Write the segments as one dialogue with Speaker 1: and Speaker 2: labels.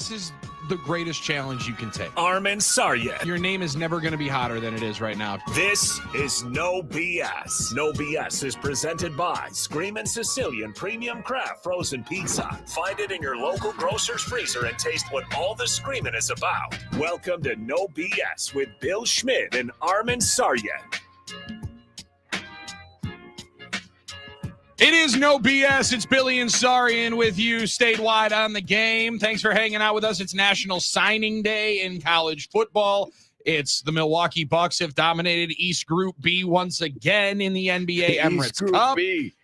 Speaker 1: This is the greatest challenge you can take.
Speaker 2: Armin Saryan.
Speaker 1: Your name is never going to be hotter than it is right now.
Speaker 2: This is No BS. No BS is presented by Screamin' Sicilian Premium Craft Frozen Pizza. Find it in your local grocer's freezer and taste what all the screaming is about. Welcome to No BS with Bill Schmidt and Armin Saryan.
Speaker 1: It is No BS. It's Billy and Sarian with you statewide on the game. Thanks for hanging out with us. It's National Signing Day in college football. It's the Milwaukee Bucks have dominated East Group B once again in the NBA Emirates Cup.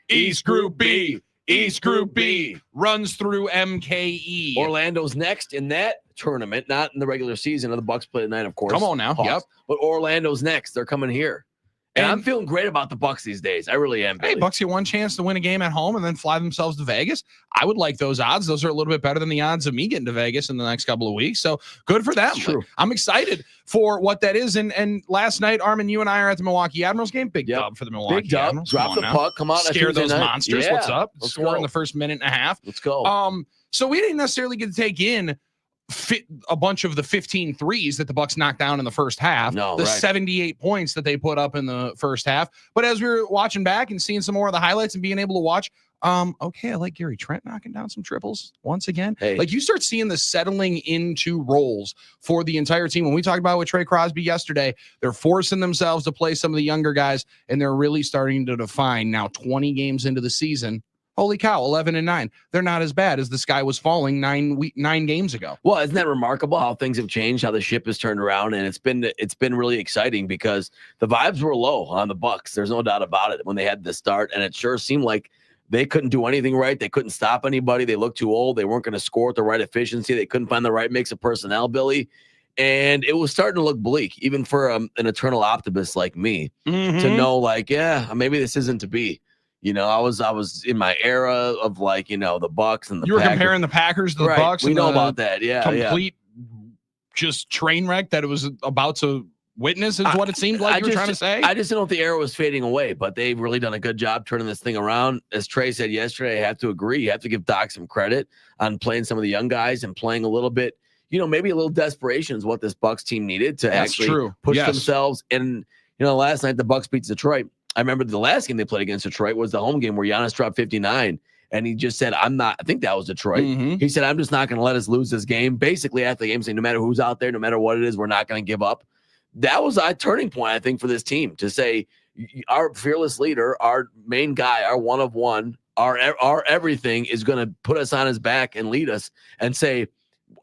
Speaker 1: East Group B. East Group B runs through MKE.
Speaker 3: Orlando's next in that tournament, not in the regular season of the Bucks play tonight, of course.
Speaker 1: Come on now.
Speaker 3: Hawks.
Speaker 1: Yep.
Speaker 3: But Orlando's next. They're coming here. And I'm feeling great about the Bucks these days. I really am, Billy.
Speaker 1: Hey, Bucks get one chance to win a game at home and then fly themselves to Vegas. I would like those odds. Those are a little bit better than the odds of me getting to Vegas in the next couple of weeks. So good for them.
Speaker 3: True.
Speaker 1: I'm excited for what that is. And last night, Armin, you and I are at the Milwaukee Admirals game. Big dub for the Milwaukee
Speaker 3: Big dub.
Speaker 1: Admirals.
Speaker 3: Drop the puck. Come on.
Speaker 1: Scare those monsters.
Speaker 3: Yeah.
Speaker 1: What's up?
Speaker 3: Let's
Speaker 1: Score
Speaker 3: go.
Speaker 1: in the first minute and a half.
Speaker 3: Let's go.
Speaker 1: So we didn't necessarily get to take in a bunch of the 15 threes that the Bucks knocked down in the first half,
Speaker 3: No,
Speaker 1: the
Speaker 3: right.
Speaker 1: 78 points that they put up in the first half. But as we were watching back and seeing some more of the highlights and being able to watch, okay, I like Gary Trent knocking down some triples once again.
Speaker 3: Hey.
Speaker 1: Like you start seeing the settling into roles for the entire team. When we talked about with Trey Crosby yesterday, they're forcing themselves to play some of the younger guys, and they're really starting to define now 20 games into the season. Holy cow, 11-9. They're not as bad as the sky was falling 9 games ago.
Speaker 3: Well, isn't that remarkable how things have changed, how the ship has turned around, and it's been really exciting because the vibes were low on the Bucks. There's no doubt about it when they had the start, and it sure seemed like they couldn't do anything right. They couldn't stop anybody. They looked too old. They weren't going to score with the right efficiency. They couldn't find the right mix of personnel, Billy. And it was starting to look bleak, even for an eternal optimist like me, to know, like, yeah, maybe this isn't to be. You know, I was in my era of like, you know, the Bucks and the
Speaker 1: You were
Speaker 3: Packers.
Speaker 1: comparing the Packers to the
Speaker 3: Right.
Speaker 1: Bucks.
Speaker 3: We
Speaker 1: and
Speaker 3: know
Speaker 1: the
Speaker 3: about that. Yeah.
Speaker 1: complete just train wreck that it was about to witness is what it seemed like you were trying to say.
Speaker 3: I just didn't know if the era was fading away, but they've really done a good job turning this thing around. As Trey said yesterday, I have to agree. You have to give Doc some credit on playing some of the young guys and playing a little bit, you know, maybe a little desperation is what this Bucks team needed to
Speaker 1: That's
Speaker 3: actually
Speaker 1: true.
Speaker 3: push
Speaker 1: Yes.
Speaker 3: themselves. And, you know, last night the Bucks beat Detroit. I remember the last game they played against Detroit was the home game where Giannis dropped 59. And he just said, I think that was Detroit. He said, I'm just not going to let us lose this game. Basically, after the game, saying, no matter who's out there, no matter what it is, we're not going to give up. That was a turning point, I think, for this team to say, our fearless leader, our main guy, our one of one, our everything is going to put us on his back and lead us and say,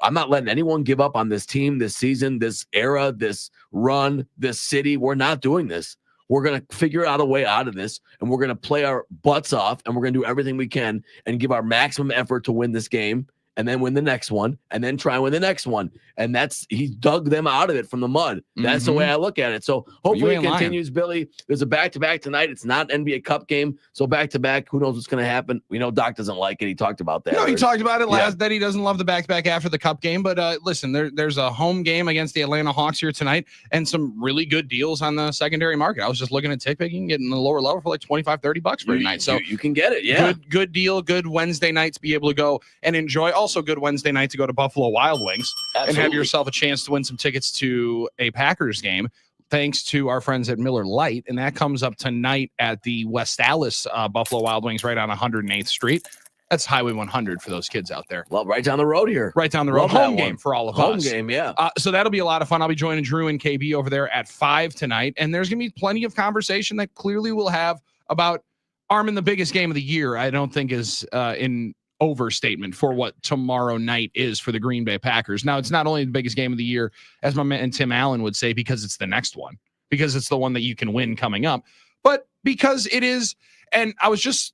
Speaker 3: I'm not letting anyone give up on this team, this season, this era, this run, this city. We're not doing this. We're going to figure out a way out of this, and we're going to play our butts off, and we're going to do everything we can and give our maximum effort to win this game and then win the next one and then try and win the next one. And he dug them out of it from the mud. That's the way I look at it. So hopefully it continues, Billy. There's a back-to-back tonight. It's not an NBA Cup game. So back-to-back, who knows what's going to happen? We know Doc doesn't like it. He talked about that.
Speaker 1: No, he talked about it
Speaker 3: Yeah.
Speaker 1: that he doesn't love the back-to-back after the Cup game. But listen, there's a home game against the Atlanta Hawks here tonight and some really good deals on the secondary market. I was just looking at tick picking, getting the lower level for like $25-$30 for a night. So
Speaker 3: you can get it. Yeah.
Speaker 1: Good deal. Good Wednesday night to be able to go and enjoy. Also good Wednesday night to go to Buffalo Wild Wings and have yourself a chance to win some tickets to a Packers game. Thanks to our friends at Miller Lite. And that comes up tonight at the West Allis Buffalo Wild Wings right on 108th Street. That's Highway 100 for those kids out there.
Speaker 3: Well, right down the road here.
Speaker 1: Right down the road.
Speaker 3: Love that
Speaker 1: Home game
Speaker 3: one.
Speaker 1: for all of
Speaker 3: Home
Speaker 1: us.
Speaker 3: game, yeah.
Speaker 1: So that'll be a lot of fun. I'll be joining Drew and KB over there at 5 tonight. And there's going to be plenty of conversation that clearly we'll have about Armin, the biggest game of the year. I don't think is in overstatement for what tomorrow night is for the Green Bay Packers. Now, it's not only the biggest game of the year, as my man Tim Allen would say, because it's the next one, because it's the one that you can win coming up, but because it is. And I was just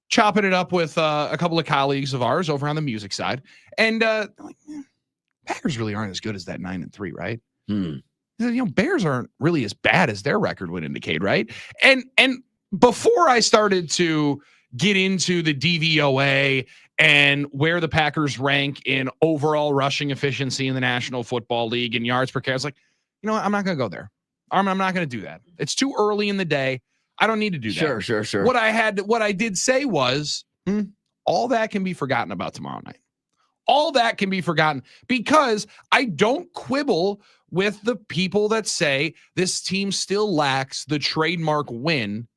Speaker 1: chopping it up with a couple of colleagues of ours over on the music side, and like, Packers really aren't as good as that 9-3, right? You know, Bears aren't really as bad as their record would indicate, right? And before I started to get into the DVOA and where the Packers rank in overall rushing efficiency in the National Football League and yards per carry, I was like, you know what? I'm not going to go there. I'm not going to do that. It's too early in the day. I don't need to do that.
Speaker 3: Sure.
Speaker 1: What I did say was, all that can be forgotten about tomorrow night. All that can be forgotten because I don't quibble with the people that say this team still lacks the trademark win,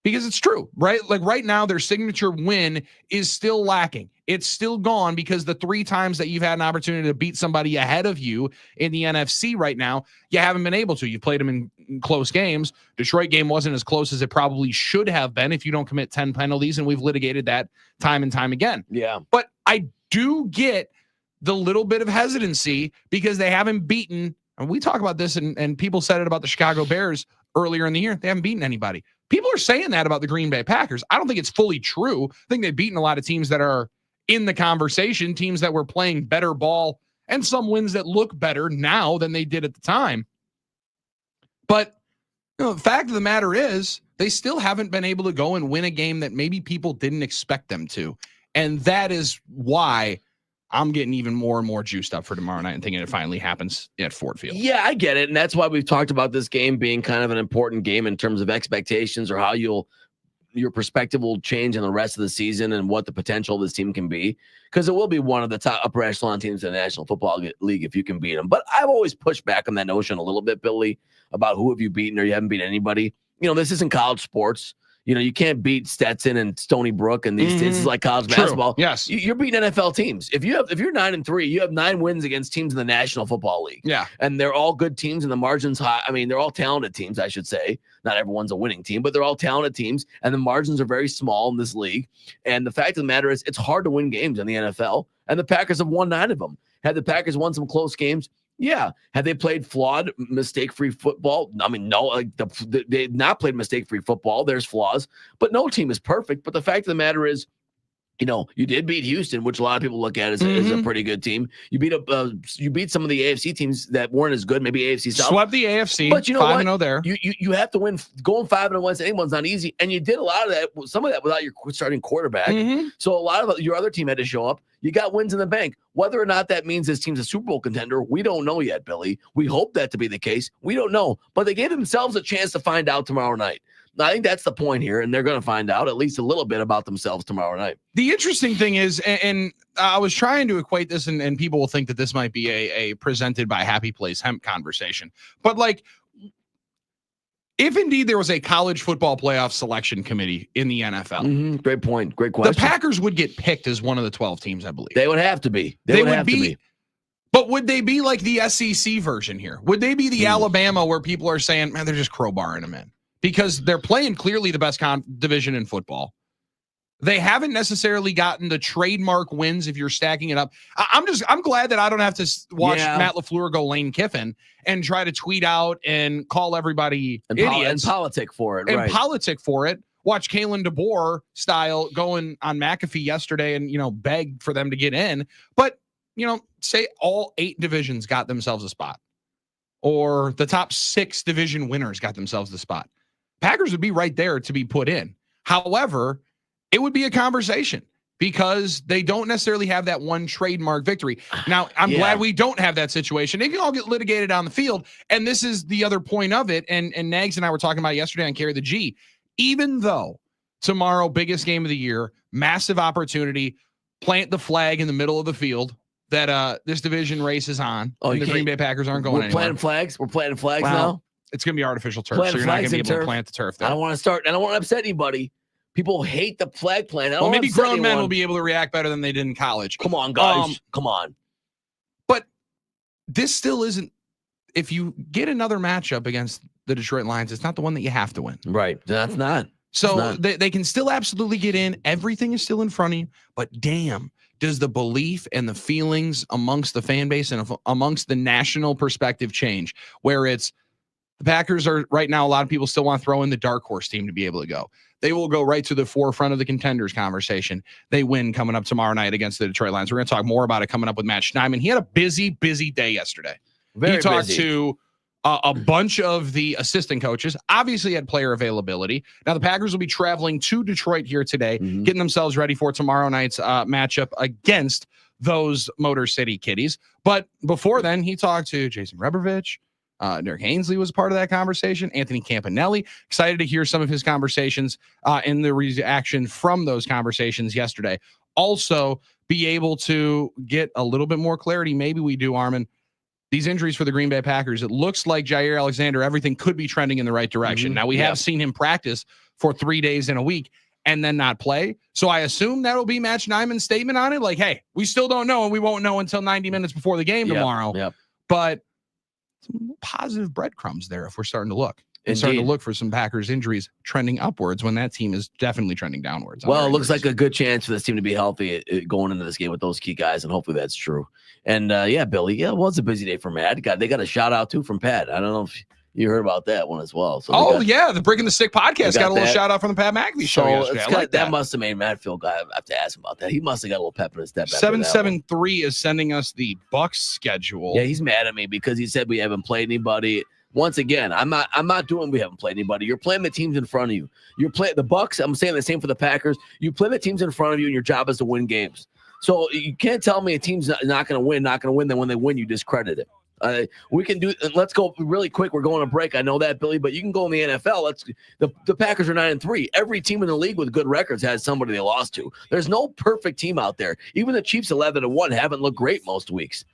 Speaker 1: because it's true, right? Like right now, their signature win is still lacking. It's still gone because the 3 times that you've had an opportunity to beat somebody ahead of you in the NFC right now, you haven't been able to. You played them in close games. Detroit game wasn't as close as it probably should have been if you don't commit 10 penalties, and we've litigated that time and time again.
Speaker 3: Yeah.
Speaker 1: But I do get the little bit of hesitancy because they haven't beaten, and we talk about this, and people said it about the Chicago Bears earlier in the year. They haven't beaten anybody. People are saying that about the Green Bay Packers. I don't think it's fully true. I think they've beaten a lot of teams that are in the conversation, teams that were playing better ball, and some wins that look better now than they did at the time. But the fact of the matter is, they still haven't been able to go and win a game that maybe people didn't expect them to. And that is why I'm getting even more and more juiced up for tomorrow night and thinking it finally happens at Ford Field.
Speaker 3: Yeah, I get it. And that's why we've talked about this game being kind of an important game in terms of expectations or how your perspective will change in the rest of the season and what the potential of this team can be. Because it will be one of the top upper echelon teams in the National Football League if you can beat them. But I've always pushed back on that notion a little bit, Billy, about who have you beaten or you haven't beaten anybody. This isn't college sports. You can't beat Stetson and Stony Brook and these. This is like college basketball.
Speaker 1: Yes,
Speaker 3: you're beating NFL teams. If you're 9-3, you have 9 wins against teams in the National Football League.
Speaker 1: Yeah,
Speaker 3: and they're all good teams, and the margins high. I mean, they're all talented teams, I should say. Not everyone's a winning team, but they're all talented teams, and the margins are very small in this league. And the fact of the matter is, it's hard to win games in the NFL, and the Packers have won 9 of them. Had the Packers won some close games? Yeah. Had they played flawed, mistake-free football? I mean, no, they had not played mistake-free football. There's flaws, but no team is perfect. But the fact of the matter is, you did beat Houston, which a lot of people look at as a pretty good team. You beat some of the AFC teams that weren't as good, maybe AFC South.
Speaker 1: Swept the AFC,
Speaker 3: but you know
Speaker 1: 5-0 there.
Speaker 3: You have to win. Going 5-1 against anyone's not easy, and you did a lot of that. Some of that without your starting quarterback. So a lot of your other team had to show up. You got wins in the bank. Whether or not that means this team's a Super Bowl contender, we don't know yet, Billy. We hope that to be the case. We don't know. But they gave themselves a chance to find out tomorrow night. I think that's the point here, and they're going to find out at least a little bit about themselves tomorrow night.
Speaker 1: The interesting thing is, and I was trying to equate this, and people will think that this might be a presented by Happy Place Hemp conversation. But like, if indeed there was a college football playoff selection committee in the NFL,
Speaker 3: great point. Great question.
Speaker 1: The Packers would get picked as one of the 12 teams, I believe.
Speaker 3: They would have to be. They would have to be.
Speaker 1: But would they be like the SEC version here? Would they be the Alabama where people are saying, man, they're just crowbarring them in? Because they're playing clearly the best division in football. They haven't necessarily gotten the trademark wins if you're stacking it up. I'm glad that I don't have to watch Matt LaFleur go Lane Kiffin and try to tweet out and call everybody idiots.
Speaker 3: And politic for it.
Speaker 1: And politic for it. Watch Kalen DeBoer style going on McAfee yesterday and, beg for them to get in. But, say all 8 divisions got themselves a spot. Or the top 6 division winners got themselves the spot. Packers would be right there to be put in. However, it would be a conversation because they don't necessarily have that one trademark victory. Now, I'm glad we don't have that situation. It can all get litigated on the field. And this is the other point of it. And Nags and I were talking about it yesterday on Carry the G. Even though tomorrow, biggest game of the year, massive opportunity, plant the flag in the middle of the field that this division race is on. And the Green Bay Packers aren't going anywhere.
Speaker 3: We're planting flags now.
Speaker 1: It's going to be artificial turf, so you're not going to be able to plant the turf there.
Speaker 3: I don't want to upset anybody. People hate the flag plant.
Speaker 1: Well, maybe grown men will be able to react better than they did in college.
Speaker 3: Come on, guys. Come on.
Speaker 1: But this still isn't, if you get another matchup against the Detroit Lions, it's not the one that you have to win.
Speaker 3: Right. That's not.
Speaker 1: So they can still absolutely get in. Everything is still in front of you. But damn, does the belief and the feelings amongst the fan base and amongst the national perspective change, where it's, the Packers are right now, a lot of people still want to throw in the dark horse team to be able to go. They will go right to the forefront of the contenders conversation. They win coming up tomorrow night against the Detroit Lions. We're going to talk more about it coming up with Matt Schneidman. He had a busy day yesterday. He talked to a bunch of the assistant coaches, obviously had player availability. Now the Packers will be traveling to Detroit here today, getting themselves ready for tomorrow night's matchup against those Motor City Kitties. But before then, he talked to Jason Rebrovich. Derek Ainsley was part of that conversation. Anthony Campanelli, excited to hear some of his conversations and the reaction from those conversations yesterday. Also, be able to get a little bit more clarity. Maybe we do, Armin. These injuries for the Green Bay Packers, it looks like Jair Alexander, everything could be trending in the right direction. Now, we have seen him practice for 3 days in a week and then not play. So I assume that'll be Matt Schneidman's statement on it. Like, hey, we still don't know, and we won't know until 90 minutes before the game tomorrow.
Speaker 3: Yep.
Speaker 1: But some positive breadcrumbs there if we're starting to look. And starting to look for some Packers injuries trending upwards when that team is definitely trending downwards.
Speaker 3: Well, it looks like a good chance for this team to be healthy going into this game with those key guys, and hopefully that's true. And Billy, it was a busy day for Matt. They got a shout out too from Pat. I don't know if you heard about that one as well. So
Speaker 1: the Breaking the Stick podcast got a little shout out from the Pat McAfee show yesterday.
Speaker 3: That must have made Matt feel good. I have to ask him about that. He must have got a little pep in his step.
Speaker 1: 773 is sending us the Bucks schedule.
Speaker 3: Yeah, he's mad at me because he said we haven't played anybody. Once again, I'm not doing we haven't played anybody. You're playing the teams in front of you. You're playing the Bucks. I'm saying the same for the Packers. You play the teams in front of you, and your job is to win games. So you can't tell me a team's not going to win. Then when they win, you discredit it. We can do. Let's go really quick. We're going to break. I know that, Billy, but you can go in the NFL. The Packers are 9-3. Every team in the league with good records has somebody they lost to. There's no perfect team out there. Even the Chiefs 11-1 haven't looked great most weeks.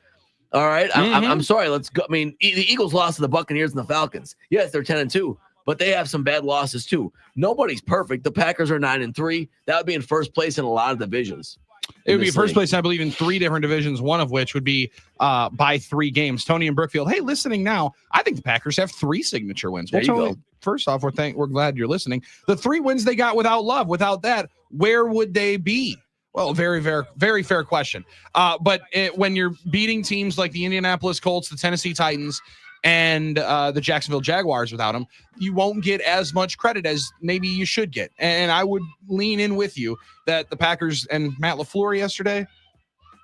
Speaker 3: All right. I'm sorry. Let's go. I mean, the Eagles lost to the Buccaneers and the Falcons. Yes, they're 10-2, but they have some bad losses too. Nobody's perfect. The Packers are 9-3. That would be in first place in a lot of divisions.
Speaker 1: It would be first place, I believe, in 3 different divisions, one of which would be by 3 games. Tony and Brookfield, hey, listening now, I think the Packers have 3 signature wins. Well, Tony, first off, we're glad you're listening. The 3 wins they got without Love, without that, where would they be? Well, very, very, very fair question. But when you're beating teams like the Indianapolis Colts, the Tennessee Titans, and the Jacksonville Jaguars without them, you won't get as much credit as maybe you should get. And I would lean in with you that the Packers and Matt LaFleur yesterday,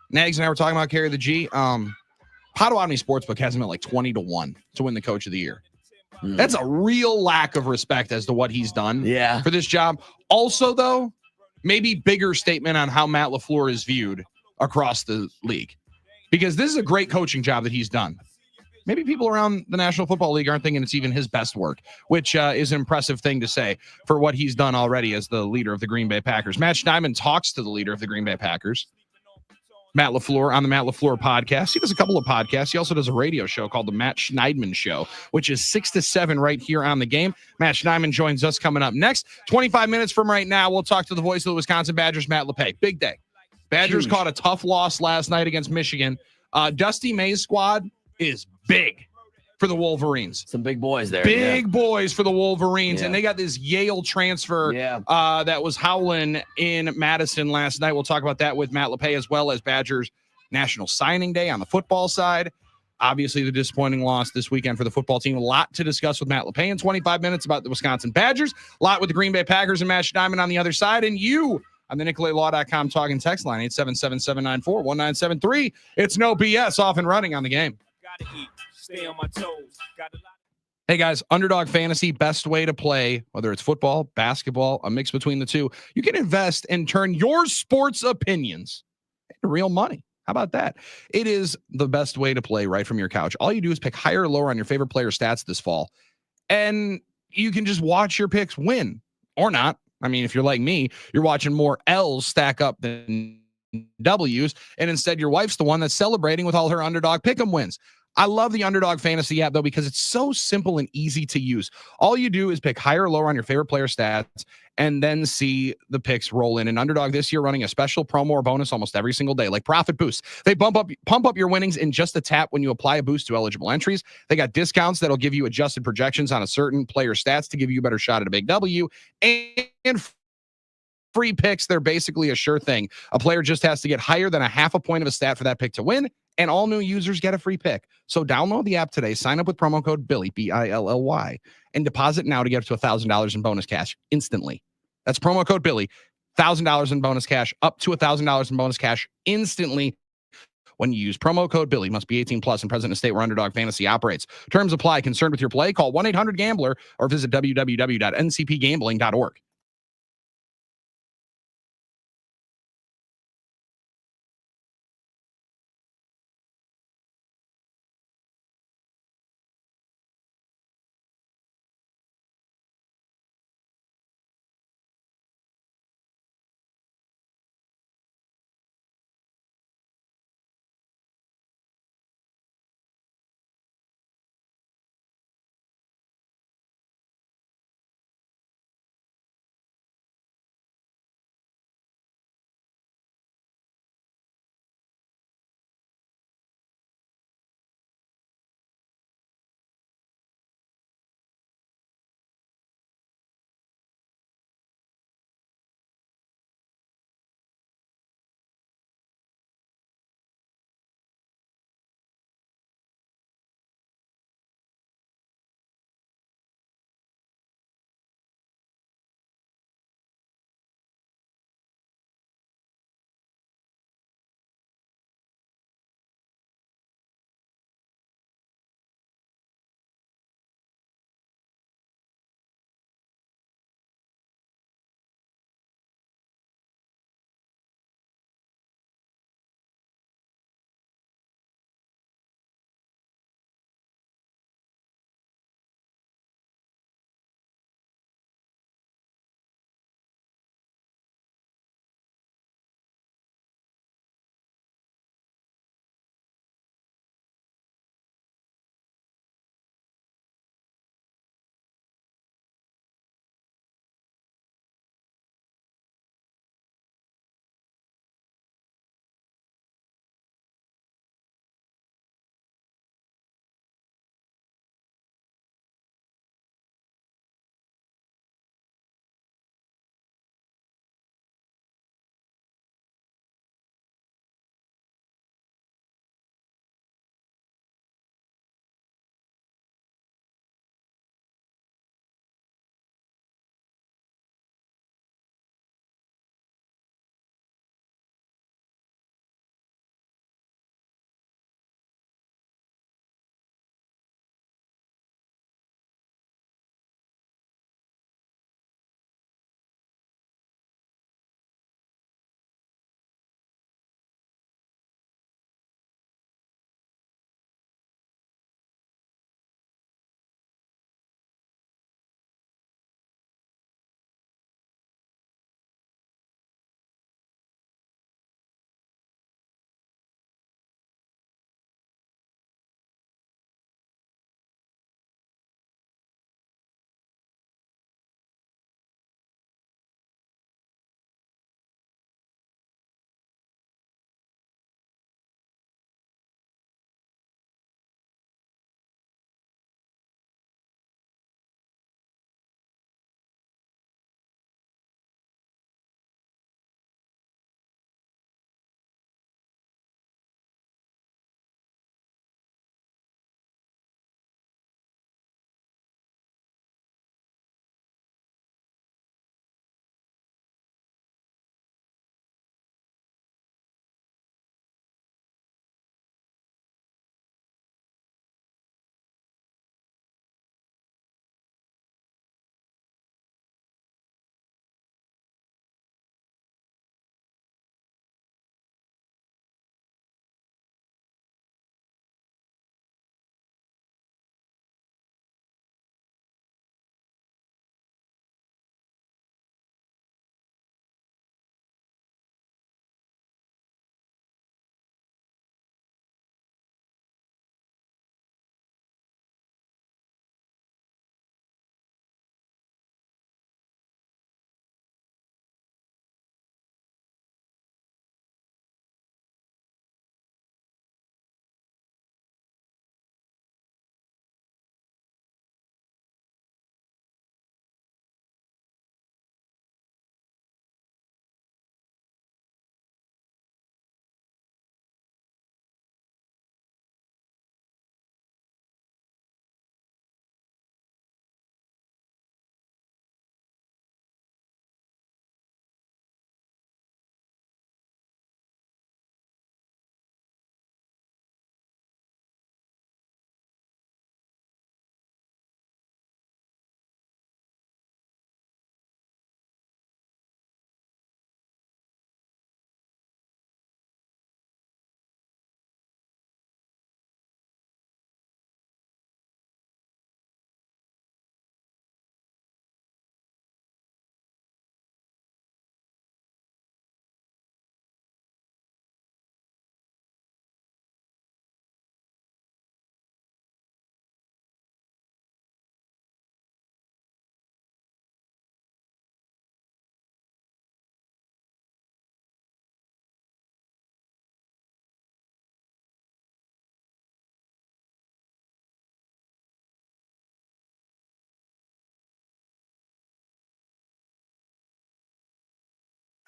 Speaker 1: Nags and I were talking about Carry the G. Potawatomi Sportsbook has him at like 20-1 to win the Coach of the Year. That's a real lack of respect as to what he's done for this job. Also, though, maybe bigger statement on how Matt LaFleur is viewed across the league, because this is a great coaching job that he's done. Maybe people around the National Football League aren't thinking it's even his best work, which is an impressive thing to say for what he's done already as the leader of the Green Bay Packers. Matt Schneidman talks to the leader of the Green Bay Packers, Matt LaFleur, on the Matt LaFleur podcast. He does a couple of podcasts. He also does a radio show called the Matt Schneidman Show, which is 6 to 7 right here on the game. Matt Schneidman joins us coming up next. 25 minutes from right now, we'll talk to the voice of the Wisconsin Badgers, Matt LePay. Big day. Badgers caught a tough loss last night against Michigan. Dusty May's squad is big for the Wolverines.
Speaker 3: Some big boys there.
Speaker 1: Big boys for the Wolverines. And they got this Yale transfer that was howling in Madison last night. We'll talk about that with Matt LePay, as well as Badgers National Signing Day on the football side. Obviously, the disappointing loss this weekend for the football team. A lot to discuss with Matt LePay in 25 minutes about the Wisconsin Badgers. A lot with the Green Bay Packers and Matt Schneidman on the other side. And you on the NicoletLaw.com talking text line, 877-794-1973. It's no BS, off and running on the game.
Speaker 4: Gotta eat, stay on my toes.
Speaker 1: Hey guys, Underdog Fantasy, best way to play, whether it's football, basketball, a mix between the two. You can invest and turn your sports opinions into real money. How about that? It is the best way to play right from your couch. All you do is pick higher or lower on your favorite player stats this fall, and you can just watch your picks win or not. I mean, if you're like me, you're watching more L's stack up than W's, and instead your wife's the one that's celebrating with all her Underdog Pick'em wins. I love the Underdog Fantasy app, though, because it's so simple and easy to use. All you do is pick higher or lower on your favorite player stats and then see the picks roll in. And Underdog this year running a special promo or bonus almost every single day, like Profit Boost. They pump up your winnings in just a tap when you apply a boost to eligible entries. They got discounts that'll give you adjusted projections on a certain player stats to give you a better shot at a big W. And free picks, they're basically a sure thing. A player just has to get higher than a half a point of a stat for that pick to win, and all new users get a free pick. So download the app today, sign up with promo code Billy, BILLY, and deposit now to get up to $1,000 in bonus cash instantly. That's promo code Billy, $1,000 in bonus cash, up to $1,000 in bonus cash instantly when you use promo code Billy. Must be 18 plus and present in a state where Underdog Fantasy operates. Terms apply. Concerned with your play? Call 1-800-GAMBLER or visit www.ncpgambling.org.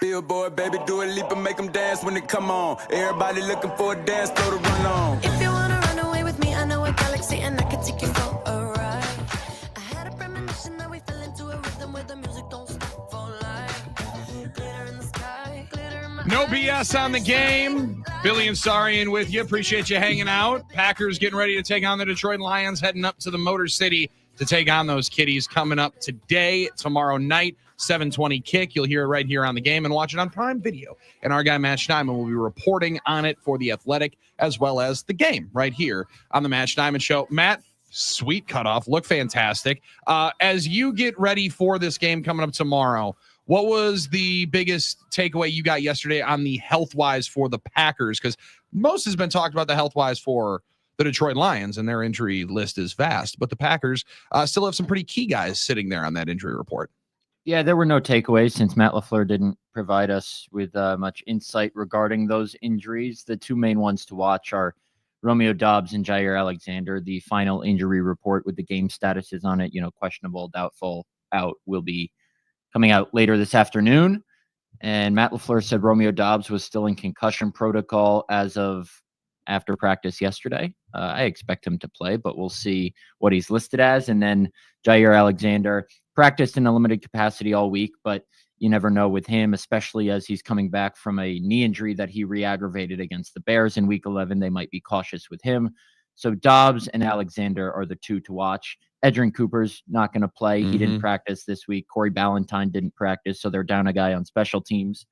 Speaker 5: Billboard, baby, do a leap and make them dance when they come on. Everybody looking for a dance floor to run on.
Speaker 6: If you wanna run away with me, I know a galaxy and I can take you for a ride. I had a premonition that we fell into a rhythm where the music don't stop for life. Glitter in the sky, glitter in my
Speaker 1: No
Speaker 6: eyes.
Speaker 1: BS on the game. Billy and Sarian with you. Appreciate you hanging out. Packers getting ready to take on the Detroit Lions, heading up to the Motor City to take on those Kitties. Coming up today, tomorrow night, 7:20 kick. You'll hear it right here on the game and watch it on Prime Video. And our guy Matt Steinman will be reporting on it for The Athletic as well as the game right here on the Matt Steinman Show. Matt, sweet cutoff. Look fantastic. As you get ready for this game coming up tomorrow, what was the biggest takeaway you got yesterday on the health-wise for the Packers? Because most has been talked about the health-wise for the Detroit Lions, and their injury list is vast. But the Packers still have some pretty key guys sitting there on that injury report.
Speaker 7: Yeah, there were no takeaways since Matt LaFleur didn't provide us with much insight regarding those injuries. The two main ones to watch are Romeo Doubs and Jair Alexander. The final injury report with the game statuses on it, questionable, doubtful, out, will be coming out later this afternoon. And Matt LaFleur said Romeo Doubs was still in concussion protocol as of after practice yesterday. I expect him to play, but we'll see what he's listed as. And then Jair Alexander practiced in a limited capacity all week, but you never know with him, especially as he's coming back from a knee injury that he re-aggravated against the Bears in week 11. They might be cautious with him. So Dobbs and Alexander are the two to watch. Edgerrin Cooper's not going to play. He didn't practice this week. Corey Ballantyne didn't practice, so they're down a guy on special teams.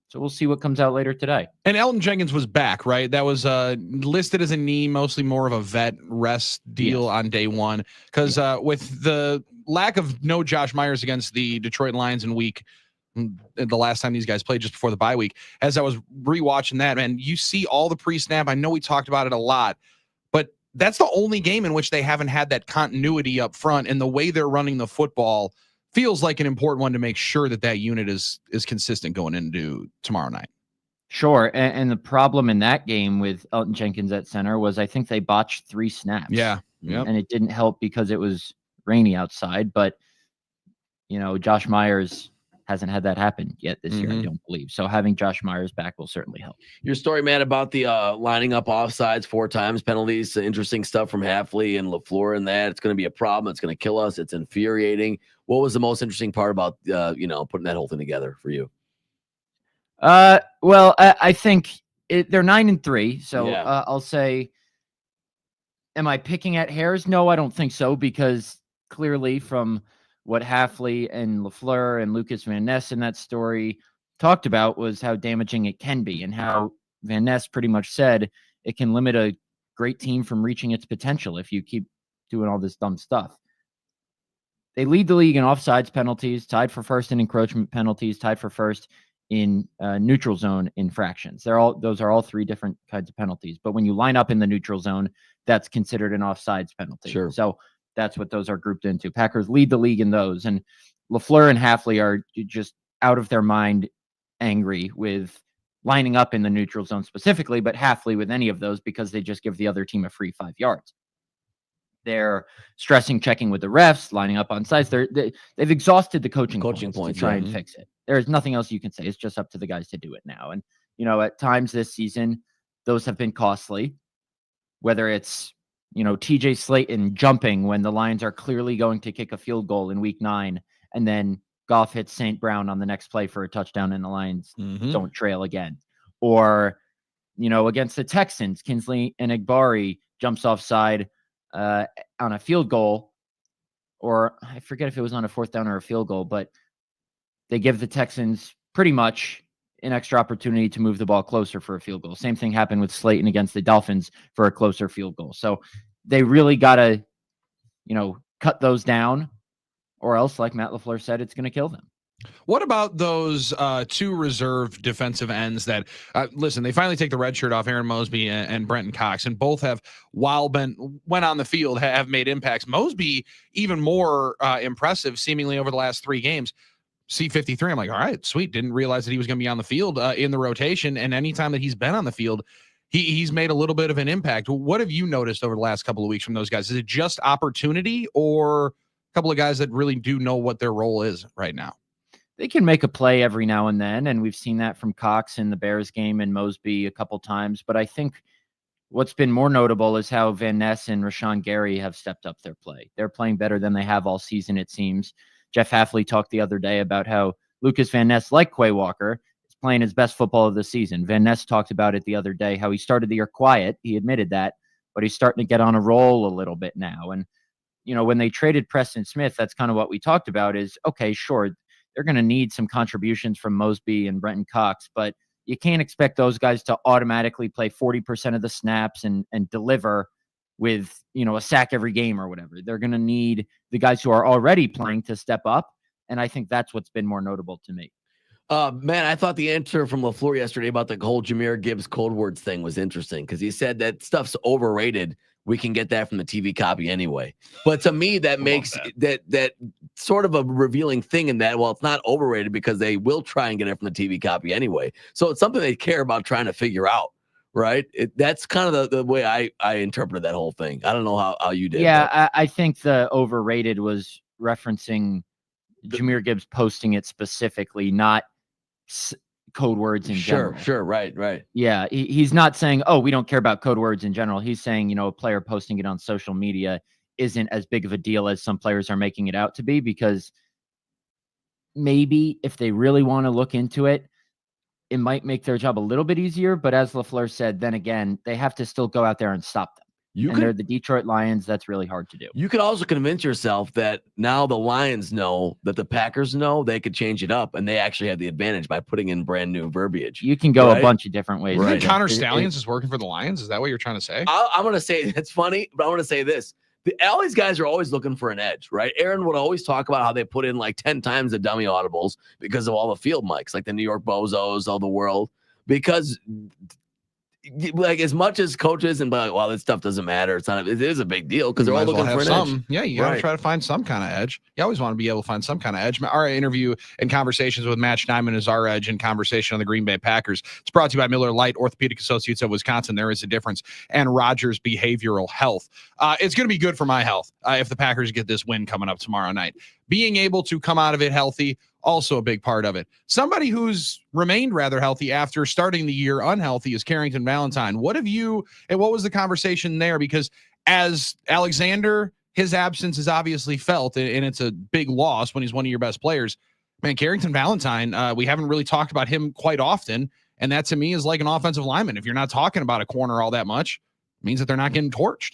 Speaker 7: So we'll see what comes out later today.
Speaker 1: And Elton Jenkins was back, right? That was listed as a knee, mostly more of a vet rest deal on day one. Because with the lack of no Josh Myers against the Detroit Lions in the last time these guys played just before the bye week, as I was rewatching that, man, you see all the pre-snap. I know we talked about it a lot, but that's the only game in which they haven't had that continuity up front, and the way they're running the football feels like an important one to make sure that unit is consistent going into tomorrow night.
Speaker 7: Sure. And the problem in that game with Elton Jenkins at center was I think they botched 3 snaps.
Speaker 1: Yeah. Yep.
Speaker 7: And it didn't help because it was rainy outside. But, Josh Myers hasn't had that happen yet this year, I don't believe. So having Josh Myers back will certainly help.
Speaker 3: Your story, man, about the lining up offsides 4 times penalties, interesting stuff from Hafley and LaFleur and that. It's going to be a problem. It's going to kill us. It's infuriating. What was the most interesting part about, putting that whole thing together for you?
Speaker 7: Well, I think they're 9-3. So
Speaker 3: Yeah.
Speaker 7: I'll say, am I picking at hairs? No, I don't think so, because clearly from what Hafley and LaFleur and Lucas Van Ness in that story talked about was how damaging it can be, and how Van Ness pretty much said it can limit a great team from reaching its potential if you keep doing all this dumb stuff. They lead the league in offsides penalties, tied for first in encroachment penalties, tied for first in neutral zone infractions. Those are all 3 different kinds of penalties. But when you line up in the neutral zone, that's considered an offsides penalty.
Speaker 3: Sure.
Speaker 7: So that's what those are grouped into. Packers lead the league in those. And LaFleur and Hafley are just out of their mind angry with lining up in the neutral zone specifically, but Hafley with any of those because they just give the other team a free 5 yards. They're stressing checking with the refs, lining up on sides. They've exhausted the coaching points to try and fix it. There's nothing else you can say. It's just up to the guys to do it now. And, at times this season, those have been costly, whether it's, TJ Slayton jumping when the Lions are clearly going to kick a field goal in week 9, and then Goff hits St. Brown on the next play for a touchdown and the Lions don't trail again. Or, against the Texans, Kinsley and Egbari jumps offside on a field goal, or I forget if it was on a 4th down or a field goal, but they give the Texans pretty much an extra opportunity to move the ball closer for a field goal. Same thing happened with Slayton against the Dolphins for a closer field goal. So they really got to, cut those down, or else, like Matt LaFleur said, it's going to kill them.
Speaker 1: What about those 2 reserve defensive ends that, listen, they finally take the red shirt off, Aaron Mosby and Brenton Cox, and both have, while went on the field, have made impacts. Mosby even more impressive, seemingly over the last 3 games. C53, I'm like, all right, sweet. Didn't realize that he was going to be on the field in the rotation, and anytime that he's been on the field, he's made a little bit of an impact. What have you noticed over the last couple of weeks from those guys? Is it just opportunity, or a couple of guys that really do know what their role is right now?
Speaker 7: they can make a play every now and then, and we've seen that from Cox in the Bears game and Mosby a couple times. But I think what's been more notable is how Van Ness and Rashawn Gary have stepped up their play. They're playing better than they have all season, it seems. Jeff Hafley talked the other day about how Lucas Van Ness, like Quay Walker, is playing his best football of the season. Van Ness talked about it the other day, how he started the year quiet. He admitted that, but he's starting to get on a roll a little bit now. And, when they traded Preston Smith, that's kind of what we talked about is, okay, sure, they're going to need some contributions from Mosby and Brenton Cox, but you can't expect those guys to automatically play 40% of the snaps and deliver with, a sack every game or whatever. They're going to need the guys who are already playing to step up. And I think that's what's been more notable to me.
Speaker 3: Man, I thought the answer from LaFleur yesterday about the whole Jahmyr Gibbs code words thing was interesting because he said that stuff's overrated. We can get that from the TV copy anyway. But to me, that makes that sort of a revealing thing in that, well, it's not overrated because they will try and get it from the TV copy anyway. So it's something they care about trying to figure out, right? That's kind of the way I interpreted that whole thing. I don't know how you did.
Speaker 7: Yeah, I think the overrated was referencing Jahmyr Gibbs posting it specifically, not code words in general.
Speaker 3: Sure, right.
Speaker 7: Yeah, he's not saying, oh, we don't care about code words in general. He's saying, a player posting it on social media isn't as big of a deal as some players are making it out to be, because maybe if they really want to look into it, it might make their job a little bit easier. But as LaFleur said, then again, they have to still go out there and stop them. They're the Detroit Lions. That's really hard to do.
Speaker 3: You could also convince yourself that now the Lions know that the Packers know they could change it up, and they actually have the advantage by putting in brand new verbiage.
Speaker 7: You can go a bunch of different ways.
Speaker 1: Right. Connor Stallions is working for the Lions. Is that what you're trying to say?
Speaker 3: I'm going to say it's funny, but I want to say this. All these guys are always looking for an edge, right? Aaron would always talk about how they put in like 10 times the dummy audibles because of all the field mics, like the New York Bozos of the world, because like as much as coaches and like, well, this stuff doesn't matter. It is a big deal because they're all looking for an edge.
Speaker 1: Yeah, you got to try to find some kind of edge. You always want to be able to find some kind of edge. Our interview and conversations with Matt Schneidman is our edge in conversation on the Green Bay Packers. It's brought to you by Miller Lite, Orthopedic Associates of Wisconsin. There is a difference. And Rogers Behavioral Health. It's going to be good for my health if the Packers get this win coming up tomorrow night. Being able to come out of it healthy, also a big part of it. Somebody who's remained rather healthy after starting the year unhealthy is Carrington Valentine. What was the conversation there? Because as Alexander, his absence is obviously felt, and it's a big loss when he's one of your best players. Man, Carrington Valentine, we haven't really talked about him quite often, and that to me is like an offensive lineman. If you're not talking about a corner all that much, it means that they're not getting torched.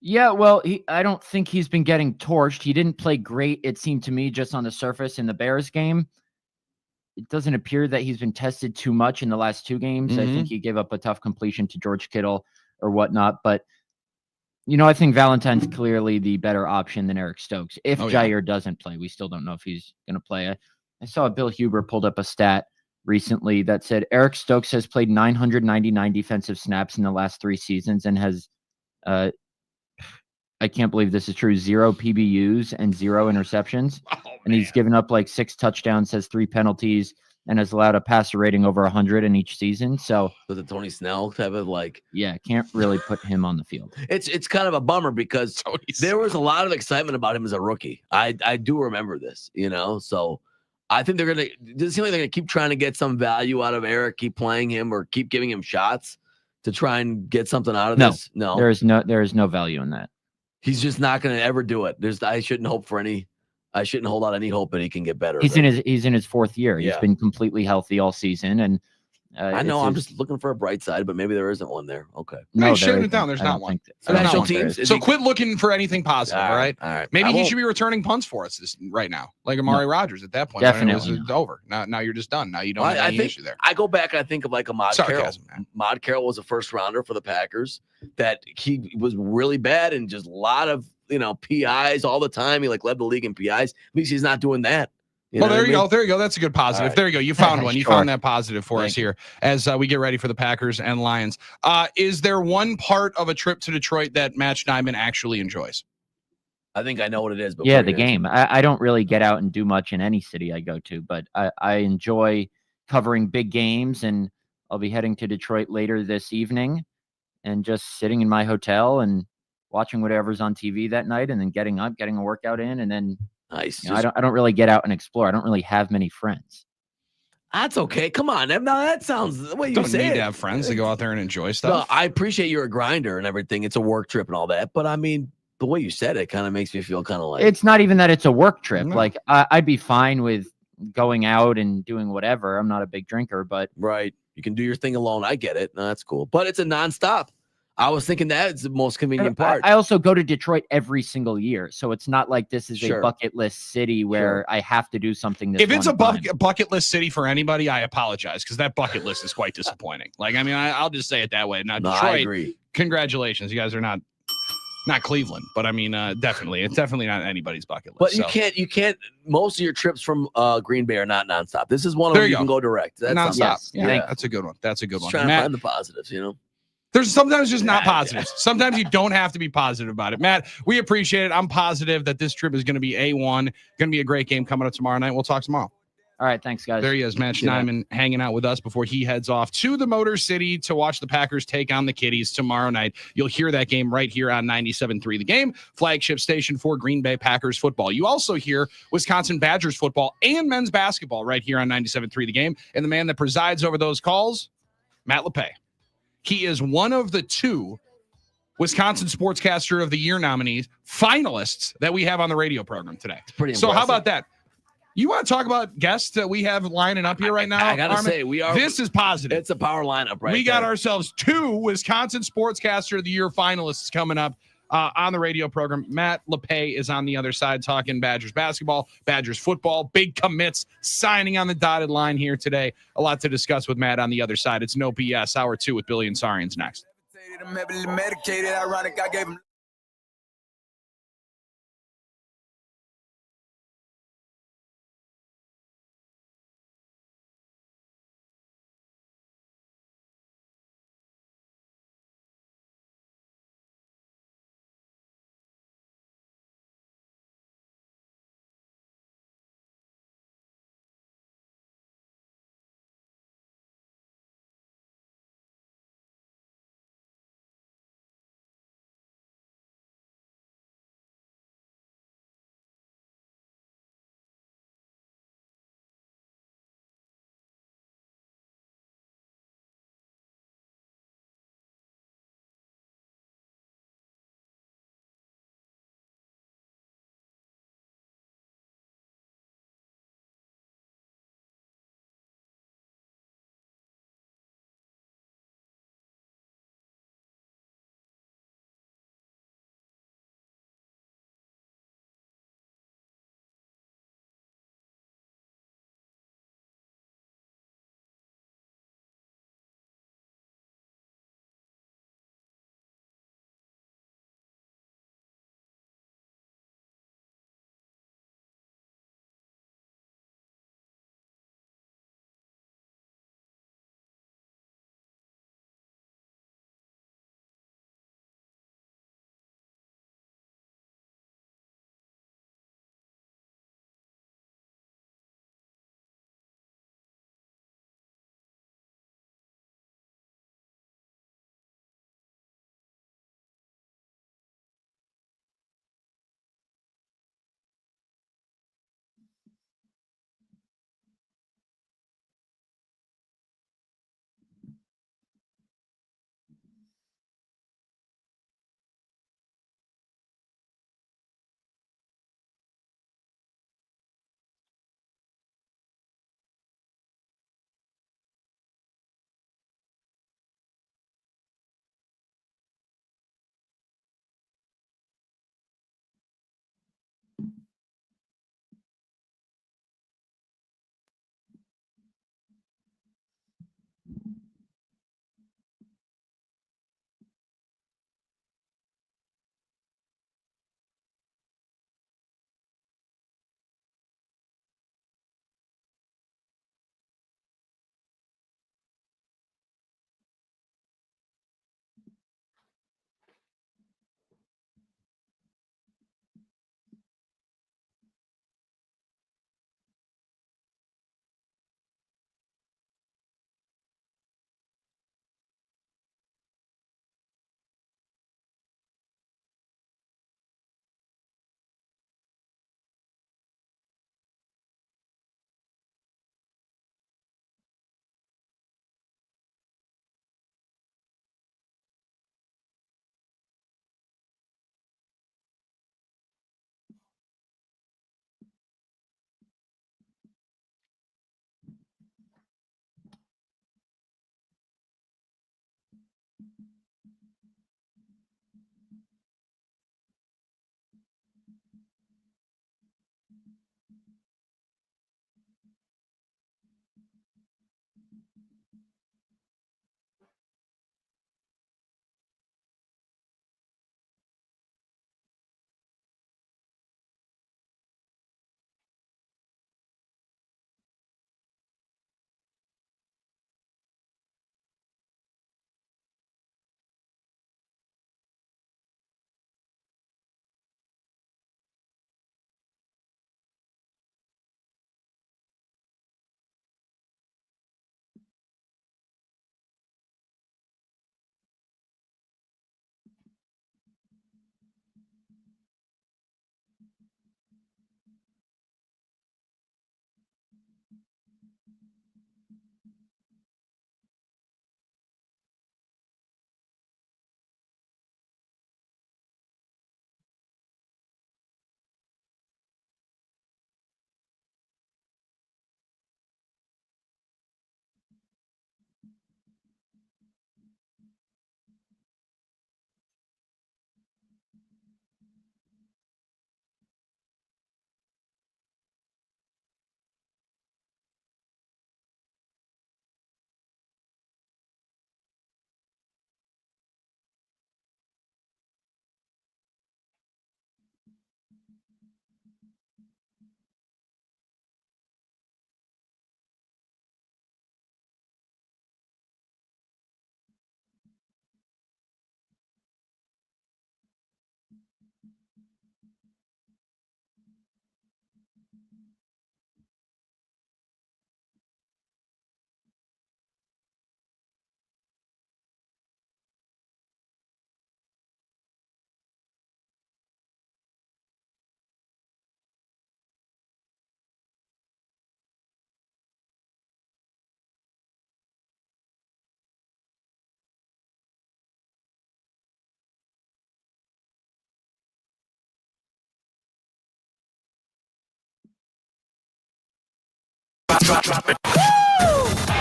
Speaker 7: Yeah, well, I don't think he's been getting torched. He didn't play great, it seemed to me, just on the surface in the Bears game. It doesn't appear that he's been tested too much in the last two games. I think he gave up a tough completion to George Kittle or whatnot. But, I think Valentine's clearly the better option than Eric Stokes. If Jair doesn't play, we still don't know if he's going to play. I saw Bill Huber pulled up a stat recently that said Eric Stokes has played 999 defensive snaps in the last 3 seasons and has I can't believe this is true, 0 PBUs and 0 interceptions. And he's given up like 6 touchdowns, has 3 penalties, and has allowed a passer rating over 100 in each season. So
Speaker 3: the Tony Snell type of
Speaker 7: can't really put him on the field.
Speaker 3: It's kind of a bummer because there was a lot of excitement about him as a rookie. I do remember this, so I think does it seem like they're gonna keep trying to get some value out of Eric, keep playing him or keep giving him shots to try and get something out of this? No,
Speaker 7: there is no value in that.
Speaker 3: He's just not going to ever do it. I shouldn't hold out any hope that he can get better.
Speaker 7: He's in his 4th year. He's been completely healthy all season, and
Speaker 3: I know I'm just looking for a bright side, but maybe there isn't one there. Okay,
Speaker 1: no, shooting it down. There's not one.
Speaker 3: Special teams.
Speaker 1: So quit looking for anything positive. All right. Maybe he should be returning punts for us right now, like Amari Rogers. At that point,
Speaker 7: definitely
Speaker 1: it's over. Now you're just done. Now you don't have any issue there.
Speaker 3: I go back and I think of like Ahmad Carroll. Ahmad Carroll was a first rounder for the Packers. That he was really bad and just a lot of PIs all the time. He led the league in PIs. At least he's not doing that.
Speaker 1: There you go. There you go. That's a good positive. Right. There you go. You found one. You found that positive for us here as we get ready for the Packers and Lions. Is there one part of a trip to Detroit that Matt Schneidman actually enjoys?
Speaker 3: I think I know what it is. But
Speaker 7: the game. I don't really get out and do much in any city I go to, but I enjoy covering big games, and I'll be heading to Detroit later this evening and just sitting in my hotel and watching whatever's on TV that night, and then getting up, getting a workout in, and then
Speaker 3: Nice.
Speaker 7: You know, I don't really get out and explore. I don't really have many friends.
Speaker 3: That's okay. Come on. Now that sounds the way you
Speaker 1: Don't
Speaker 3: say
Speaker 1: need
Speaker 3: it.
Speaker 1: to have friends to go out there and enjoy
Speaker 3: No,
Speaker 1: stuff.
Speaker 3: I appreciate you're a grinder and everything. It's a work trip and all that. But I mean, the way you said it kind of makes me feel kind of like
Speaker 7: It's not even that it's a work trip.
Speaker 1: No.
Speaker 7: Like I'd be fine with going out and doing whatever. I'm not a big drinker, but
Speaker 3: right. You can do your thing alone. I get it. No, that's cool. But it's a nonstop. I was thinking that's the most convenient part.
Speaker 7: I also go to Detroit every single year, so it's not like this is
Speaker 3: Sure.
Speaker 7: a bucket list city where I have to do something.
Speaker 1: If it's a
Speaker 7: time.
Speaker 1: bucket list city for anybody, I apologize because that bucket list is quite disappointing. Like, I mean, I'll just say it that way. Now,
Speaker 3: No, I
Speaker 1: Detroit,
Speaker 3: agree.
Speaker 1: congratulations, you guys are not Cleveland, but I mean, definitely, it's definitely not anybody's bucket list.
Speaker 3: But
Speaker 1: so.
Speaker 3: you can't. Most of your trips from Green Bay are not nonstop. This is one of
Speaker 1: There
Speaker 3: them
Speaker 1: you
Speaker 3: you can go direct. That's
Speaker 1: nonstop.
Speaker 7: Yes.
Speaker 1: Yeah,
Speaker 3: Yeah.
Speaker 1: that's a good one. That's a good
Speaker 3: Just
Speaker 1: one.
Speaker 3: trying to
Speaker 1: Matt,
Speaker 3: find the positives, you know.
Speaker 1: there's sometimes just not
Speaker 3: Yeah,
Speaker 1: positives. Sometimes you don't have to be positive about it. Matt, we appreciate it. I'm positive that this trip is going to be A1. Going to be a great game coming up tomorrow night. We'll talk tomorrow.
Speaker 7: All right, thanks, guys.
Speaker 1: There he is, Matt
Speaker 3: Yeah.
Speaker 1: Schneidman, hanging out with us before he heads off to the Motor City to watch the Packers take on the Kitties tomorrow night. You'll hear that game right here on 97.3 The Game, flagship station for Green Bay Packers football. You also hear Wisconsin Badgers football and men's basketball right here on 97.3 The Game. And the man that presides over those calls, Matt LePay. He is one of the 2 Wisconsin Sportscaster of the Year nominees, finalists that we have on the radio program today.
Speaker 3: Pretty
Speaker 1: So how
Speaker 3: impressive.
Speaker 1: about that? You want to talk about guests that we have lining up here right now?
Speaker 3: I gotta
Speaker 1: Armin?
Speaker 3: say, we are.
Speaker 1: This is positive.
Speaker 3: It's a power lineup, right?
Speaker 1: We got
Speaker 3: there.
Speaker 1: ourselves 2 Wisconsin Sportscaster of the Year finalists coming up on the radio program. Matt LePay is on the other side talking Badgers basketball, Badgers football, big commits signing on the dotted line here today. A lot to discuss with Matt on the other side. It's No BS, Hour 2 with Billy and Sarians next.
Speaker 5: I'm heavily medicated. Ironic, I gave him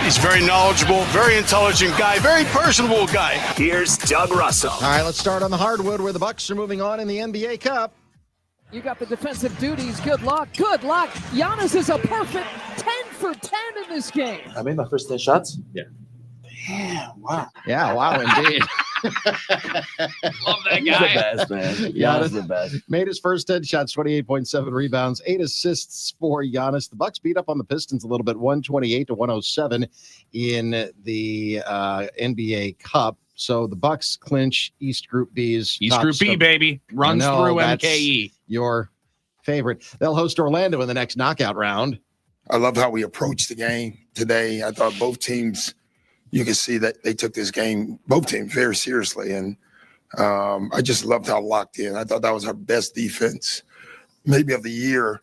Speaker 8: He's very knowledgeable, very intelligent guy, very personable guy.
Speaker 2: Here's Doug Russell.
Speaker 9: All right, let's start on the hardwood where the Bucks are moving on in the NBA Cup.
Speaker 10: You got the defensive duties. Good luck. Good luck. Giannis is a perfect 10 for 10 in this game.
Speaker 11: I made my first 10 shots?
Speaker 3: Yeah.
Speaker 11: Damn, wow.
Speaker 9: Yeah, wow, indeed.
Speaker 1: Love that
Speaker 3: He's
Speaker 1: guy.
Speaker 3: the best, man. Giannis the best.
Speaker 9: Made his first 10 shots, 28.7 rebounds, 8 assists for Giannis. The Bucks beat up on the Pistons a little bit, 128-107 in the NBA Cup. So the Bucks clinch East Group B's.
Speaker 1: East
Speaker 9: top
Speaker 1: Group B,
Speaker 9: spot.
Speaker 1: baby. Runs
Speaker 9: I know,
Speaker 1: through
Speaker 9: that's
Speaker 1: MKE.
Speaker 9: Your favorite. They'll host Orlando in the next knockout round.
Speaker 12: I love how we approached the game today. I thought both teams, you could see that they took this game, both teams, very seriously. And I just loved how locked in. I thought that was our best defense, maybe of the year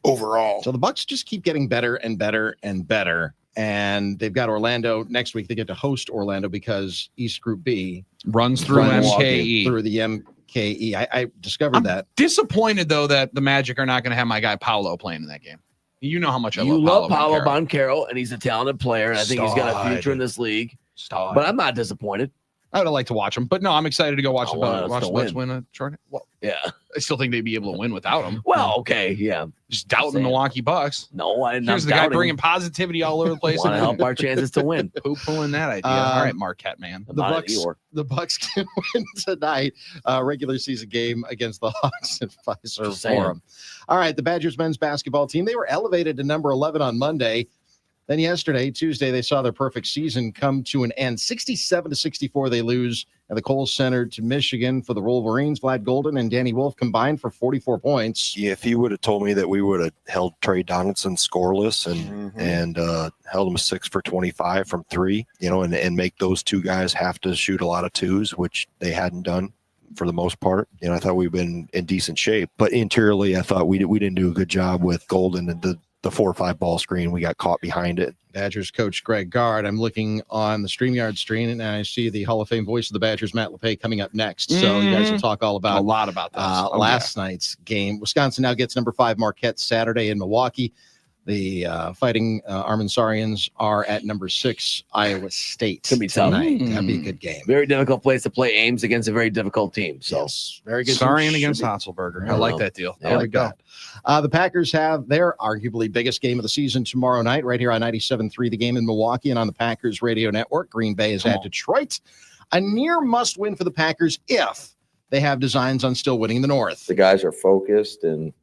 Speaker 12: overall.
Speaker 9: So the Bucks just keep getting better and better and better. And they've got Orlando next week. They get to host Orlando because East Group B
Speaker 1: Runs through MKE.
Speaker 9: through the MKE. I discovered
Speaker 1: I'm
Speaker 9: that.
Speaker 1: disappointed, though, that the Magic are not going to have my guy Paolo playing in that game. You know how much I
Speaker 3: You
Speaker 1: love
Speaker 3: love Paolo
Speaker 1: Banchero.
Speaker 3: Banchero, and he's a talented player, and I think he's got a future in this league.
Speaker 1: Stud.
Speaker 3: But I'm not disappointed.
Speaker 1: I would have liked to watch him, but no, I'm excited to go watch
Speaker 3: I
Speaker 1: the
Speaker 3: want us
Speaker 1: watch
Speaker 3: to
Speaker 1: the Bucks
Speaker 3: win.
Speaker 1: win a short. Well,
Speaker 3: Yeah.
Speaker 1: I still think they'd be able to win without him.
Speaker 3: Well, okay, yeah.
Speaker 1: Just doubting the
Speaker 3: saying.
Speaker 1: Milwaukee Bucks.
Speaker 3: No, I'm not
Speaker 1: Here's the guy
Speaker 3: doubting.
Speaker 1: bringing positivity all over the place.
Speaker 3: Want to help our chances to win.
Speaker 1: Who pulling that idea? All right, Marquette, man.
Speaker 9: The Bucks can win tonight. Regular season game against the Hawks at Fiserv
Speaker 3: Just saying.
Speaker 9: Forum. All right, the Badgers men's basketball team, they were elevated to number 11 on Monday. Then yesterday, Tuesday, they saw their perfect season come to an end. 67-64, they lose at the Kohl Center to Michigan for the Wolverines. Vlad Golden and Danny Wolf combined for 44 points.
Speaker 13: Yeah, if you would have told me that we would have held Trey Donaldson scoreless and held him 6 for 25 from 3, and make those two guys have to shoot a lot of twos, which they hadn't done for the most part. I thought we've been in decent shape, but interiorly, I thought we didn't do a good job with Golden and the 4-5 ball screen. We got caught behind it.
Speaker 9: Badgers coach Greg Gard. I'm looking on the StreamYard screen, and I see the Hall of Fame voice of the Badgers, Matt LePay, coming up next. So you guys will talk all about
Speaker 1: a lot about this.
Speaker 9: last night's game. Wisconsin now gets number 5 Marquette Saturday in Milwaukee. The Fighting Armansarians are at number 6 Iowa State.
Speaker 3: Could be tough.
Speaker 9: Tonight. That'd be a good game.
Speaker 3: Very difficult place to play Ames against a very difficult team. So
Speaker 9: Yes, very good.
Speaker 1: Sarian
Speaker 9: Should
Speaker 1: against
Speaker 9: be-
Speaker 1: Hasselberger. I like that deal.
Speaker 9: I
Speaker 1: There we
Speaker 9: like
Speaker 1: go.
Speaker 9: that. The Packers have their arguably biggest game of the season tomorrow night, right here on 97.3, the game in Milwaukee, and on the Packers radio network. Green Bay is at Detroit. A near must win for the Packers if they have designs on still winning the North.
Speaker 11: The guys are focused and,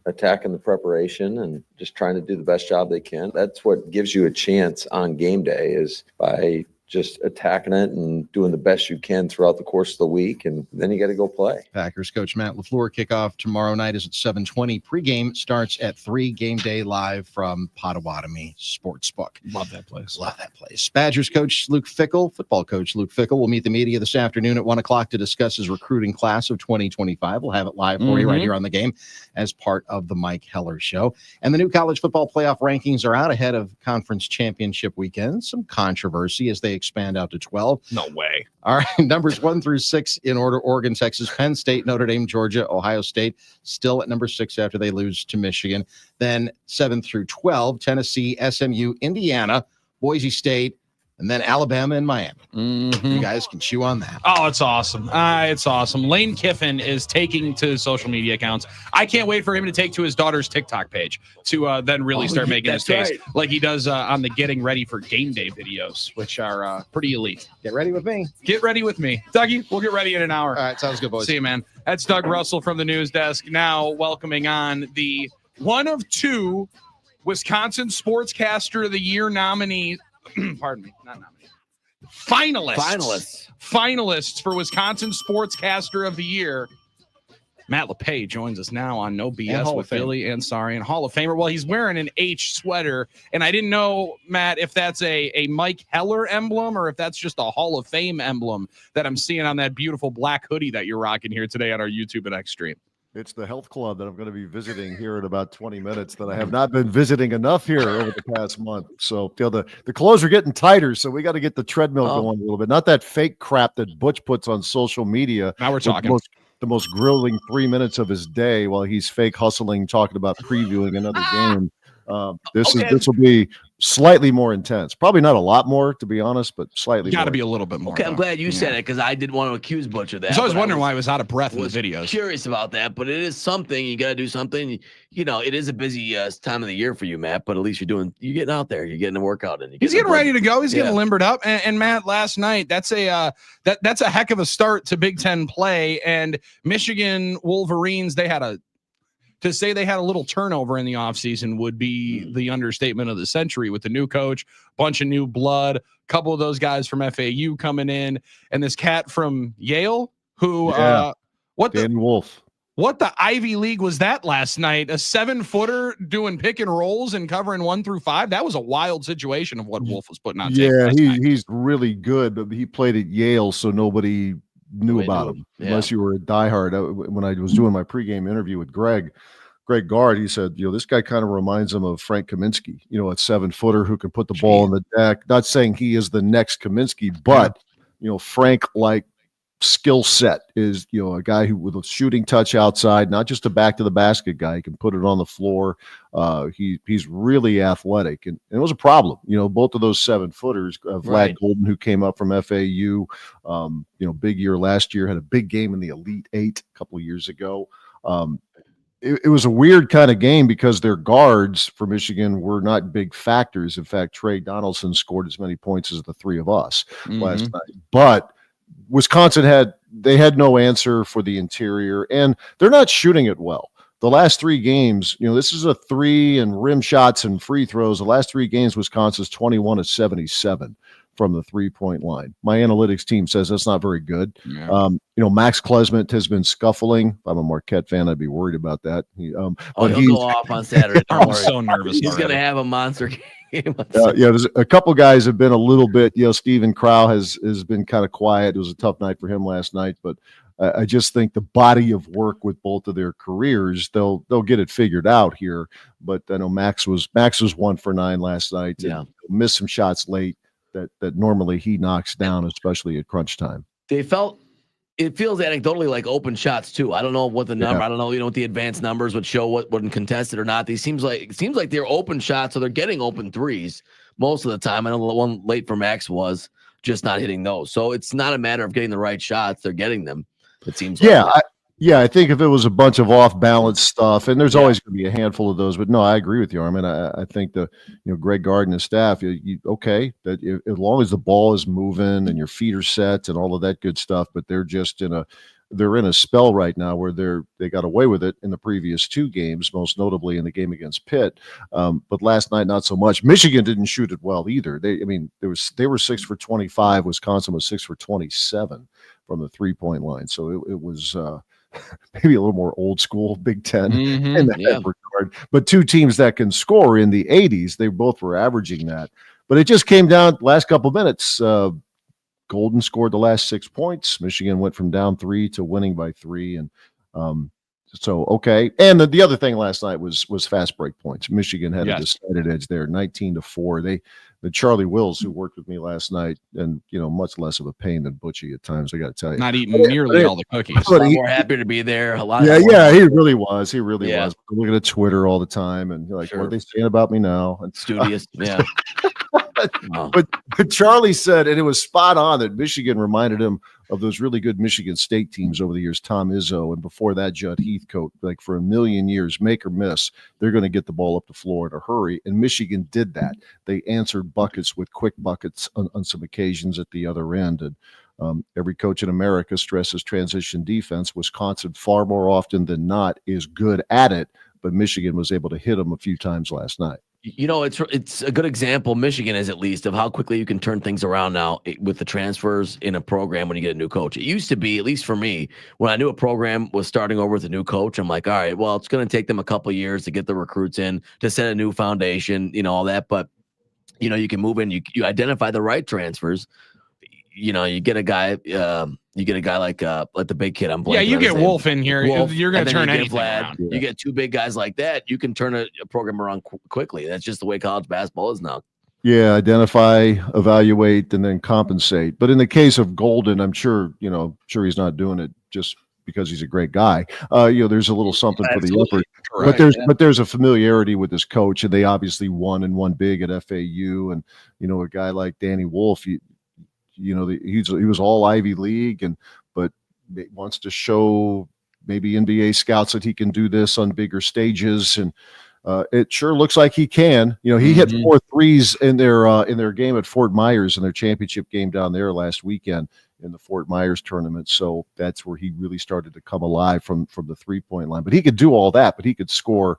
Speaker 11: attacking the preparation and just trying to do the best job they can. That's what gives you a chance on game day, is by just attacking it and doing the best you can throughout the course of the week. And then you got to go play.
Speaker 9: Packers coach Matt LaFleur. Kickoff tomorrow night is at 7:20. Pregame starts at 3. Game day live from Potawatomi Sportsbook.
Speaker 1: Love that place.
Speaker 9: Love that place. Badgers coach Luke Fickell, football coach Luke Fickell, will meet the media this afternoon at 1 o'clock to discuss his recruiting class of 2025. We'll have it live for you right here on the game as part of the Mike Heller Show. And the new college football playoff rankings are out ahead of conference championship weekend. Some controversy as they expand out to 12.
Speaker 1: No way.
Speaker 9: All right, numbers 1 through 6 in order: Oregon, Texas, Penn State, Notre Dame, Georgia, Ohio State, still at number 6 after they lose to Michigan. Then 7 through 12, Tennessee, SMU, Indiana, Boise State, and then Alabama and Miami. You guys can chew on that.
Speaker 1: Oh, it's awesome. It's awesome. Lane Kiffin is taking to social media accounts. I can't wait for him to take to his daughter's TikTok page to then really start making his case like he does on the Getting Ready for Game Day videos, which are pretty elite.
Speaker 9: Get ready with me.
Speaker 1: Get ready with me. Dougie, we'll get ready in an hour.
Speaker 9: All right, sounds good, boys.
Speaker 1: See you, man. That's Doug Russell from the news desk. Now welcoming on the one of 2 Wisconsin Sportscaster of the Year nominee. Pardon me, not nominee. Finalists for Wisconsin Sportscaster of the Year. Matt LePay joins us now on No BS with Billy Ansari, and Hall of Famer. Well, he's wearing an H sweater, and I didn't know, Matt, if that's a Mike Heller emblem or if that's just a Hall of Fame emblem that I'm seeing on that beautiful black hoodie that you're rocking here today on our YouTube and X stream.
Speaker 14: It's the health club that I'm going to be visiting here in about 20 minutes that I have not been visiting enough here over the past month. So the clothes are getting tighter, so we got to get the treadmill going a little bit. Not that fake crap that Butch puts on social media.
Speaker 1: Now we're talking.
Speaker 14: The most grueling 3 minutes of his day while he's fake hustling, talking about previewing another game. This will be slightly more intense. Probably not a lot more, to be honest, but slightly.
Speaker 1: Got to
Speaker 14: more.
Speaker 1: be a little bit more.
Speaker 3: Okay, I'm glad you said it because I didn't want to accuse Butch of that.
Speaker 1: I was
Speaker 3: but
Speaker 1: wondering why I was out of breath in the
Speaker 3: was
Speaker 1: videos.
Speaker 3: Curious about that, but it is something. You got to do something. You know, it is a busy time of the year for you, Matt. But at least you're getting out there. You're getting a workout in.
Speaker 1: He's getting ready to go. He's getting limbered up. And Matt, last night, that's a heck of a start to Big Ten play. And Michigan Wolverines, to say they had a little turnover in the offseason would be the understatement of the century with the new coach, bunch of new blood, a couple of those guys from FAU coming in, and this cat from Yale who
Speaker 14: Dan Wolf.
Speaker 1: What the Ivy League was that last night? A 7-footer doing pick and rolls and covering 1 through 5. That was a wild situation of what Wolf was putting on.
Speaker 14: Yeah, he's really good, but he played at Yale, so nobody knew about him unless you were a diehard. When I was doing my pregame interview with Greg Gard, he said, this guy kind of reminds him of Frank Kaminsky, a 7-footer who can put the ball on the deck. Not saying he is the next Kaminsky, but Frank like skill set is a guy who with a shooting touch outside, not just a back to the basket guy. He can put it on the floor. He's really athletic, and it was a problem. Both of those 7-footers, Vlad Golden, who came up from FAU, big year last year, had a big game in the Elite Eight a couple of years ago. It was a weird kind of game because their guards for Michigan were not big factors. In fact, Trey Donaldson scored as many points as the three of us last night. But Wisconsin had no answer for the interior, and they're not shooting it well. The last 3 games, this is a 3 and rim shots and free throws. The last 3 games, Wisconsin's 21 of 77 from the 3-point line. My analytics team says that's not very good.
Speaker 1: Yeah.
Speaker 14: Max Klesmit has been scuffling. If I'm a Marquette fan, I'd be worried about that.
Speaker 3: He'll go off on Saturday.
Speaker 1: I'm so nervous.
Speaker 3: He's going to have a monster game.
Speaker 14: There's a couple guys have been a little bit. Stephen Crow has been kind of quiet. It was a tough night for him last night, but I just think the body of work with both of their careers, they'll get it figured out here. But I know Max was 1 for 9 last night.
Speaker 3: Yeah,
Speaker 14: missed some shots late that normally he knocks down, especially at crunch time.
Speaker 3: It feels anecdotally like open shots too. I don't know what the number. I don't know. What the advanced numbers would show what wasn't contested or not. It seems like they're open shots, so they're getting open threes most of the time. I know the one late for Max was just not hitting those. So it's not a matter of getting the right shots; they're getting them. It seems.
Speaker 14: I think if it was a bunch of off-balance stuff, and there's always going to be a handful of those, but no, I agree with you, Armin. I think Greg Gard and his staff, that as long as the ball is moving and your feet are set and all of that good stuff, but they're just in a spell right now where they got away with it in the previous 2 games, most notably in the game against Pitt. But last night, not so much. Michigan didn't shoot it well either. They were 6 for 25. Wisconsin was 6 for 27 from the 3-point line. So it was maybe a little more old school Big Ten in that regard. But 2 teams that can score in the 80s, they both were averaging that. But it just came down last couple of minutes. Golden scored the last 6 points. Michigan went from down 3 to winning by 3. And okay. And the other thing last night was fast break points. Michigan had a decided edge there, 19-4. The Charlie Wills, who worked with me last night, and much less of a pain than Butchie at times, I got to tell you.
Speaker 1: Not eating nearly all the cookies.
Speaker 3: A lot more happy to be there. A lot.
Speaker 14: He really was. He really was. Looking at Twitter all the time, and what are they saying about me now? And
Speaker 3: studious,
Speaker 14: But Charlie said, and it was spot on, that Michigan reminded him of those really good Michigan State teams over the years, Tom Izzo, and before that, Judd Heathcote. Like for a million years, make or miss, they're going to get the ball up the floor in a hurry. And Michigan did that. They answered buckets with quick buckets on some occasions at the other end. And every coach in America stresses transition defense. Wisconsin, far more often than not, is good at it, but Michigan was able to hit them a few times last night.
Speaker 3: It's a good example, Michigan is at least, of how quickly you can turn things around now with the transfers in a program when you get a new coach. It used to be, at least for me, when I knew a program was starting over with a new coach, I'm like, all right, well, it's going to take them a couple of years to get the recruits in, to set a new foundation, all that. But, you can move in, you identify the right transfers. You get a guy like the big kid. I'm blanking.
Speaker 1: Yeah, you get Wolf in here.
Speaker 3: Wolf,
Speaker 1: you're going to turn anything
Speaker 3: Vlad,
Speaker 1: around.
Speaker 3: You get 2 big guys like that, you can turn a program around quickly. That's just the way college basketball is now.
Speaker 14: Yeah, identify, evaluate, and then compensate. But in the case of Golden, I'm sure he's not doing it just because he's a great guy. There's a little something for the upper. But there's a familiarity with this coach, and they obviously won and won big at FAU. And a guy like Danny Wolf, he was all Ivy League, but wants to show maybe NBA scouts that he can do this on bigger stages, and it sure looks like he can. He hit 4 threes in their game at Fort Myers in their championship game down there last weekend in the Fort Myers tournament. So that's where he really started to come alive from the 3-point line. But he could do all that, but he could score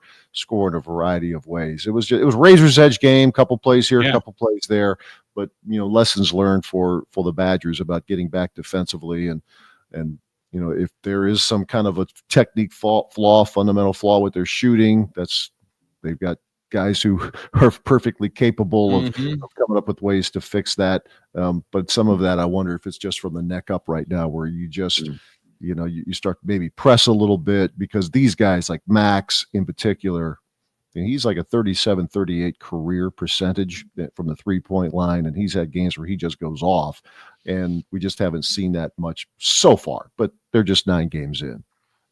Speaker 14: in a variety of ways. It was razor's edge game, couple plays here, couple plays there, but lessons learned for the Badgers about getting back defensively and if there is some kind of a technique fundamental flaw with their shooting, they've got guys who are perfectly capable of coming up with ways to fix that. But some of that, I wonder if it's just from the neck up right now, where you just, you start to maybe press a little bit, because these guys like Max in particular, he's like a 37-38 career percentage from the 3-point line. And he's had games where he just goes off, and we just haven't seen that much so far, but they're just 9 games in.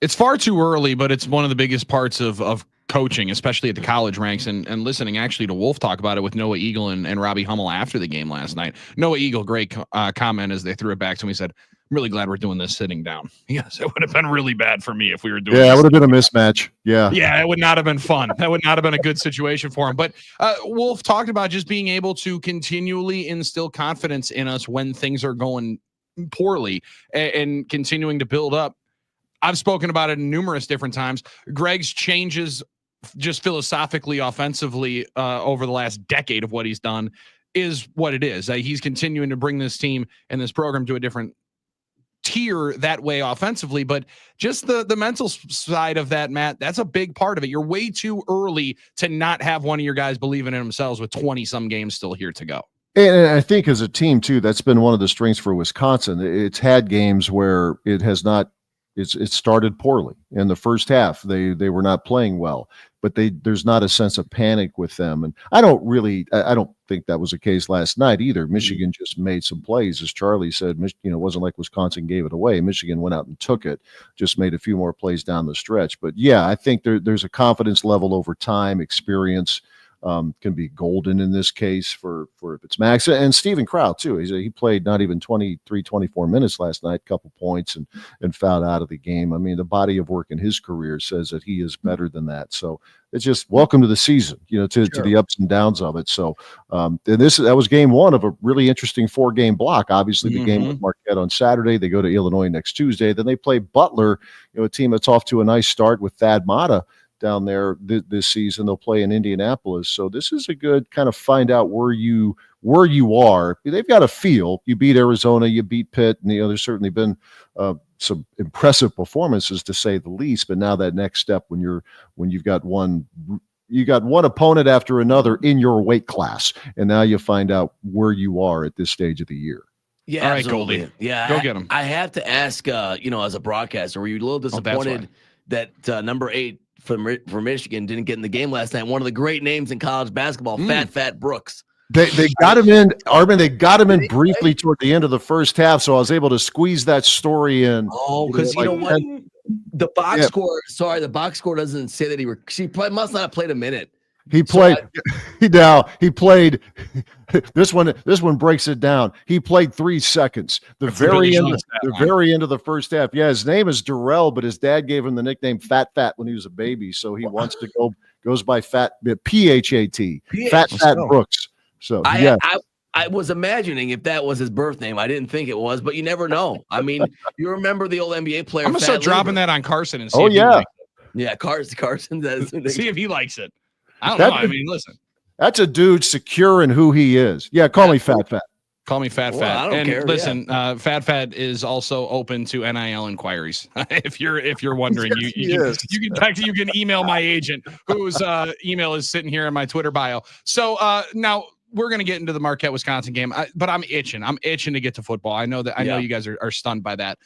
Speaker 1: It's far too early, but it's one of the biggest parts of coaching, especially at the college ranks, and listening actually to Wolf talk about it with Noah Eagle and Robbie Hummel after the game last night. Noah Eagle, great comment as they threw it back to him. He said, I'm really glad we're doing this sitting down. Yes, it would have been really bad for me if we were doing
Speaker 14: it would have been a mismatch. Yeah,
Speaker 1: it would not have been fun. That would not have been a good situation for him. But Wolf talked about just being able to continually instill confidence in us when things are going poorly and continuing to build up. I've spoken about it numerous different times. Greg's changes just philosophically, offensively over the last decade of what he's done is what it is. He's continuing to bring this team and this program to a different tier that way offensively, but just the mental side of that, Matt, that's a big part of it. You're way too early to not have one of your guys believing in themselves with 20 some games still here to go.
Speaker 14: And I think as a team too, that's been one of the strengths for Wisconsin. It's had games where it has not, it started poorly in the first half. They were not playing well, but there's not a sense of panic with them. And I don't think that was the case last night either. Michigan just made some plays, as Charlie said. It wasn't like Wisconsin gave it away. Michigan went out and took it, just made a few more plays down the stretch. But yeah, I think there's a confidence level over time, experience. Can be golden in this case for if it's Max and Steven Crowl too. He played not even 24 minutes last night, couple points and fouled out of the game. I mean, the body of work in his career says that he is better than that. So it's just welcome to the season, to the ups and downs of it. So and that was game 1 of a really interesting 4-game block. Obviously the game with Marquette on Saturday, they go to Illinois next Tuesday. Then they play Butler, a team that's off to a nice start with Thad Matta down there this season. They'll play in Indianapolis. So this is a good kind of find out where you are. They've got a feel. You beat Arizona, you beat Pitt, and there's certainly been some impressive performances to say the least. But now that next step, when you've got one opponent after another in your weight class, and now you find out where you are at this stage of the year.
Speaker 3: Yeah,
Speaker 1: all right,
Speaker 3: absolutely.
Speaker 1: Goldie.
Speaker 3: Yeah,
Speaker 1: go get him.
Speaker 3: I have to ask, as a broadcaster, were you a little disappointed that number 8 for Michigan didn't get in the game last night? One of the great names in college basketball, Fat Brooks.
Speaker 14: They got him in, Armin. They got him in briefly toward the end of the first half, so I was able to squeeze that story in.
Speaker 3: Oh, because you know what? The box score. Sorry, the box score doesn't say that she must not have played a minute.
Speaker 14: He played. He played. This one breaks it down. He played 3 seconds. The very end of the first half. Yeah, his name is Darrell, but his dad gave him the nickname Fat when he was a baby, so he wants to goes by Fat PHAT. Fat Brooks. So yeah.
Speaker 3: I was imagining if that was his birth name. I didn't think it was, but you never know. I mean, you remember the old NBA player.
Speaker 1: I'm gonna start dropping that on Carson and see.
Speaker 14: Oh yeah,
Speaker 3: yeah, Carson.
Speaker 1: See if he likes it. I don't know. I mean, listen.
Speaker 14: That's a dude secure in who he is. Yeah, call me Fat.
Speaker 1: Call me Fat.
Speaker 3: I don't care.
Speaker 1: Listen, Fat is also open to NIL inquiries. if you're wondering, you can email my agent, whose email is sitting here in my Twitter bio. So now we're gonna get into the Marquette Wisconsin game, but I'm itching to get to football. I know you guys are stunned by that.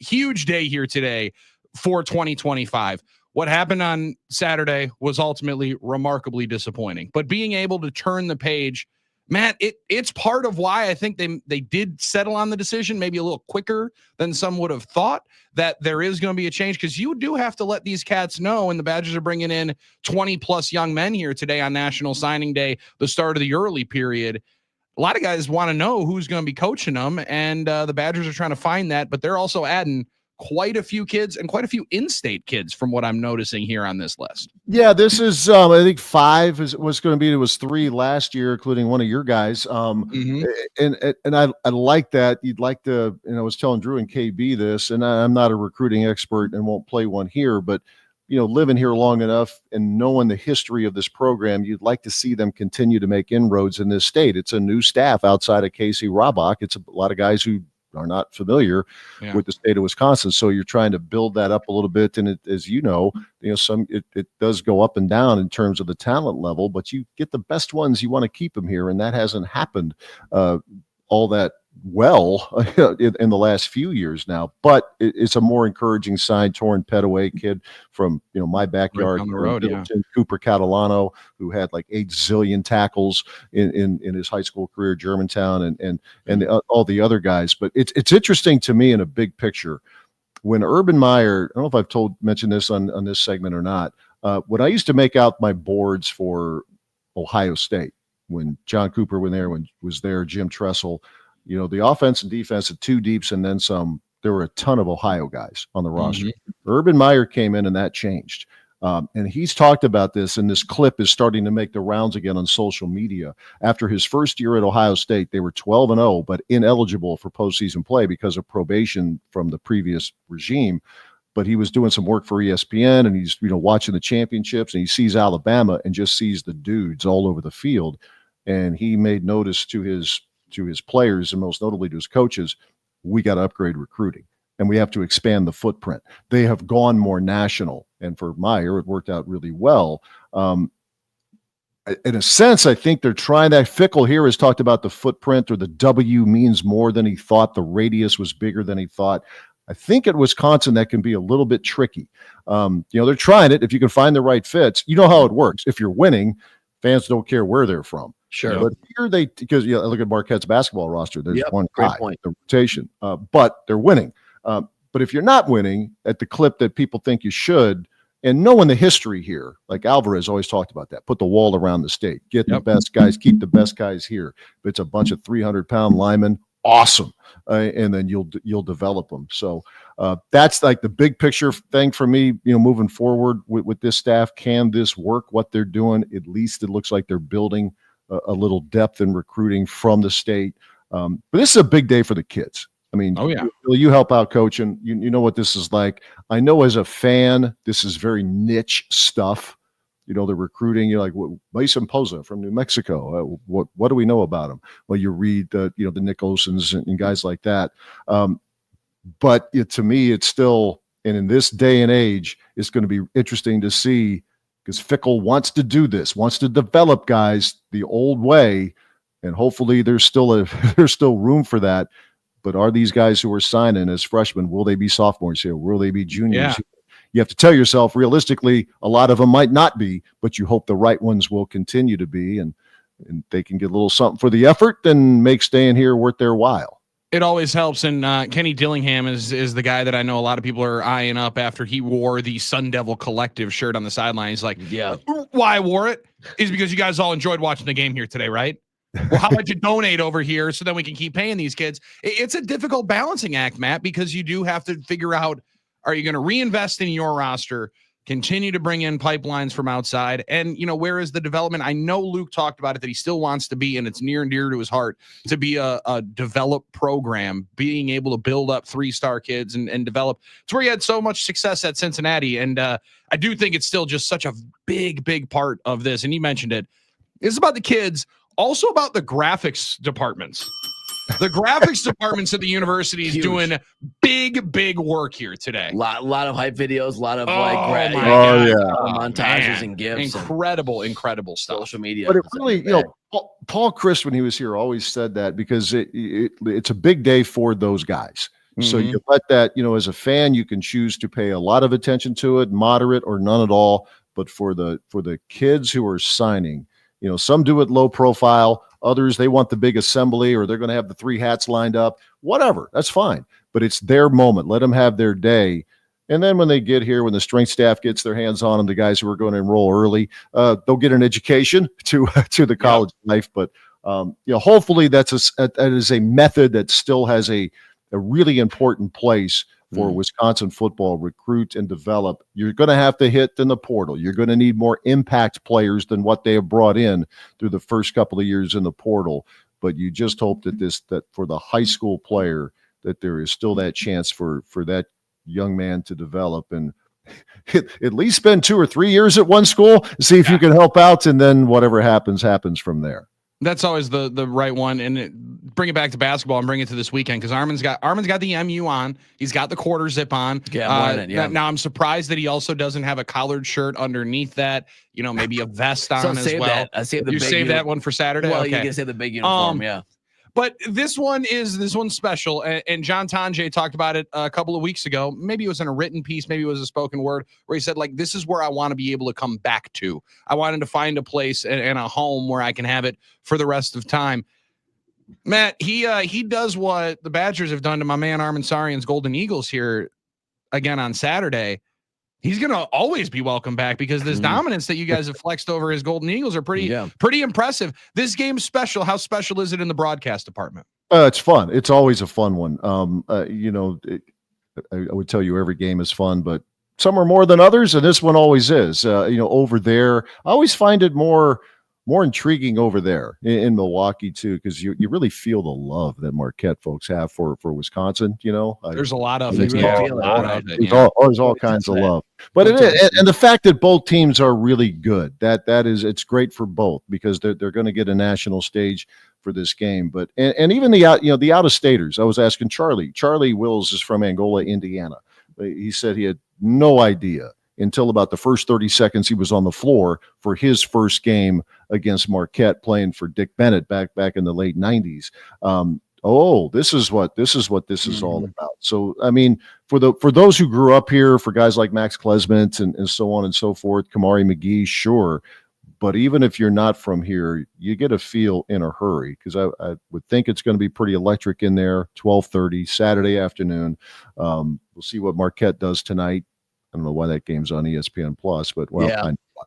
Speaker 1: Huge day here today for 2025. What happened on Saturday was ultimately remarkably disappointing, but being able to turn the page Matt, it's part of why I think they did settle on the decision maybe a little quicker than some would have thought, that there is going to be a change, because you do have to let these cats know, and the Badgers are bringing in 20 plus young men here today on National Signing Day, the start of the early period. A lot of guys want to know who's going to be coaching them, and the Badgers are trying to find that, but they're also adding quite a few kids and quite a few in-state kids from what I'm noticing here on this list.
Speaker 14: Yeah, this is I think 5 was going to be. It was 3 last year, including one of your guys. And I like that. You'd like to, and I was telling Drew and KB this, and I'm not a recruiting expert and won't play one here, but living here long enough and knowing the history of this program, you'd like to see them continue to make inroads in this state. It's a new staff outside of Casey Robach. It's a lot of guys who are not familiar with the state of Wisconsin. So you're trying to build that up a little bit. And as you know, it does go up and down in terms of the talent level, but you get the best ones, you want to keep them here. And that hasn't happened all that well in the last few years now, but it's a more encouraging sign. Torrin Petaway, kid from my backyard,
Speaker 1: right down the road,
Speaker 14: Cooper Catalano, who had like 8 zillion tackles in his high school career, Germantown, and all the other guys. But it's interesting to me in a big picture when Urban Meyer, I don't know if I've mentioned this on this segment or not, when I used to make out my boards for Ohio State, when John Cooper was there, Jim Tressel, the offense and defense had 2 deeps and then some. There were a ton of Ohio guys on the roster. Urban Meyer came in and that changed. And he's talked about this, and this clip is starting to make the rounds again on social media. After his first year at Ohio State, they were 12-0, but ineligible for postseason play because of probation from the previous regime. But he was doing some work for ESPN, and he's watching the championships, and he sees Alabama and just sees the dudes all over the field. And he made notice to his players, and most notably to his coaches, we got to upgrade recruiting and we have to expand the footprint. They have gone more national. And for Meyer, it worked out really well. In a sense, I think they're trying that. Fickle here has talked about the footprint, or the W means more than he thought. The radius was bigger than he thought. I think at Wisconsin, that can be a little bit tricky. They're trying it. If you can find the right fits, you know how it works. If you're winning, fans don't care where they're from.
Speaker 3: Sure.
Speaker 14: But here because look at Marquette's basketball roster. There's one
Speaker 3: great
Speaker 14: guy,
Speaker 3: point.
Speaker 14: the rotation, but they're winning. But if you're not winning at the clip that people think you should, and knowing the history here, like Alvarez always talked about that, put the wall around the state, get the best guys, keep the best guys here. If it's a bunch of 300-pound linemen, awesome. And then you'll develop them. So that's like the big picture thing for me, moving forward with this staff. Can this work, what they're doing? At least it looks like they're building a little depth in recruiting from the state. But this is a big day for the kids. I mean, you help out coaching. You know what this is like. I know as a fan, this is very niche stuff. The recruiting, you're like, Mason Poza from New Mexico. What do we know about him? Well, you read the Nick Olsons and guys like that. But to me, it's still, and in this day and age, it's going to be interesting to see, because Fickle wants to do this, wants to develop guys the old way, and hopefully there's still room for that. But are these guys who are signing as freshmen, will they be sophomores here? Will they be juniors?
Speaker 1: Yeah.
Speaker 14: You have to tell yourself, realistically, a lot of them might not be, but you hope the right ones will continue to be, and they can get a little something for the effort and make staying here worth their while.
Speaker 1: It always helps. And Kenny Dillingham is the guy that I know a lot of people are eyeing up after he wore the Sun Devil Collective shirt on the sideline. He's like, why I wore it is because you guys all enjoyed watching the game here today, right? Well, how about you donate over here so that we can keep paying these kids? It's a difficult balancing act, Matt, because you do have to figure out, are you going to reinvest in your roster, continue to bring in pipelines from outside? And, where is the development? I know Luke talked about it, that he still wants to be, and it's near and dear to his heart, to be a developed program, being able to build up 3-star kids and develop. It's where he had so much success at Cincinnati. And I do think it's still just such a big, big part of this. And you mentioned it. It's about the kids, also about the graphics departments. The graphics departments at the university is doing big work here today.
Speaker 3: Lot of hype videos, a lot of montages and gifs.
Speaker 1: Incredible stuff.
Speaker 3: Social media.
Speaker 14: But it really, Paul Chryst, when he was here, always said that, because it's a big day for those guys. So you let that, as a fan, you can choose to pay a lot of attention to it, moderate or none at all. But for the kids who are signing, some do it low profile. Others, they want the big assembly, or they're going to have the 3 hats lined up. Whatever, that's fine. But it's their moment. Let them have their day. And then when they get here, when the strength staff gets their hands on them, the guys who are going to enroll early, they'll get an education to the college life. But hopefully that is a method that still has a really important place for Wisconsin football. Recruit and develop. You're going to have to hit in the portal. You're going to need more impact players than what they have brought in through the first couple of years in the portal. But you just hope that for the high school player, that there is still that chance for that young man to develop and at least spend 2 or 3 years at one school, see if you can help out, and then whatever happens from there.
Speaker 1: That's always the right one. And bring it back to basketball and bring it to this weekend, because Armin's got the MU on. He's got the quarter zip on. Now I'm surprised that he also doesn't have a collared shirt underneath that. Maybe a vest on as well. You save that one for Saturday.
Speaker 3: Well,
Speaker 1: okay.
Speaker 3: You can say the big uniform, yeah.
Speaker 1: But this one's special, and John Tonje talked about it a couple of weeks ago. Maybe it was in a written piece, maybe it was a spoken word, where he said, like, this is where I want to be able to come back to. I wanted to find a place and a home where I can have it for the rest of time. Matt, he does what the Badgers have done to my man Armin Sarian's Golden Eagles here again on Saturday. He's going to always be welcome back, because this dominance that you guys have flexed over his Golden Eagles are pretty impressive. This game's special. How special is it in the broadcast department?
Speaker 14: It's fun. It's always a fun one. I would tell you every game is fun, but some are more than others, and this one always is. Over there, I always find it more intriguing over there in Milwaukee too, because you really feel the love that Marquette folks have for Wisconsin.
Speaker 1: There's a lot of it.
Speaker 14: There's all kinds of love, but it is, and the fact that both teams are really good, it's great for both, because they're going to get a national stage for this game. But and even the out of staters. I was asking Charlie Wills is from Angola, Indiana. He said he had no idea until about the first 30 seconds he was on the floor for his first game against Marquette, playing for Dick Bennett back in the late 90s. This is what this is all about. So, I mean, for those who grew up here, for guys like Max Klesmit and so on and so forth, Kamari McGee, sure. But even if you're not from here, you get a feel in a hurry, because I would think it's going to be pretty electric in there. 12:30 Saturday afternoon. We'll see what Marquette does tonight. I don't know why that game's on ESPN Plus, but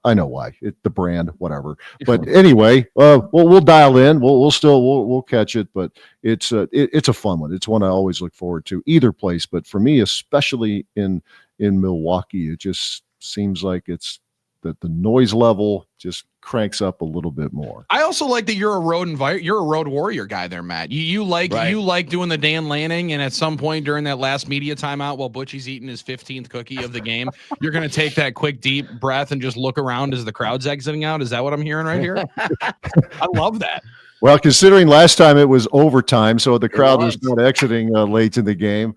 Speaker 14: I know why. The brand, whatever. But anyway, we'll dial in. We'll catch it. But it's a fun one. It's one I always look forward to, either place. But for me, especially in Milwaukee, it just seems like it's that the noise level just cranks up a little bit more.
Speaker 1: I also like that you're a road warrior guy there, Matt. You like doing the Dan Lanning, and at some point during that last media timeout while Butchie's eating his 15th cookie of the game, you're going to take that quick deep breath and just look around as the crowd's exiting out. Is that what I'm hearing right here? I love that.
Speaker 14: Well, considering last time it was overtime, so the crowd was not exiting late in the game.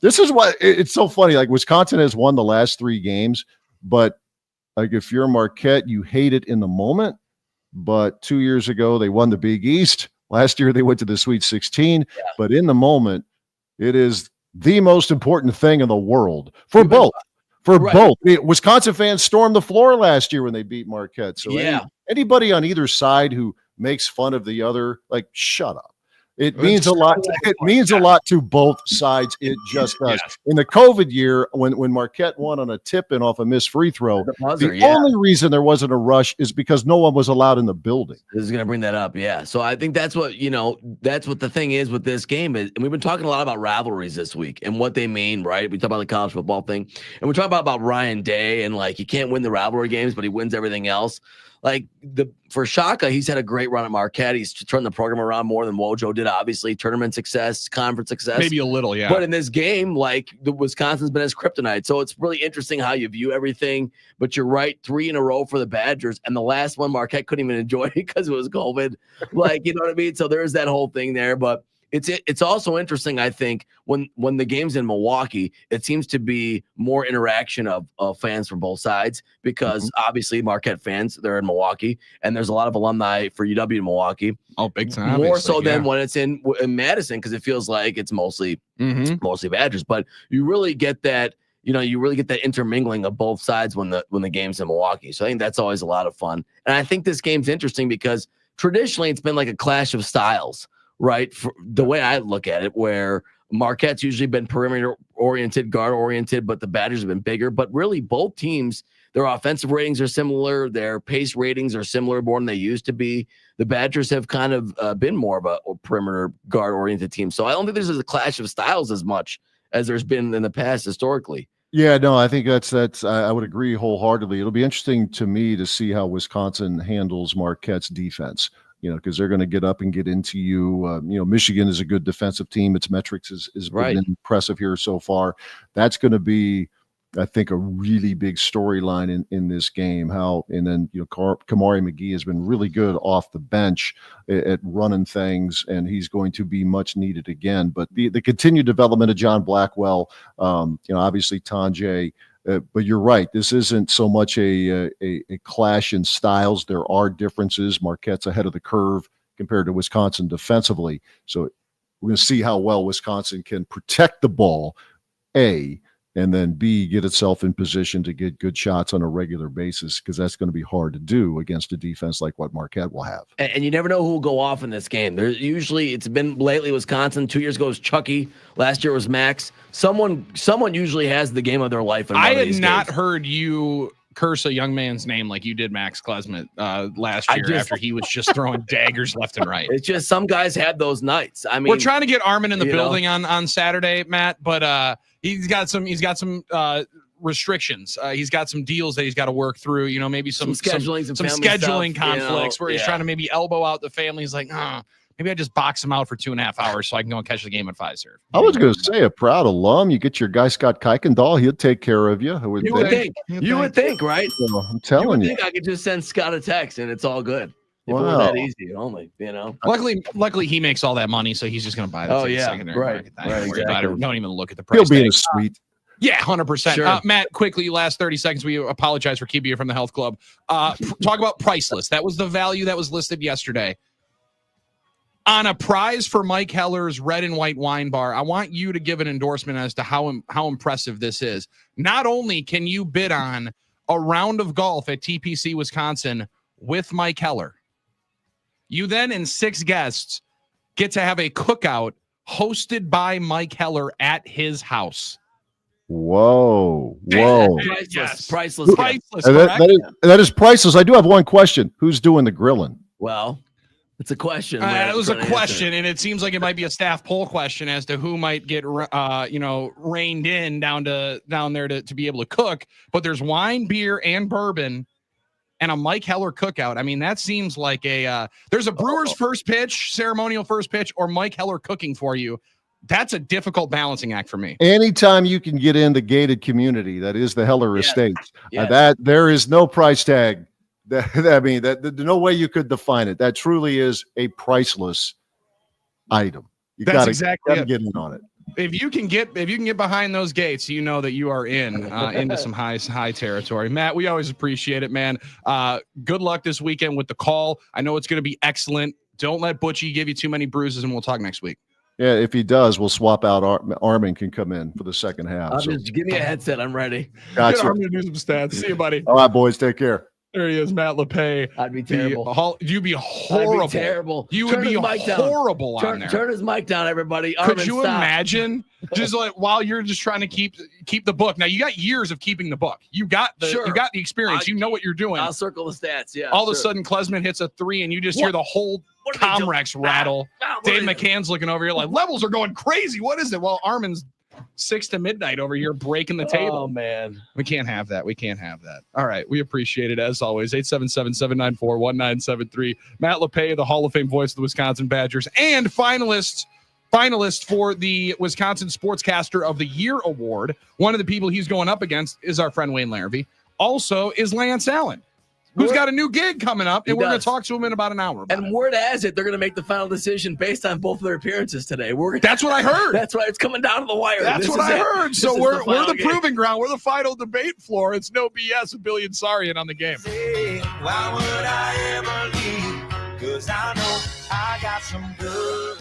Speaker 14: This is what it's so funny. Like, Wisconsin has won the last 3 games, but like, if you're Marquette, you hate it in the moment. But 2 years ago, they won the Big East. Last year, they went to the Sweet 16. Yeah. But in the moment, it is the most important thing in the world for both. Both. Wisconsin fans stormed the floor last year when they beat Marquette. So anybody on either side who makes fun of the other, like, shut up. It means a lot. It means a lot to both sides. It just does. Yeah. In the COVID year, when Marquette won on a tip-in off a missed free throw, the only reason there wasn't a rush is because no one was allowed in the building.
Speaker 3: This is going to bring that up, yeah. So I think that's what that's what the thing is with this game is, and we've been talking a lot about rivalries this week and what they mean, right? We talk about the college football thing, and we talk about Ryan Day and, like, he can't win the rivalry games, but he wins everything else. Like, for Shaka, he's had a great run at Marquette. He's turned the program around more than Wojo did, obviously. Tournament success, conference success.
Speaker 1: Maybe a little, yeah.
Speaker 3: But in this game, like, the Wisconsin's been his kryptonite. So it's really interesting how you view everything. But you're right, 3 in a row for the Badgers. And the last one, Marquette couldn't even enjoy because it was COVID. Like, you know what I mean? So there's that whole thing there. But it's also interesting, I think, when the game's in Milwaukee, it seems to be more interaction of fans from both sides, because obviously Marquette fans, they're in Milwaukee, and there's a lot of alumni for UW in Milwaukee.
Speaker 1: Oh, big time.
Speaker 3: More so than when it's in Madison, because it feels like it's mostly Badgers. But you really get that. You really get that intermingling of both sides when the game's in Milwaukee. So I think that's always a lot of fun. And I think this game's interesting because traditionally it's been like a clash of styles, right? For the way I look at it, where Marquette's usually been perimeter oriented, guard oriented, but the Badgers have been bigger. But really, both teams, their offensive ratings are similar. Their pace ratings are similar more than they used to be. The Badgers have kind of been more of a perimeter guard oriented team. So I don't think there's a clash of styles as much as there's been in the past historically.
Speaker 14: Yeah, no, I think that's I would agree wholeheartedly. It'll be interesting to me to see how Wisconsin handles Marquette's defense. Because they're going to get up and get into you. Michigan is a good defensive team. Its metrics has been impressive here so far. That's going to be, I think, a really big storyline in this game. And then Kamari McGee has been really good off the bench at running things, and he's going to be much needed again. But the continued development of John Blackwell, obviously Tanjay. But you're right. This isn't so much a clash in styles. There are differences. Marquette's ahead of the curve compared to Wisconsin defensively. So we're going to see how well Wisconsin can protect the ball, A, and then B, get itself in position to get good shots on a regular basis, because that's going to be hard to do against a defense like what Marquette will have.
Speaker 3: And you never know who will go off in this game. There's usually, it's been lately Wisconsin. 2 years ago was Chucky. Last year was Max. Someone usually has the game of their life.
Speaker 1: I had not heard you curse a young man's name like you did Max Klesmit last year after he was just throwing daggers left and right.
Speaker 3: It's just some guys have those nights. I mean,
Speaker 1: we're trying to get Armin in the building on Saturday, Matt, but he's got some restrictions. He's got some deals that he's got to work through. Maybe some scheduling conflicts where he's trying to maybe elbow out the family. He's like, maybe I just box him out for 2.5 hours so I can go and catch the game at Pfizer.
Speaker 14: I was going to say, a proud alum. You get your guy Scott Kuykendall, he'll take care of you.
Speaker 3: You would think, right?
Speaker 14: Well, I'm telling you.
Speaker 3: Think I could just send Scott a text and it's all good. If
Speaker 14: wow.
Speaker 3: it were that easy, only,
Speaker 1: Luckily, he makes all that money, so he's just going to buy the secondary market.
Speaker 3: Exactly.
Speaker 1: Don't even look at the price.
Speaker 14: He'll be in
Speaker 1: tag.
Speaker 14: a suite.
Speaker 1: Yeah, 100%.
Speaker 3: Sure.
Speaker 1: Matt, quickly, last 30 seconds. We apologize for keeping you from the health club. Talk about priceless. That was the value that was listed yesterday. On a prize for Mike Heller's red and white wine bar, I want you to give an endorsement as to how impressive this is. Not only can you bid on a round of golf at TPC Wisconsin with Mike Heller, you then and 6 guests get to have a cookout hosted by Mike Heller at his house.
Speaker 14: Whoa.
Speaker 3: Priceless.
Speaker 14: That is priceless. I do have one question. Who's doing the grilling?
Speaker 3: Well, it's a question.
Speaker 1: It was a question, and it seems like it might be a staff poll question as to who might get reined in down there to be able to cook. But there's wine, beer, and bourbon, and a Mike Heller cookout. I mean, that seems like there's a Brewers first pitch, ceremonial first pitch, or Mike Heller cooking for you. That's a difficult balancing act for me.
Speaker 14: Anytime you can get in the gated community, that is the Heller Estates,
Speaker 3: Yes.
Speaker 14: that there is no price tag. There's no way you could define it. That truly is a priceless item. You got to get in on it.
Speaker 1: If you can get behind those gates, you know that you are into some high territory. Matt, we always appreciate it, man. Good luck this weekend with the call. I know it's going to be excellent. Don't let Butchie give you too many bruises, and we'll talk next week.
Speaker 14: Yeah, if he does, we'll swap out. Armin can come in for the second half.
Speaker 3: Just give me a headset. I'm ready.
Speaker 14: Gotcha.
Speaker 1: Get Armin to do some stats. See you, buddy.
Speaker 14: All right, boys. Take care.
Speaker 1: There he is, Matt LePay.
Speaker 3: I'd be terrible.
Speaker 1: You'd be horrible.
Speaker 3: I'd be terrible.
Speaker 1: You would be horrible on there.
Speaker 3: Turn his mic down, everybody.
Speaker 1: Could
Speaker 3: Armin,
Speaker 1: you
Speaker 3: stop.
Speaker 1: imagine just like while you're just trying to keep the book? Now you got years of keeping the book. You got the experience. You know what you're doing.
Speaker 3: I'll circle the stats. Yeah.
Speaker 1: All of a sudden, Klesmit hits a 3, and you just hear the whole Comrex rattle. Dave McCann's looking over here like levels are going crazy. What is it? Well, Armin's 6 to midnight over here breaking the table.
Speaker 3: Oh, man.
Speaker 1: We can't have that. All right. We appreciate it as always. 877-794-1973. Matt LePay, the Hall of Fame voice of the Wisconsin Badgers, and finalist for the Wisconsin Sportscaster of the Year award. One of the people he's going up against is our friend Wayne Larrivee. Also is Lance Allen, who's got a new gig coming up, and we're going to talk to him in about an hour.
Speaker 3: And word has it, they're going to make the final decision based on both of their appearances today.
Speaker 1: That's what I heard.
Speaker 3: That's right. It's coming down to the wire.
Speaker 1: That's what I heard. So we're the
Speaker 3: game.
Speaker 1: proving ground. We're the final debate floor. It's no BS with Billy and Sarian on the game.
Speaker 4: Why would I ever leave? 'Cause I know I got some good.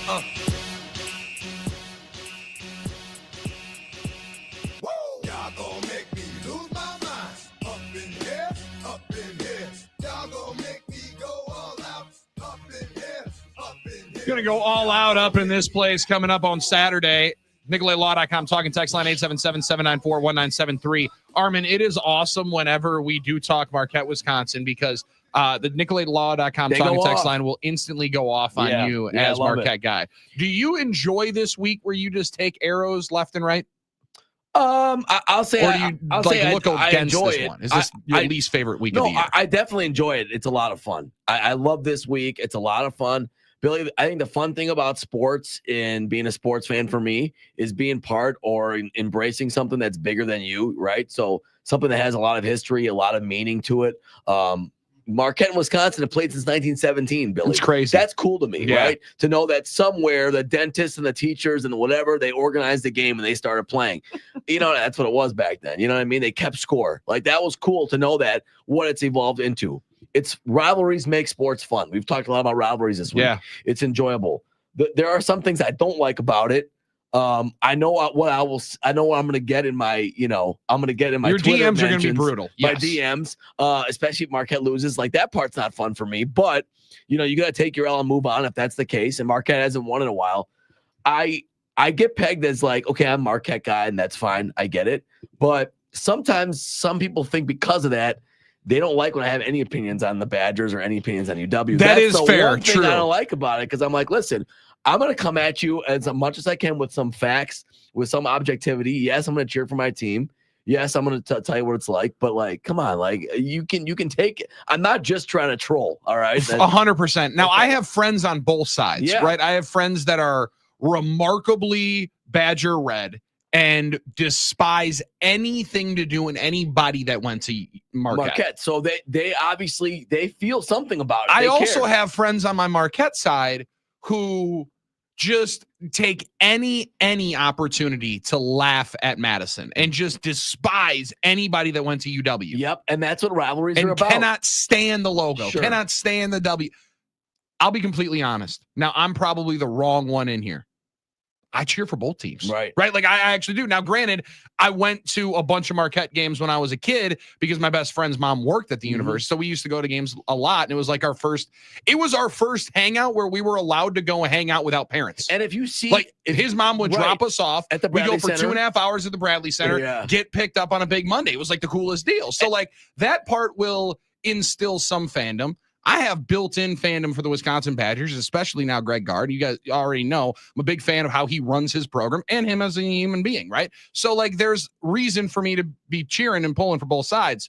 Speaker 4: Y'all gon' make me lose my mind. Up in here, up in here. Y'all gon' make me go all out. Up in here, up in here.
Speaker 1: Gonna go all out up in this place coming up on Saturday. NicoletLaw.com, talking text line 877-794-1973. Armin, it is awesome whenever we do talk Marquette, Wisconsin, because the NicoletLaw.com
Speaker 3: They
Speaker 1: talking
Speaker 3: go
Speaker 1: text
Speaker 3: off.
Speaker 1: line will instantly go off on
Speaker 3: Yeah,
Speaker 1: you
Speaker 3: yeah, I
Speaker 1: as
Speaker 3: love
Speaker 1: Marquette
Speaker 3: it.
Speaker 1: guy. Do you enjoy this week where you just take arrows left and right?
Speaker 3: I'll say,
Speaker 1: Or do you
Speaker 3: I'll
Speaker 1: like
Speaker 3: say
Speaker 1: look
Speaker 3: I
Speaker 1: against
Speaker 3: enjoy
Speaker 1: this
Speaker 3: it.
Speaker 1: one? Is this your
Speaker 3: I-
Speaker 1: least favorite week
Speaker 3: No,
Speaker 1: of the year?
Speaker 3: I definitely enjoy it. It's a lot of fun. I love this week. It's a lot of fun. Billy, I think the fun thing about sports and being a sports fan for me is being part or embracing something that's bigger than you, right? So something that has a lot of history, a lot of meaning to it. Marquette and Wisconsin have played since 1917, Billy.
Speaker 1: It's crazy.
Speaker 3: That's cool to me,
Speaker 1: Yeah.
Speaker 3: right? To know that somewhere the dentists and the teachers and whatever, they organized the game and they started playing. You know, that's what it was back then. You know what I mean? They kept score. Like, that was cool to know that, what it's evolved into. It's rivalries make sports fun. We've talked a lot about rivalries this week.
Speaker 1: Yeah.
Speaker 3: It's enjoyable. There are some things I don't like about it. I know what I'm going to get in my, I'm going to get in my
Speaker 1: Your
Speaker 3: Twitter
Speaker 1: DMs are going to be
Speaker 3: mentions,
Speaker 1: brutal.
Speaker 3: My
Speaker 1: Yes.
Speaker 3: DMs, especially if Marquette loses. Like, that part's not fun for me. But, you got to take your L and move on if that's the case. And Marquette hasn't won in a while. I get pegged as like, okay, I'm a Marquette guy, and that's fine. I get it. But sometimes some people think because of that, they don't like when I have any opinions on the Badgers or any opinions on UW.
Speaker 1: That
Speaker 3: That's
Speaker 1: is
Speaker 3: the
Speaker 1: fair,
Speaker 3: one thing
Speaker 1: true.
Speaker 3: I don't like about it, because I'm like, listen, I'm going to come at you as much as I can with some facts, with some objectivity. Yes, I'm going to cheer for my team. Yes, I'm going to tell you what it's like. But, like, come on, like, you can take it. I'm not just trying to troll. All right.
Speaker 1: 100%. Now, I have friends on both sides,
Speaker 3: Yeah.
Speaker 1: right? I have friends that are remarkably Badger red and despise anything to do with anybody that went to Marquette.
Speaker 3: So they obviously they feel something about it.
Speaker 1: I
Speaker 3: They
Speaker 1: also
Speaker 3: care.
Speaker 1: have friends on my Marquette side who just take any opportunity to laugh at Madison and just despise anybody that went to UW.
Speaker 3: Yep, and that's what rivalries
Speaker 1: and
Speaker 3: are about.
Speaker 1: cannot stand the logo,
Speaker 3: Sure.
Speaker 1: cannot stand the W. I'll be completely honest. Now, I'm probably the wrong one in here. I cheer for both teams.
Speaker 3: Right.
Speaker 1: Like I actually do. Now, granted, I went to a bunch of Marquette games when I was a kid because my best friend's mom worked at the university. So we used to go to games a lot. And it was like our first hangout where we were allowed to go and hang out without parents.
Speaker 3: And if you see,
Speaker 1: like his mom would drop us off
Speaker 3: at the
Speaker 1: we go
Speaker 3: Bradley
Speaker 1: for
Speaker 3: Center.
Speaker 1: 2.5 hours at the Bradley Center,
Speaker 3: Yeah.
Speaker 1: get picked up on a big Monday. It was like the coolest deal. So like that part will instill some fandom. I have built-in fandom for the Wisconsin Badgers, especially now Greg Gard. You guys already know I'm a big fan of how he runs his program and him as a human being, right? So like there's reason for me to be cheering and pulling for both sides.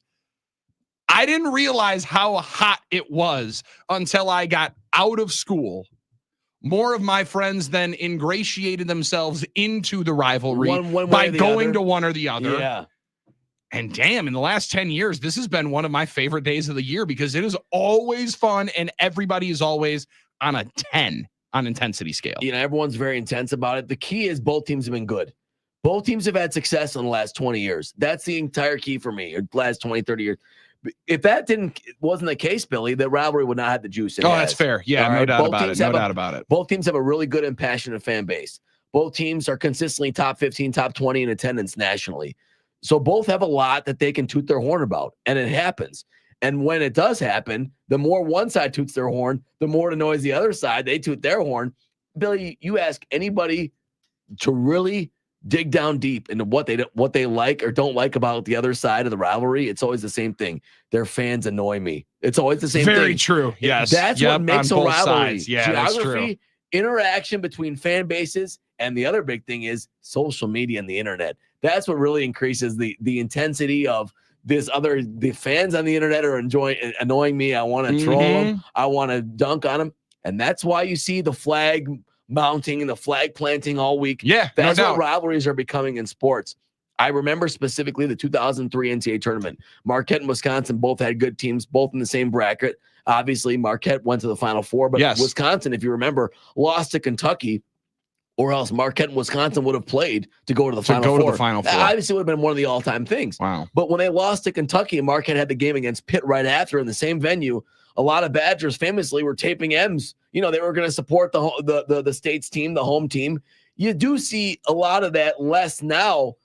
Speaker 1: I didn't realize how hot it was until I got out of school. More of my friends then ingratiated themselves into the rivalry
Speaker 3: One way
Speaker 1: by
Speaker 3: or the
Speaker 1: going
Speaker 3: other.
Speaker 1: to one or the other.
Speaker 3: Yeah.
Speaker 1: And damn, in the last 10 years, this has been one of my favorite days of the year because it is always fun and everybody is always on a 10 on intensity scale.
Speaker 3: Everyone's very intense about it. The key is both teams have been good. Both teams have had success in the last 20 years. That's the entire key for me, or last 20, 30 years. If that wasn't the case, Billy, the rivalry would not have the juice.
Speaker 1: That's fair. Yeah,
Speaker 3: All
Speaker 1: no
Speaker 3: right?
Speaker 1: doubt
Speaker 3: Both
Speaker 1: about it.
Speaker 3: teams
Speaker 1: No
Speaker 3: have
Speaker 1: doubt about it.
Speaker 3: Both teams have a really good and passionate fan base. Both teams are consistently top 15, top 20 in attendance nationally. So both have a lot that they can toot their horn about, and it happens. And when it does happen, the more one side toots their horn, the more it annoys the other side. They toot their horn. Billy, you ask anybody to really dig down deep into what they like or don't like about the other side of the rivalry, it's always the same thing. Their fans annoy me. It's always the same thing.
Speaker 1: Very true. Yes.
Speaker 3: That's
Speaker 1: Yep,
Speaker 3: what makes a
Speaker 1: on both
Speaker 3: rivalry.
Speaker 1: sides. Yeah, that's true.
Speaker 3: Geography, interaction between fan bases, and the other big thing is social media and the internet. That's what really increases the intensity of the fans on the internet are annoying me. I want to troll them. I want to dunk on them. And that's why you see the flag mounting and the flag planting all week.
Speaker 1: Yeah,
Speaker 3: That's
Speaker 1: no
Speaker 3: what
Speaker 1: doubt.
Speaker 3: rivalries are becoming in sports. I remember specifically the 2003 NCAA tournament. Marquette and Wisconsin both had good teams, both in the same bracket. Obviously, Marquette went to the Final Four, but
Speaker 1: Yes.
Speaker 3: Wisconsin, if you remember, lost to Kentucky, or else Marquette and Wisconsin would have played to go to the Final Four. That obviously would have been one of the all-time things.
Speaker 1: Wow.
Speaker 3: But when they lost to Kentucky and Marquette had the game against Pitt right after in the same venue, a lot of Badgers famously were taping M's. You know, they were going to support the state's team, the home team. You do see a lot of that less now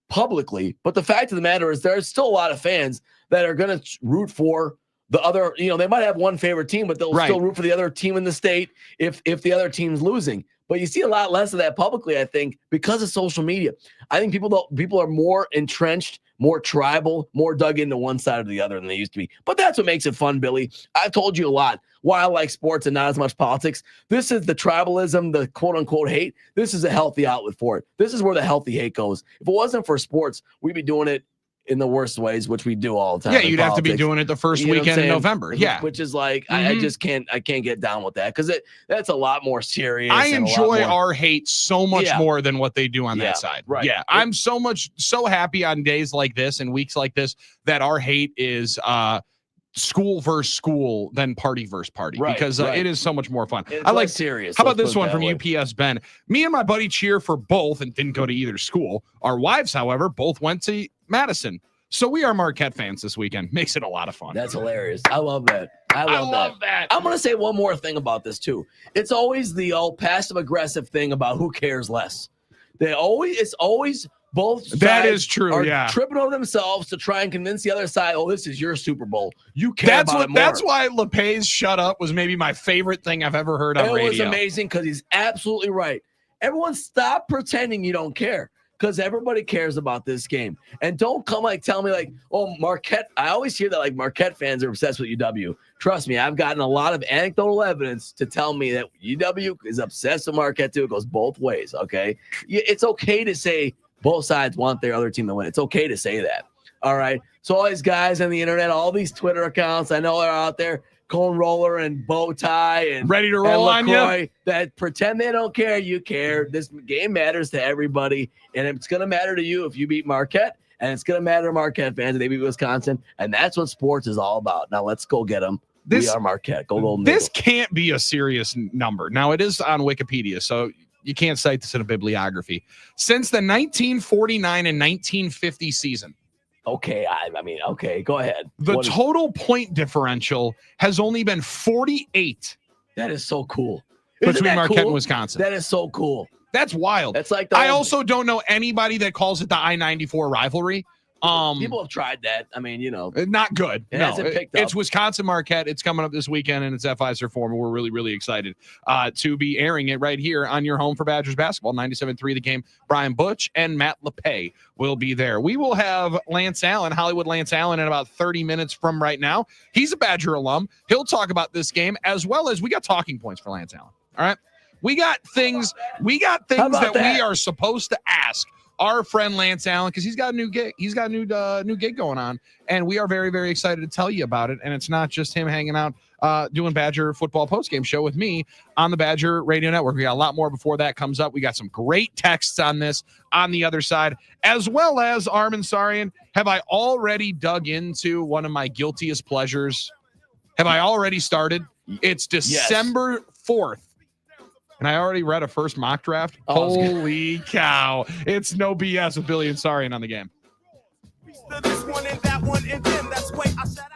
Speaker 3: publicly, but the fact of the matter is there's still a lot of fans that are going to root for the other. You know, they might have one favorite team, but they'll still root for the other team in the state if the other team's losing. But you see a lot less of that publicly, I think, because of social media. I think people are more entrenched, more tribal, more dug into one side or the other than they used to be. But that's what makes it fun, Billy. I've told you a lot why I like sports and not as much politics. This is the tribalism, the quote-unquote hate. This is a healthy outlet for it. This is where the healthy hate goes. If it wasn't for sports, we'd be doing it in the worst ways, which we do all the time.
Speaker 1: Yeah, you'd have to be doing it the first weekend in November. Yeah,
Speaker 3: which is like I just can't get down with that because that's a lot more serious.
Speaker 1: I enjoy our hate so much more than what they do on that side.
Speaker 3: Right.
Speaker 1: Yeah, I'm so happy on days like this and weeks like this that our hate is school versus school than party versus party because it is so much more fun.
Speaker 3: It's
Speaker 1: I like
Speaker 3: serious.
Speaker 1: How about this one from UPS Ben? Me and my buddy cheer for both and didn't go to either school. Our wives, however, both went to Madison. So we are Marquette fans this weekend. Makes it a lot of fun.
Speaker 3: That's hilarious. I love that. I love that. I'm going to say one more thing about this too. It's always the old passive aggressive thing about who cares less. It's always both sides
Speaker 1: that is true.
Speaker 3: Are tripping over themselves to try and convince the other side, oh, this is your Super Bowl. You care about it more.
Speaker 1: That's why LePay's shut up was maybe my favorite thing I've ever heard on radio.
Speaker 3: It was amazing because he's absolutely right. Everyone stop pretending you don't care. Because everybody cares about this game. And don't come tell me oh, Marquette. I always hear that Marquette fans are obsessed with UW. Trust me, I've gotten a lot of anecdotal evidence to tell me that UW is obsessed with Marquette too. It goes both ways, okay? It's okay to say both sides want their other team to win. It's okay to say that, all right? So all these guys on the internet, all these Twitter accounts, I know they're out there, cone roller and bow tie and
Speaker 1: ready to roll on you
Speaker 3: that pretend they don't care. You care. This game matters to everybody, and it's going to matter to you if you beat Marquette, and it's going to matter to Marquette fans if they beat Wisconsin, and that's what sports is all about. Now let's go get them. We are Marquette. Go Golden
Speaker 1: Eagles. This can't be a serious number. Now it is on Wikipedia, so you can't cite this in a bibliography. Since the 1949 and 1950 season.
Speaker 3: Okay, I mean, go ahead.
Speaker 1: The total point differential has only been 48.
Speaker 3: That is so cool.
Speaker 1: Between Marquette and Wisconsin.
Speaker 3: That is so cool.
Speaker 1: That's wild.
Speaker 3: That's like
Speaker 1: I also don't know anybody that calls it the I-94 rivalry.
Speaker 3: People have tried that. I mean,
Speaker 1: not good.
Speaker 3: It hasn't picked up.
Speaker 1: It's Wisconsin Marquette. It's coming up this weekend, and it's at Fiserv Forum. We're really, really excited to be airing it right here on your home for Badgers basketball. 97.3 The Game. Brian Butch and Matt LePay will be there. We will have Lance Allen, Hollywood Lance Allen, in about 30 minutes from right now. He's a Badger alum. He'll talk about this game as well as we got talking points for Lance Allen. All right, we got things. that we are supposed to ask our friend Lance Allen, because he's got a new gig. He's got a new gig going on, and we are very, very excited to tell you about it. And it's not just him hanging out doing Badger football postgame show with me on the Badger Radio Network. We got a lot more before that comes up. We got some great texts on this on the other side, as well as Armin Sarian. Have I already dug into one of my guiltiest pleasures? Have I already started? It's December 4th. And I already read a first mock draft. Holy cow. It's no BS with Billy and Sarian on the game.
Speaker 5: This one and that one and then that's way I sat out.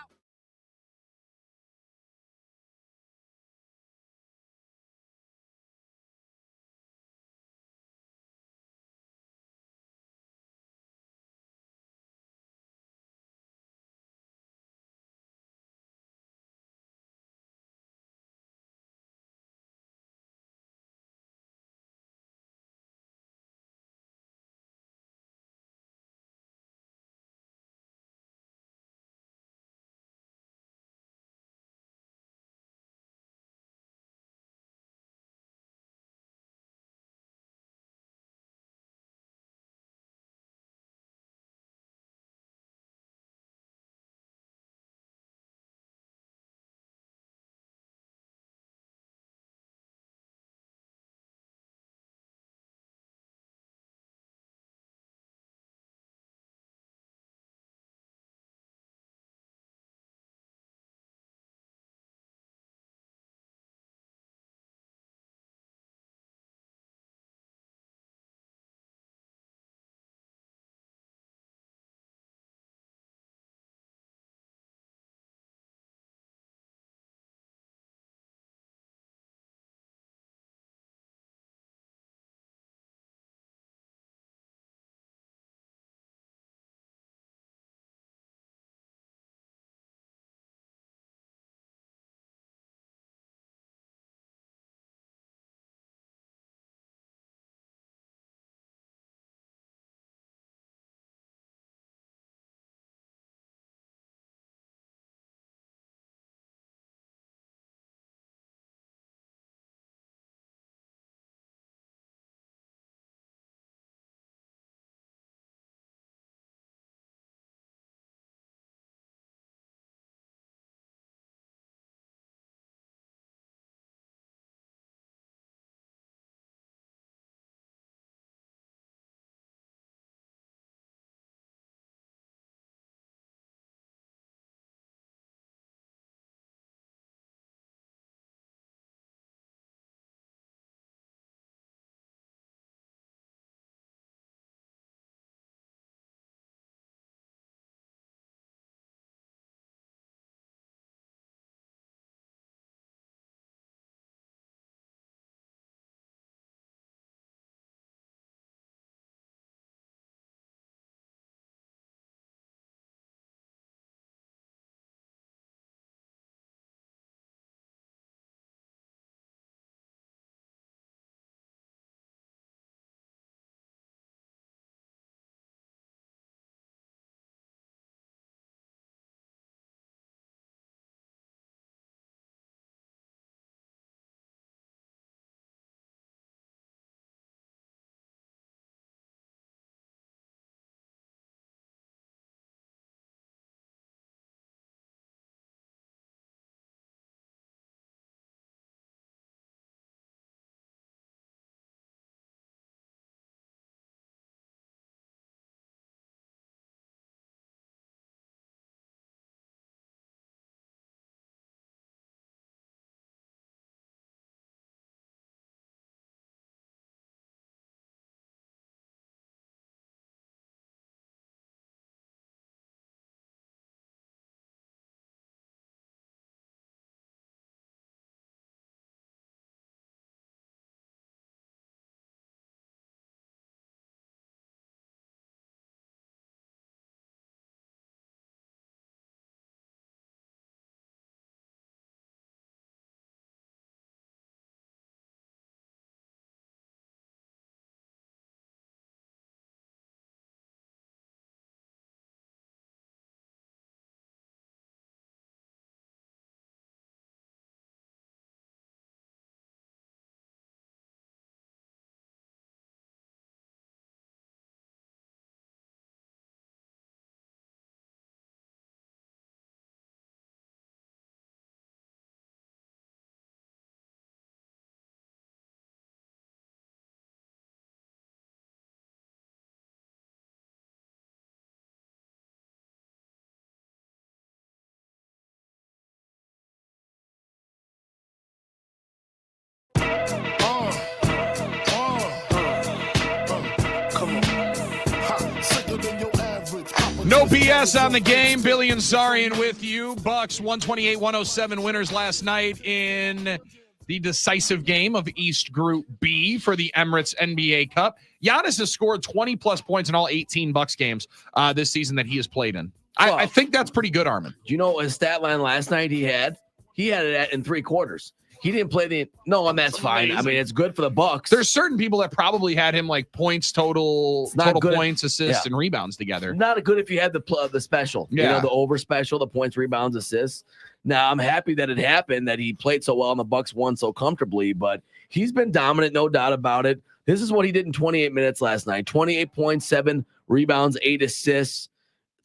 Speaker 1: No BS on the game. Billy and Zarian with you. Bucks 128-107 winners last night in the decisive game of East Group B for the Emirates NBA Cup. Giannis has scored 20-plus points in all 18 Bucks games this season that he has played in. I think that's pretty good, Armin.
Speaker 3: Do you know his stat line last night he had? He had it in 3 quarters. He didn't play and that's fine. I mean, it's good for the Bucks.
Speaker 1: There's certain people that probably had him like points total points, assists, and rebounds together.
Speaker 3: Not good if you had the special, the over special, the points, rebounds, assists. Now I'm happy that it happened, that he played so well and the Bucks won so comfortably, but he's been dominant, no doubt about it. This is what he did in 28 minutes last night. 28 points, 7 rebounds, 8 assists,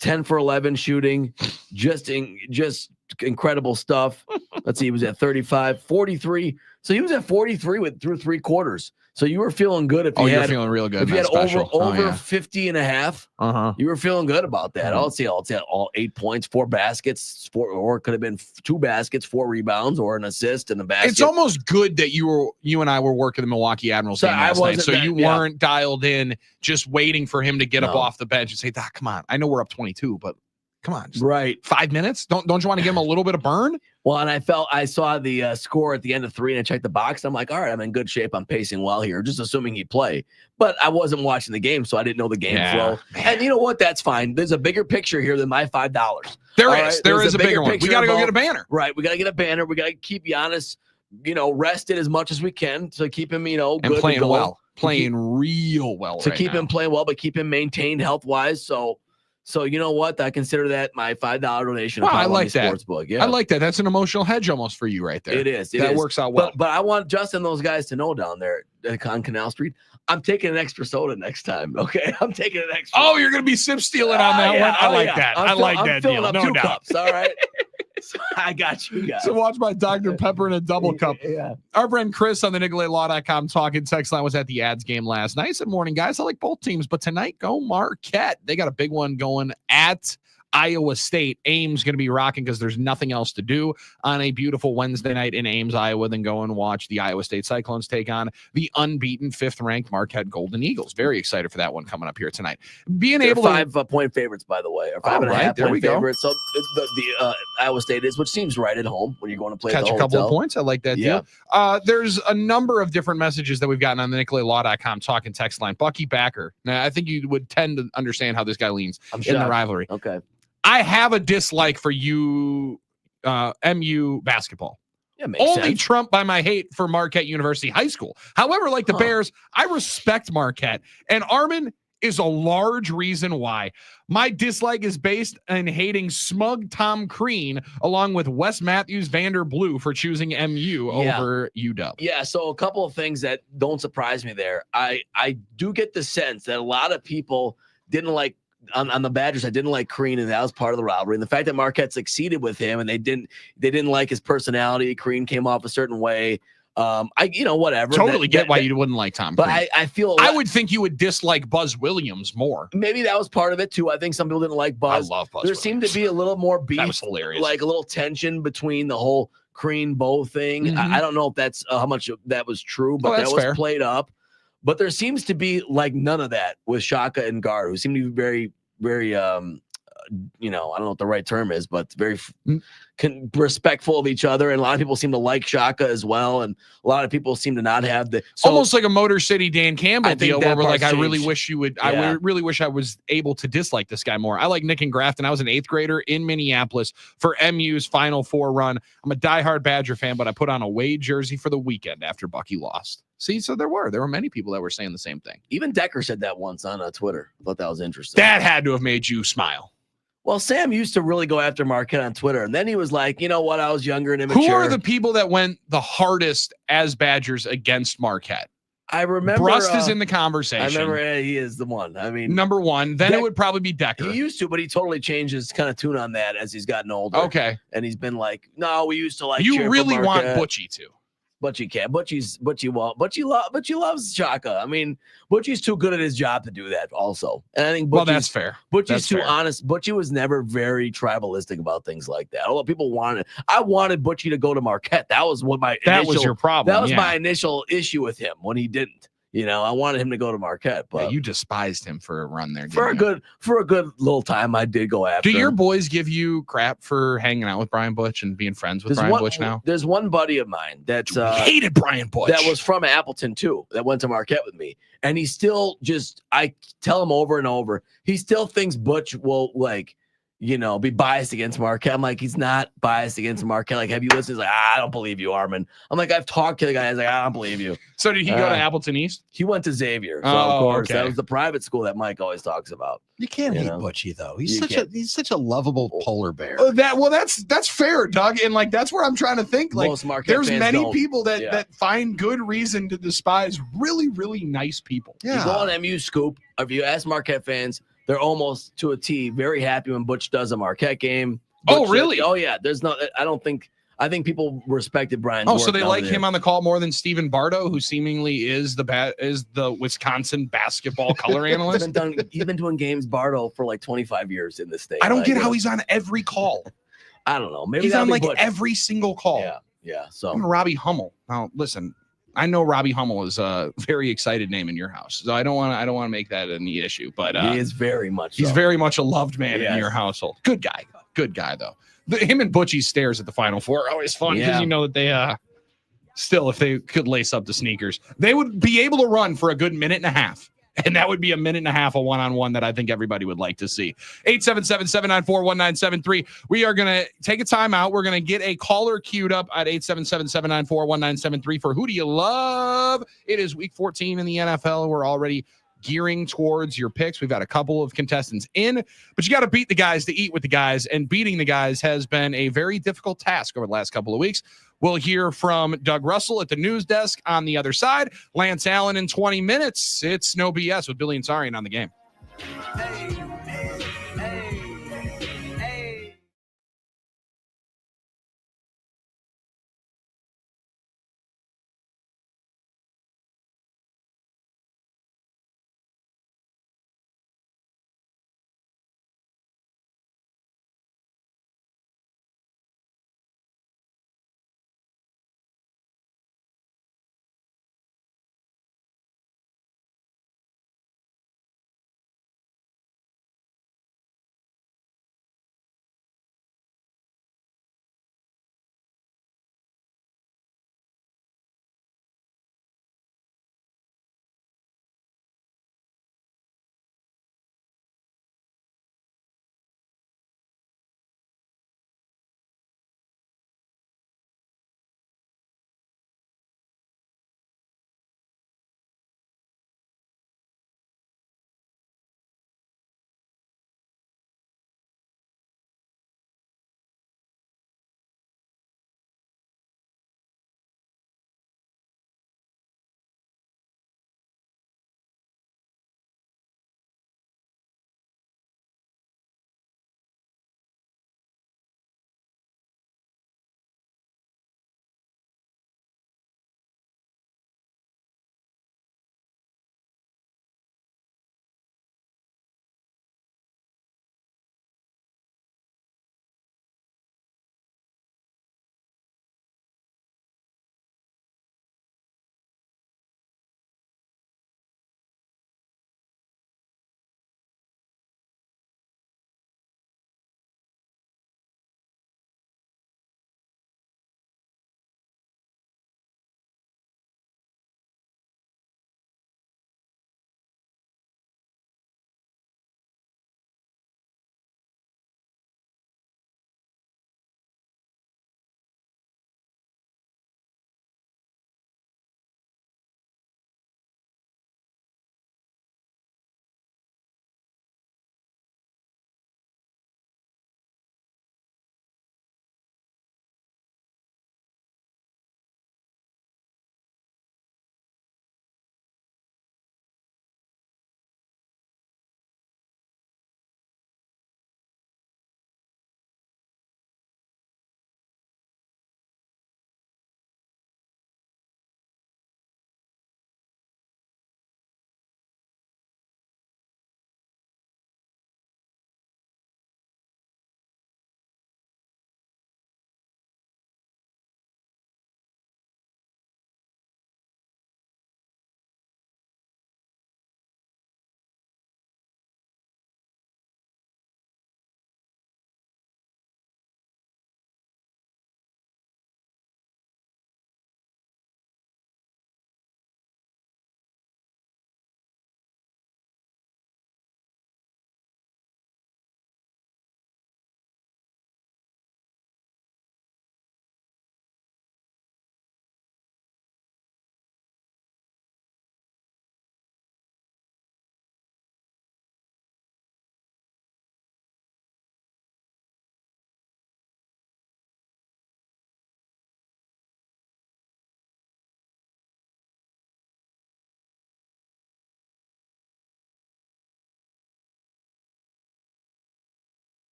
Speaker 3: 10 for 11 shooting, just incredible stuff. Let's see, he was at 35, 43. So he was at 43 through 3 quarters. So you were feeling good if you
Speaker 1: you're feeling real good.
Speaker 3: If you had over 50 and a half, you were feeling good about that. I'll say all 8 points, 4 baskets, or it could have been 2 baskets, 4 rebounds, or an assist and a basket.
Speaker 1: It's almost good that you and I were working the Milwaukee Admirals game last night, so you weren't dialed in, just waiting for him to get up off the bench and say, "Doc, come on, I know we're up 22, but." Come on,
Speaker 3: right?
Speaker 1: 5 minutes? Don't you want to give him a little bit of burn?
Speaker 3: Well, and I saw the score at the end of 3, and I checked the box. I'm like, all right, I'm in good shape. I'm pacing well here, just assuming he'd play. But I wasn't watching the game, so I didn't know the game flow. Man. And you know what? That's fine. There's a bigger picture here than my $5.
Speaker 1: There is a bigger one. We got to go get a banner.
Speaker 3: Right, we got to get a banner. We got to keep Giannis, rested as much as we can to keep him, good
Speaker 1: and playing
Speaker 3: and
Speaker 1: well, playing real well.
Speaker 3: To keep him playing well, but keep him maintained health wise. So you know what? I consider that my $5 donation.
Speaker 1: Wow, I like that.
Speaker 3: Sportsbook. Yeah,
Speaker 1: I like that. That's an emotional hedge almost for you right there.
Speaker 3: It is.
Speaker 1: That works out well.
Speaker 3: But I want Justin and those guys to know down there on Canal Street, I'm taking an extra soda next time. Okay, I'm taking an extra.
Speaker 1: Oh, you're gonna be sip stealing on that one. I like that. I like that deal.
Speaker 3: Up
Speaker 1: no
Speaker 3: 2
Speaker 1: doubt.
Speaker 3: Cups, all right. So I got you guys.
Speaker 1: So watch my Dr. Pepper in a double cup.
Speaker 3: Yeah.
Speaker 1: Our friend Chris on the NicoletLaw.com talking text line was at the ads game last night. Said, morning, guys. I like both teams, but tonight go Marquette. They got a big one going at Iowa State. Ames going to be rocking because there's nothing else to do on a beautiful Wednesday night in Ames, Iowa, than go and watch the Iowa State Cyclones take on the unbeaten 5th-ranked Marquette Golden Eagles. Very excited for that one coming up here tonight. They're
Speaker 3: able 5-point favorites, by the way, or 5.5 point favorites. So the Iowa State is, which seems right at home when you're going to play
Speaker 1: catch
Speaker 3: the
Speaker 1: a couple
Speaker 3: hotel.
Speaker 1: of points. I like that deal. There's a number of different messages that we've gotten on the NicoletLaw.com talking text line. Bucky Backer. Now, I think you would tend to understand how this guy leans in the rivalry.
Speaker 3: Okay.
Speaker 1: I have a dislike for MU basketball.
Speaker 3: Yeah, makes
Speaker 1: only
Speaker 3: sense.
Speaker 1: trumped by my hate for Marquette University High School. However, like the Bears, I respect Marquette. And Armin is a large reason why. My dislike is based on hating smug Tom Crean along with Wes Matthews Vander Blue for choosing MU over UW.
Speaker 3: Yeah, so a couple of things that don't surprise me there. I do get the sense that a lot of people didn't like on the Badgers. I didn't like Crean, and that was part of the rivalry. And the fact that Marquette succeeded with him, and they didn't like his personality. Crean came off a certain way. Whatever.
Speaker 1: Totally get why you wouldn't like Tom.
Speaker 3: But
Speaker 1: Crean.
Speaker 3: I feel
Speaker 1: I would think you would dislike Buzz Williams more.
Speaker 3: Maybe that was part of it too. I think some people didn't like Buzz.
Speaker 1: I love Buzz.
Speaker 3: There seemed to be a little more beef.
Speaker 1: That was hilarious.
Speaker 3: Like a little tension between the whole Crean Bo thing.
Speaker 1: Mm-hmm.
Speaker 3: I don't know if that's how much of that was true, but that was played up. But there seems to be like none of that with Shaka and Gard, who seem to be very, very, I don't know what the right term is, but very respectful of each other. And a lot of people seem to like Shaka as well. And a lot of people seem to not have
Speaker 1: almost like a Motor City Dan Campbell deal where we're like, I really wish you would,
Speaker 3: Yeah.
Speaker 1: I really wish I was able to dislike this guy more. I like Nick and Grafton. I was an 8th grader in Minneapolis for MU's Final Four run. I'm a diehard Badger fan, but I put on a Wade jersey for the weekend after Bucky lost. See, so there were many people that were saying the same thing.
Speaker 3: Even Decker said that once on Twitter. I thought that was interesting.
Speaker 1: That had to have made you smile.
Speaker 3: Well, Sam used to really go after Marquette on Twitter, and then he was like, you know what, I was younger and immature.
Speaker 1: Who are the people that went the hardest as Badgers against Marquette?
Speaker 3: I remember
Speaker 1: Brust is in the conversation.
Speaker 3: I remember he is the one. I mean,
Speaker 1: number one. Then it would probably be Decker.
Speaker 3: He used to, but he totally changed his kind of tune on that as he's gotten older.
Speaker 1: Okay,
Speaker 3: and he's been like, no, we used to like.
Speaker 1: You really want Butchie to.
Speaker 3: Butchie can't. Butchie loves Shaka. I mean, Butchie's too good at his job to do that also. And I think
Speaker 1: that's fair.
Speaker 3: Butchie's too honest. Butchie was never very tribalistic about things like that. Although people wanted, I wanted Butchie to go to Marquette. That was what my
Speaker 1: was your problem.
Speaker 3: That was my initial issue with him when he didn't. I wanted him to go to Marquette,
Speaker 1: Yeah,
Speaker 3: but
Speaker 1: you despised him for a run there.
Speaker 3: for a
Speaker 1: didn't you?
Speaker 3: good little time, I did go after
Speaker 1: Do your
Speaker 3: him.
Speaker 1: boys give you crap for hanging out with Brian Butch and being friends with Brian Butch now?
Speaker 3: There's one buddy of mine that
Speaker 1: Hated Brian Butch.
Speaker 3: that was from Appleton too, that went to Marquette with me. And he still I tell him over and over, he still thinks Butch will be biased against Marquette. I'm like, he's not biased against Marquette. Like, have you listened? He's like, I don't believe you, Armin. I'm like, I've talked to the guy. He's like, I don't believe you.
Speaker 1: So did he go to Appleton East?
Speaker 3: He went to Xavier. So
Speaker 1: Oh,
Speaker 3: of course,
Speaker 1: okay.
Speaker 3: that was the private school that Mike always talks about.
Speaker 9: You can't hate
Speaker 3: know?
Speaker 9: Butchie though.
Speaker 3: You can't.
Speaker 9: He's such a lovable polar bear.
Speaker 1: That's fair, Doug. And that's where I'm trying to think. Like,
Speaker 3: Most Marquette
Speaker 1: there's
Speaker 3: fans
Speaker 1: many
Speaker 3: don't.
Speaker 1: people that
Speaker 3: Yeah.
Speaker 1: that find good reason to despise really, really nice people.
Speaker 3: You go on MU Scoop. If you ask Marquette fans, they're almost to a T very happy when Butch does a Marquette game.
Speaker 1: Oh,
Speaker 3: Butch-
Speaker 1: really?
Speaker 3: Oh, yeah. I think people respected Brian's
Speaker 1: Oh, so
Speaker 3: work
Speaker 1: they
Speaker 3: down
Speaker 1: like
Speaker 3: there.
Speaker 1: him on the call more than Stephen Bardo, who seemingly is the Wisconsin basketball color analyst.
Speaker 3: He's been doing games Bardo for like 25 years in this state.
Speaker 1: I don't
Speaker 3: Like,
Speaker 1: get how he's on every call.
Speaker 3: I don't know. Maybe
Speaker 1: He's
Speaker 3: that'll
Speaker 1: on
Speaker 3: be
Speaker 1: like
Speaker 3: Butch.
Speaker 1: every single call.
Speaker 3: Yeah. So
Speaker 1: Even Robbie Hummel. Now, listen, I know Robbie Hummel is a very excited name in your house, so I don't want to make that an issue. But
Speaker 3: he is very much.
Speaker 1: he's
Speaker 3: so.
Speaker 1: very much a loved man in
Speaker 3: Yes.
Speaker 1: your household. Good guy though. Him and Butchie's stares at the Final Four are always fun because
Speaker 3: Yeah.
Speaker 1: you know that they still, if they could lace up the sneakers, they would be able to run for a good minute and a half. And that would be a minute and a half of one-on-one that I think everybody would like to see. 877-794-1973. We are going to take a timeout. We're going to get a caller queued up at 877-794-1973 for Who Do You Love? It is week 14 in the NFL. We're already gearing towards your picks. We've got a couple of contestants in, but you got to beat the guys to eat with the guys, and beating the guys has been a very difficult task over the last couple of weeks. We'll hear from Doug Russell at the news desk on the other side. Lance Allen in 20 minutes. It's No BS with Billy and Sarian on the game.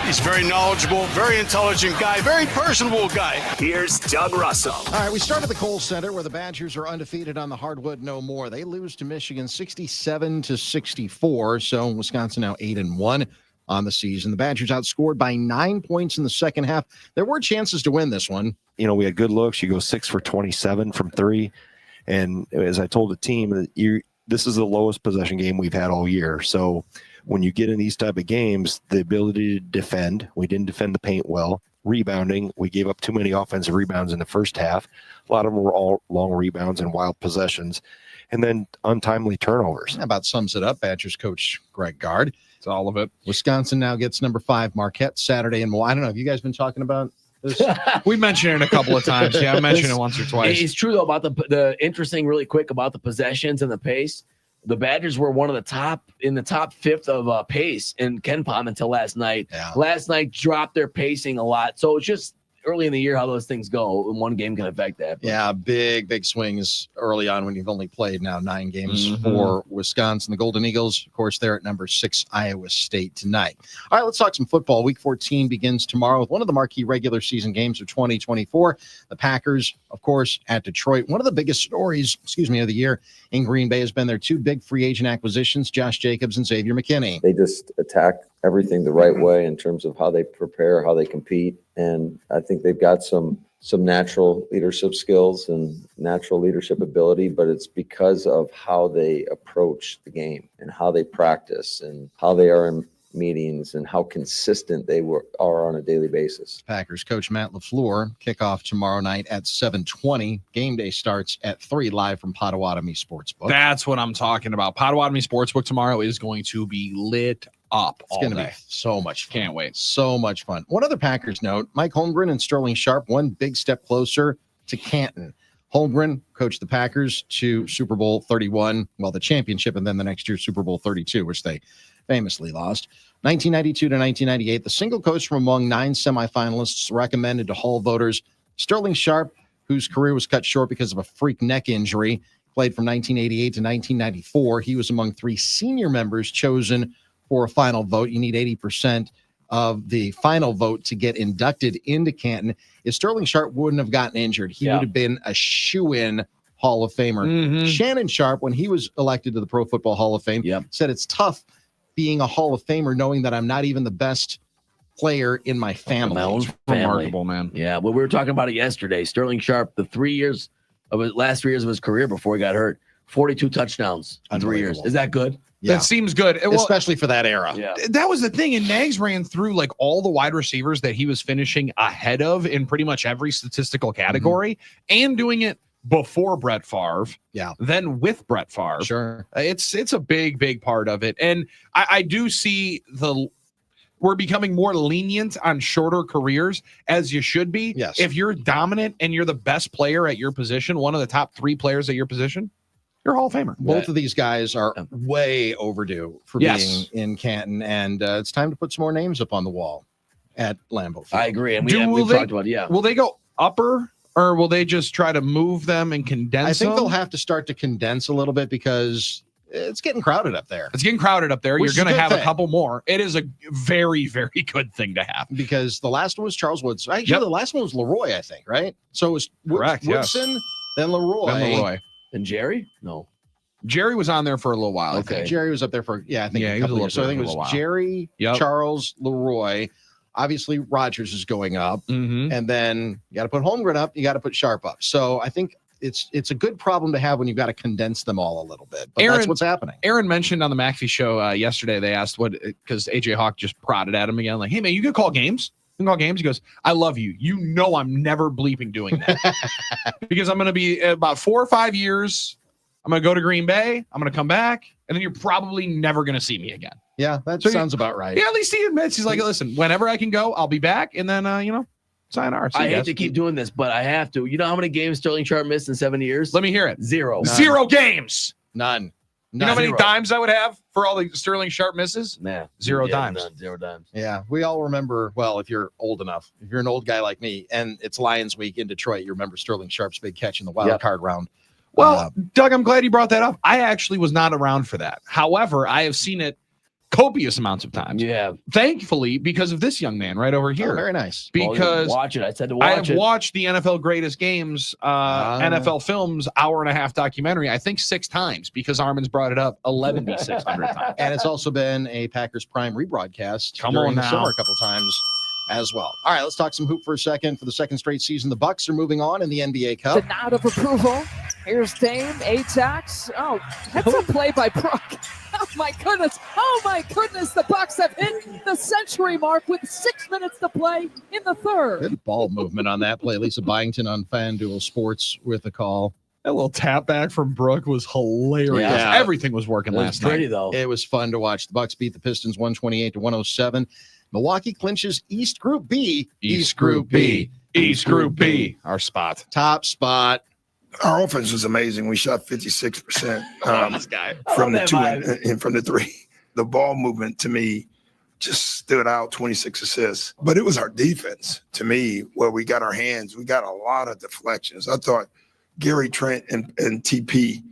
Speaker 8: He's very knowledgeable, very intelligent guy, very personable guy.
Speaker 2: Here's Doug Russell.
Speaker 9: All right, we start at the Kohl Center where the Badgers are undefeated on the hardwood no more. They lose to Michigan 67-64, so Wisconsin now 8-1 on the season. The Badgers outscored by 9 points in the second half. There were chances to win this one.
Speaker 13: You know, we had good looks. You go 6 for 27 from 3. And as I told the team, this is the lowest possession game we've had all year. So when you get in these type of games, the ability to defend, we didn't defend the paint well. Rebounding, we gave up too many offensive rebounds in the first half. A lot of them were all long rebounds and wild possessions. And then untimely turnovers.
Speaker 9: That about sums it up. Badgers coach Greg Gard.
Speaker 1: It's all of it.
Speaker 9: Wisconsin now gets number 5 Marquette Saturday. And I don't know, have you guys been talking about this?
Speaker 1: We mentioned it a couple of times. Yeah, I mentioned it once or twice.
Speaker 3: It's true, though, about the interesting, really quick about the possessions and the pace. The Badgers were one of the top 5th of pace in KenPom until last night.
Speaker 9: Yeah.
Speaker 3: Last night dropped their pacing a lot. So it's just early in the year how those things go. And one game can affect that. But.
Speaker 9: Yeah, big swings early on when you've only played now 9 games for Wisconsin. The Golden Eagles, of course, they're at number 6 Iowa State tonight. All right, let's talk some football. Week 14 begins tomorrow with one of the marquee regular season games of 2024. The Packers, of course, at Detroit. One of the biggest stories, of the year in Green Bay has been their 2 big free agent acquisitions, Josh Jacobs and Xavier McKinney.
Speaker 11: They just attack everything the right way in terms of how they prepare, how they compete. And I think they've got some natural leadership skills and natural leadership ability, but it's because of how they approach the game and how they practice and how they are in meetings and how consistent they are on a daily basis.
Speaker 9: Packers coach Matt LaFleur, kickoff tomorrow night at 7:20. Game day starts at 3 live from Potawatomi Sportsbook.
Speaker 1: That's what I'm talking about. Potawatomi Sportsbook tomorrow is going to be lit up.
Speaker 9: It's going to be so much fun.
Speaker 1: Can't wait.
Speaker 9: So much fun. One other Packers note, Mike Holmgren and Sterling Sharp, one big step closer to Canton. Holmgren coached the Packers to Super Bowl 31, the championship, and then the next year Super Bowl 32, which they famously lost. 1992 to 1998, the single coach from among 9 semifinalists recommended to Hall voters. Sterling Sharp, whose career was cut short because of a freak neck injury, played from 1988 to 1994. He was among 3 senior members chosen for a final vote. You need 80% of the final vote to get inducted into Canton. If Sterling Sharp wouldn't have gotten injured, he would have been a shoo-in Hall of Famer. Shannon Sharp, when he was elected to the Pro Football Hall of Fame, said it's tough being a Hall of Famer knowing that I'm not even the best player in my family.
Speaker 3: My own family.
Speaker 1: Remarkable, man.
Speaker 3: Yeah, well, we were talking about it yesterday. Sterling Sharp, the last 3 years of his career before he got hurt, 42 touchdowns in 3 years. Is that good?
Speaker 9: Yeah.
Speaker 1: That seems good. Well,
Speaker 9: especially for that era.
Speaker 3: Yeah.
Speaker 1: That was the thing. And Nags ran through like all the wide receivers that he was finishing ahead of in pretty much every statistical category and doing it before Brett Favre.
Speaker 9: Yeah.
Speaker 1: Then with Brett Favre.
Speaker 9: Sure.
Speaker 1: It's a big part of it. And I do see we're becoming more lenient on shorter careers, as you should be.
Speaker 9: Yes.
Speaker 1: If you're dominant and you're the best player at your position, one of the top 3 players at your position, you're a Hall of Famer.
Speaker 9: Both of these guys are way overdue for being in Canton, and it's time to put some more names up on the wall at Lambeau Field.
Speaker 3: I agree. And we've talked about it.
Speaker 1: Will they go upper, or will they just try to move them and condense
Speaker 9: I think
Speaker 1: them?
Speaker 9: they'll have to start to condense a little bit because it's getting crowded up there.
Speaker 1: It's getting crowded up there.
Speaker 9: Which
Speaker 1: You're going
Speaker 9: is a
Speaker 1: to
Speaker 9: good
Speaker 1: have a
Speaker 9: thing.
Speaker 1: couple more. It is a very, very good thing to have.
Speaker 9: Because the last one was Charles Woods. Actually, the last one was Leroy, I think, right? So it was
Speaker 1: Correct, yes.
Speaker 9: Woodson, then Leroy.
Speaker 3: And Jerry? No.
Speaker 1: Jerry was on there for a little while. I think.
Speaker 9: Jerry was up there for, I think
Speaker 1: Yeah,
Speaker 9: a
Speaker 1: he was
Speaker 9: couple
Speaker 1: a
Speaker 9: years. So I think it
Speaker 1: little
Speaker 9: was
Speaker 1: while.
Speaker 9: Jerry, Charles, Leroy. Obviously, Rodgers is going up. And then you got to put Holmgren up. You got to put Sharp up. So I think it's a good problem to have when you've got to condense them all a little bit. But that's what's happening.
Speaker 1: Aaron mentioned on the McAfee show yesterday, they asked because AJ Hawk just prodded at him again, like, hey, man, you can call games. You can call games. He goes, I love you. You know I'm never bleeping doing that. Because I'm going to be about 4 or 5 years. I'm going to go to Green Bay. I'm going to come back. And then you're probably never going to see me again.
Speaker 9: Yeah, that sounds about right.
Speaker 1: Yeah, at least he admits. He's like, listen, whenever I can go, I'll be back. And then, sayonara.
Speaker 3: I hate to keep doing this, but I have to. You know how many games Sterling Sharp missed in 7 years?
Speaker 1: Let me hear it.
Speaker 3: 0.
Speaker 1: None. 0 games.
Speaker 9: None.
Speaker 1: You know how many dimes I would have for all the Sterling Sharp misses?
Speaker 3: Nah.
Speaker 1: 0 dimes.
Speaker 3: None. 0 dimes.
Speaker 9: Yeah, we all remember, well, if you're old enough, if you're an old guy like me, and it's Lions week in Detroit, you remember Sterling Sharp's big catch in the wild card round.
Speaker 1: Well, Doug, I'm glad you brought that up. I actually was not around for that. However, I have seen it copious amounts of times.
Speaker 3: Yeah.
Speaker 1: Thankfully, because of this young man right over
Speaker 9: Oh,
Speaker 1: here.
Speaker 9: very nice.
Speaker 1: Because
Speaker 3: watch it. I said to
Speaker 1: I
Speaker 3: watch
Speaker 1: have
Speaker 3: it.
Speaker 1: watched the NFL Greatest Games, NFL Films hour-and-a-half documentary, I think 6 times, because Armin's brought it up 11,600 times.
Speaker 9: And it's also been a Packers Prime rebroadcast
Speaker 1: Come
Speaker 9: during
Speaker 1: on
Speaker 9: the
Speaker 1: now.
Speaker 9: summer a couple times as well. All right, let's talk some hoop for a second. For the second straight season, the Bucks are moving on in the NBA Cup.
Speaker 10: The nod of approval. Here's Dame, Atax. Oh, that's a play by Brook. Oh my goodness. Oh my goodness. The Bucks have hit the century mark with 6 minutes to play in the third.
Speaker 9: Good ball movement on that play. Lisa Byington on FanDuel Sports with a call.
Speaker 1: That little tap back from Brooke was hilarious.
Speaker 9: Yeah.
Speaker 1: Everything was working last night.
Speaker 3: though.
Speaker 9: It was fun to watch. The Bucks beat the Pistons 128-107. Milwaukee clinches East Group B.
Speaker 1: East Group B. Our spot.
Speaker 9: Top spot.
Speaker 12: Our offense was amazing. We shot 56%
Speaker 1: This guy.
Speaker 12: from the
Speaker 3: that
Speaker 12: two
Speaker 3: vibe.
Speaker 12: and from the three. The ball movement to me just stood out, 26 assists. But it was our defense to me where we got our hands. We got a lot of deflections. I thought Gary Trent and TP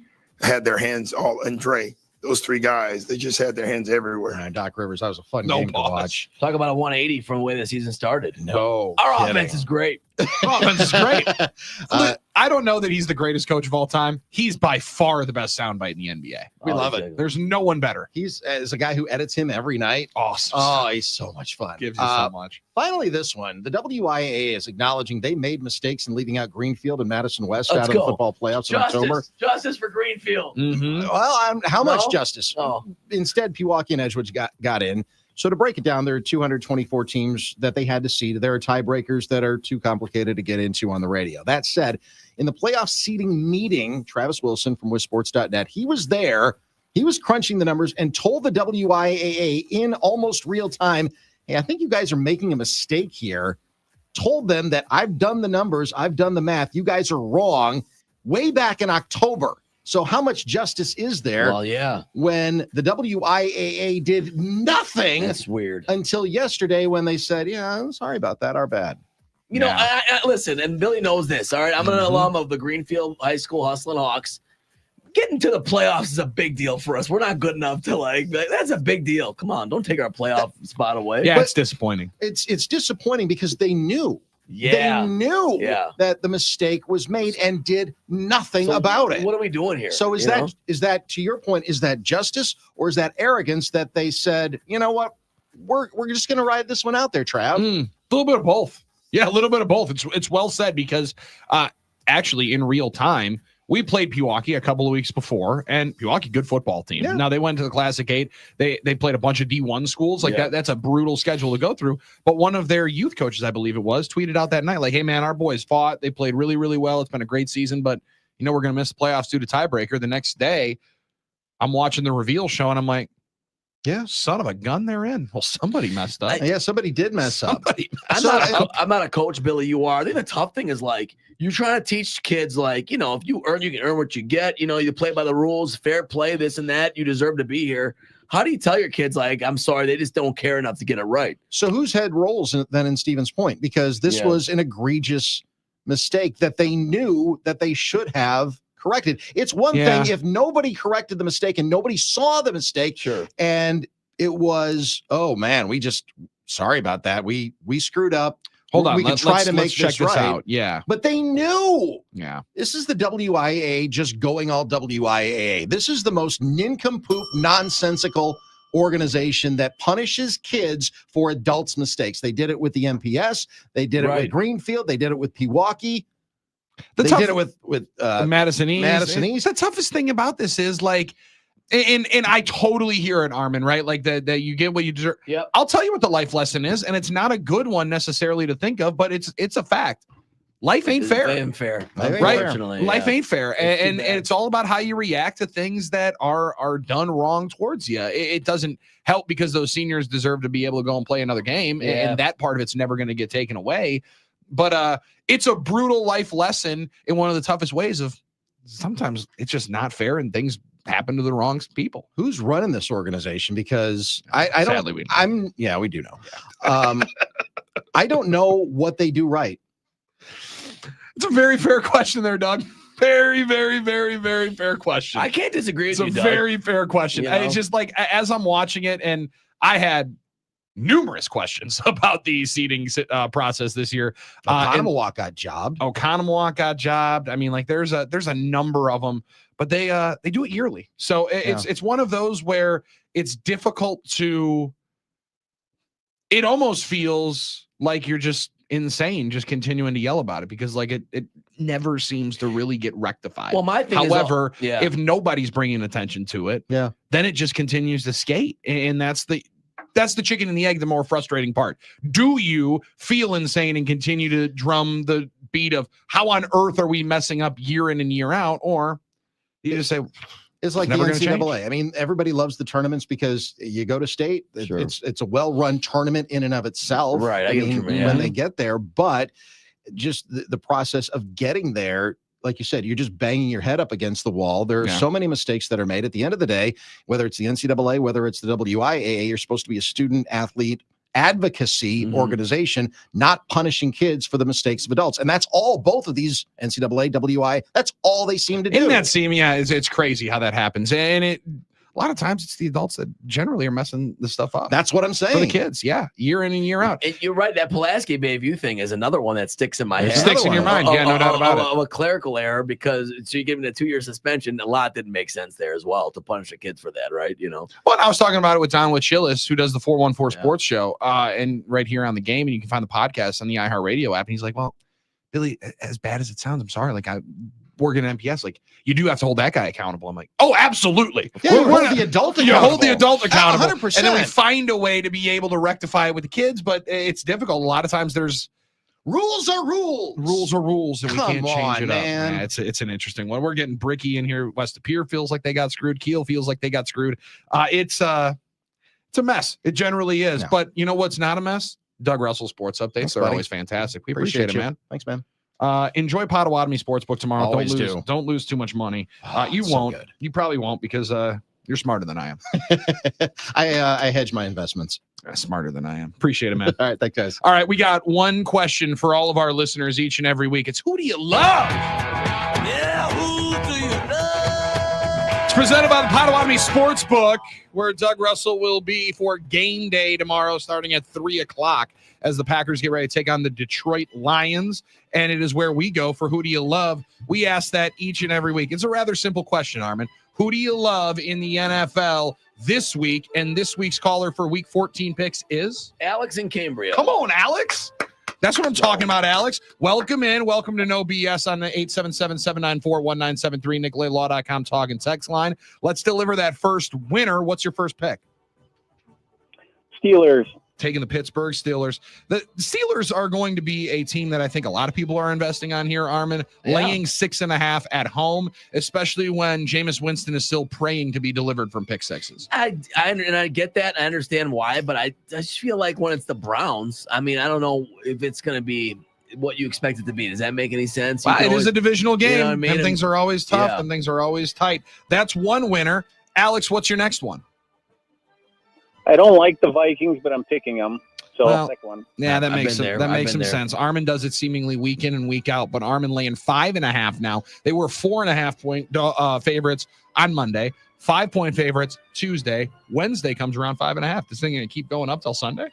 Speaker 12: had their hands all, and Dre, those 3 guys, they just had their hands everywhere.
Speaker 9: Doc Rivers, that was a fun
Speaker 1: No
Speaker 9: game to
Speaker 1: pause.
Speaker 9: watch.
Speaker 3: Talk about a 180 from the way the season started.
Speaker 9: No.
Speaker 3: Our
Speaker 9: kidding.
Speaker 3: offense is great.
Speaker 1: Offense is great.
Speaker 9: Uh,
Speaker 1: I don't know that he's the greatest coach of all time. He's by far the best soundbite in the NBA.
Speaker 9: We love it.
Speaker 1: There's no one better.
Speaker 9: He's as a guy who edits him every night.
Speaker 1: Awesome.
Speaker 9: Oh, he's so much fun.
Speaker 1: Gives you so much.
Speaker 9: Finally, this one. The WIAA is acknowledging they made mistakes in leaving out Greenfield and Madison West
Speaker 3: Let's
Speaker 9: out of
Speaker 3: go.
Speaker 9: the football playoffs in October.
Speaker 3: Justice for Greenfield.
Speaker 1: Mm-hmm.
Speaker 9: Well, how much
Speaker 3: No?
Speaker 9: justice?
Speaker 3: Oh.
Speaker 9: Instead, Pewaukee and Edgewood got in. So to break it down, there are 224 teams that they had to seed. There are tiebreakers that are too complicated to get into on the radio. That said, in the playoff seeding meeting, Travis Wilson from WisSports.net, he was there. He was crunching the numbers and told the WIAA in almost real time, hey, I think you guys are making a mistake here. Told them that I've done the numbers, I've done the math. You guys are wrong way back in October. So how much justice is there
Speaker 3: Well, yeah.
Speaker 9: when the WIAA did nothing
Speaker 3: That's weird.
Speaker 9: until yesterday when they said, yeah, I'm sorry about that, our bad.
Speaker 3: You know,
Speaker 1: Yeah.
Speaker 3: I listen, and Billy knows this. All right, I'm an alum of the Greenfield High School Hustlin' Hawks. Getting to the playoffs is a big deal for us. We're not good enough to be like, that's a big deal. Come on, don't take our playoff spot away.
Speaker 1: Yeah,
Speaker 9: But-
Speaker 1: it's disappointing.
Speaker 9: It's disappointing because they knew.
Speaker 3: Yeah.
Speaker 9: They knew
Speaker 3: Yeah.
Speaker 9: that the mistake was made and did nothing
Speaker 3: So
Speaker 9: about it.
Speaker 3: What are we doing here?
Speaker 9: So is
Speaker 3: You know?
Speaker 9: that to your point, is that justice or is that arrogance that they said, you know what, we're just gonna ride this one out there, Trav?
Speaker 1: A little bit of both. Yeah, a little bit of both. It's well said because actually in real time, we played Pewaukee a couple of weeks before, and Pewaukee, good football team.
Speaker 9: Yeah.
Speaker 1: Now they went to the Classic 8. They played a bunch of D1 schools. Like
Speaker 3: Yeah.
Speaker 1: that's a brutal schedule to go through. But one of their youth coaches, I believe it was, tweeted out that night, like, hey man, our boys fought. They played really, really well. It's been a great season, but we're gonna miss the playoffs due to tiebreaker. The next day, I'm watching the reveal show and I'm like, yeah, son of a gun, they're in. Well, somebody messed up.
Speaker 9: Yeah, somebody did mess up.
Speaker 1: Somebody
Speaker 3: I'm not a coach, Billy. You are. I think the tough thing is like you're trying to teach kids, like, if you earn, you can earn what you get. You play by the rules, fair play, this and that. You deserve to be here. How do you tell your kids, like, I'm sorry, they just don't care enough to get it right?
Speaker 9: So whose head rolls then in Stevens Point? Because this
Speaker 3: Yeah.
Speaker 9: was an egregious mistake that they knew that they should have corrected. It's one
Speaker 1: Yeah.
Speaker 9: thing if nobody corrected the mistake and nobody saw the mistake,
Speaker 3: Sure.
Speaker 9: and it was, oh man, sorry about that. We screwed up.
Speaker 1: Hold on.
Speaker 9: We can try to make
Speaker 1: let's check
Speaker 9: this
Speaker 1: this
Speaker 9: right.
Speaker 1: out. Yeah.
Speaker 9: But they knew.
Speaker 1: Yeah.
Speaker 9: This is the WIAA just going all WIAA. This is the most nincompoop, nonsensical organization that punishes kids for adults' mistakes. They did it with the MPS. They did it
Speaker 3: Right.
Speaker 9: with Greenfield. They did it with Pewaukee.
Speaker 1: The
Speaker 9: They
Speaker 1: tough-
Speaker 9: did it with
Speaker 1: Madison East.
Speaker 9: Madison East.
Speaker 1: The toughest thing about this is like, and I totally hear it, Armin, right? Like that you get what you deserve.
Speaker 3: Yep.
Speaker 1: I'll tell you what the life lesson is, and it's not a good one necessarily to think of, but it's a fact. Life ain't fair.
Speaker 3: It ain't fair.
Speaker 9: Life ain't
Speaker 1: Right?
Speaker 9: fair.
Speaker 3: Unfortunately,
Speaker 1: Life
Speaker 3: yeah.
Speaker 1: ain't fair,
Speaker 3: It's too
Speaker 1: and
Speaker 3: bad.
Speaker 1: it's all about how you react to things that are done wrong towards you. It doesn't help because those seniors deserve to be able to go and play another game,
Speaker 3: Yeah.
Speaker 1: and that part of it's never going to get taken away. But it's a brutal life lesson in one of the toughest ways of sometimes it's just not fair and things happen to the wrong people.
Speaker 9: Who's running this organization? Because I don't.
Speaker 1: Sadly, we know.
Speaker 9: Yeah, we do know. I don't know what they do right.
Speaker 1: It's a very fair question there, Doug. Very, very, very, very fair question.
Speaker 3: I can't disagree
Speaker 1: It's
Speaker 3: with
Speaker 1: a
Speaker 3: you, Doug.
Speaker 1: very fair question.
Speaker 3: You know?
Speaker 1: It's just like as I'm watching it, and I had numerous questions about the seating process this year.
Speaker 9: Oconomowoc got jobbed.
Speaker 1: Oconomowoc got jobbed. I mean, like there's a number of them, but they do it yearly. So it's one of those where it's difficult to. It almost feels like you're just insane, just continuing to yell about it because like it never seems to really get rectified.
Speaker 3: Well, my thing
Speaker 1: however,
Speaker 3: is,
Speaker 1: if nobody's bringing attention to it, then it just continues to skate, and that's the chicken and the egg, the more frustrating part. Do you feel insane and continue to drum the beat of how on earth are we messing up year in and year out? Or you just say,
Speaker 9: it's like the NCAA. I mean, everybody loves the tournaments because you go to state. It's a well-run tournament in and of itself.
Speaker 3: Right.
Speaker 9: I mean, when they get there, but just the process of getting there, like you said, you're just banging your head up against the wall. There are so many mistakes that are made. At the end of the day, whether it's the NCAA, whether it's the WIAA, you're supposed to be a student athlete advocacy organization, not punishing kids for the mistakes of adults. And that's all both of these NCAA, WI, that's all they seem to do.
Speaker 1: In that scene, it's crazy how that happens. And a lot of times it's the adults that generally are messing the stuff up.
Speaker 9: That's what I'm saying.
Speaker 1: For the kids, year in and year out.
Speaker 3: And you're right. That Pulaski Bayview thing is another one that sticks in my head.
Speaker 1: Sticks in your mind. Yeah, no doubt about it.
Speaker 3: Of a clerical error because so you give him a 2-year suspension. A lot didn't make sense there as well to punish the kids for that, right? You know.
Speaker 1: Well, I was talking about it with Don Wachillis, who does the 414 Sports Show, and right here on the game, and you can find the podcast on the iHeartRadio app. And he's like, "Well, Billy, as bad as it sounds, I'm sorry. Like I working at MPS, like you do have to hold that guy accountable." I'm like, "Oh, absolutely.
Speaker 9: Yeah, you hold the adult accountable.
Speaker 1: You hold the adult accountable,
Speaker 9: 100%.
Speaker 1: and then we find a way to be able to rectify it with the kids." But it's difficult. A lot of times, there's
Speaker 9: rules are rules.
Speaker 1: Rules are rules, and we can't change it
Speaker 9: man.
Speaker 1: up. Yeah, it's an interesting one. We're getting Bricky in here. West Pier feels like they got screwed. Kiel feels like they got screwed. It's a mess. It generally is. But you know what's not a mess? Doug Russell Sports Updates.
Speaker 9: Thanks,
Speaker 1: They're
Speaker 9: buddy.
Speaker 1: always fantastic. We appreciate it,
Speaker 9: you.
Speaker 1: man.
Speaker 9: Thanks, man.
Speaker 1: Enjoy Potawatomi Sportsbook tomorrow.
Speaker 9: Always
Speaker 1: Don't lose too much money. You
Speaker 9: so
Speaker 1: won't.
Speaker 9: good.
Speaker 1: You probably won't because you're smarter than I am.
Speaker 9: I hedge my investments.
Speaker 1: Smarter than I am. Appreciate it, man.
Speaker 9: All right, thanks, guys.
Speaker 1: All right, we got one question for all of our listeners each and every week. It's who do you love? It's presented by the Potawatomi Sportsbook, where Doug Russell will be for game day tomorrow, starting at 3:00 as the Packers get ready to take on the Detroit Lions. And it is where we go for who do you love? We ask that each and every week. It's a rather simple question, Armin. Who do you love in the NFL this week? And this week's caller for week 14 picks is
Speaker 3: Alex in Cambria.
Speaker 1: Come on, Alex. That's what I'm talking about, Alex. Welcome in. Welcome to No BS on the 877-794-1973, NicoletLaw.com talk and text line. Let's deliver that first winner. What's your first pick?
Speaker 15: Steelers.
Speaker 1: Taking the Pittsburgh Steelers. The Steelers are going to be a team that I think a lot of people are investing on here, Armin. Laying 6.5 at home, especially when Jameis Winston is still praying to be delivered from pick sixes.
Speaker 3: I get that. I understand why, but I just feel like when it's the Browns, I mean, I don't know if it's going to be what you expect it to be. Does that make any sense?
Speaker 1: It is a divisional game,
Speaker 3: you know what I mean?
Speaker 1: and things are always tough,
Speaker 3: Yeah.
Speaker 1: and things are always tight. That's one winner. Alex, what's your next one?
Speaker 15: I don't like the Vikings, but I'm picking them. So I'll pick one.
Speaker 1: Yeah, that
Speaker 3: I've
Speaker 1: makes
Speaker 3: been there.
Speaker 1: that
Speaker 3: I've
Speaker 1: makes
Speaker 3: been
Speaker 1: some
Speaker 3: there.
Speaker 1: sense. Armin does it seemingly week in and week out, but Armin laying 5.5 now. They were 4.5 point favorites on Monday, 5-point favorites Tuesday. Wednesday comes around 5.5. This thing gonna keep going up till Sunday.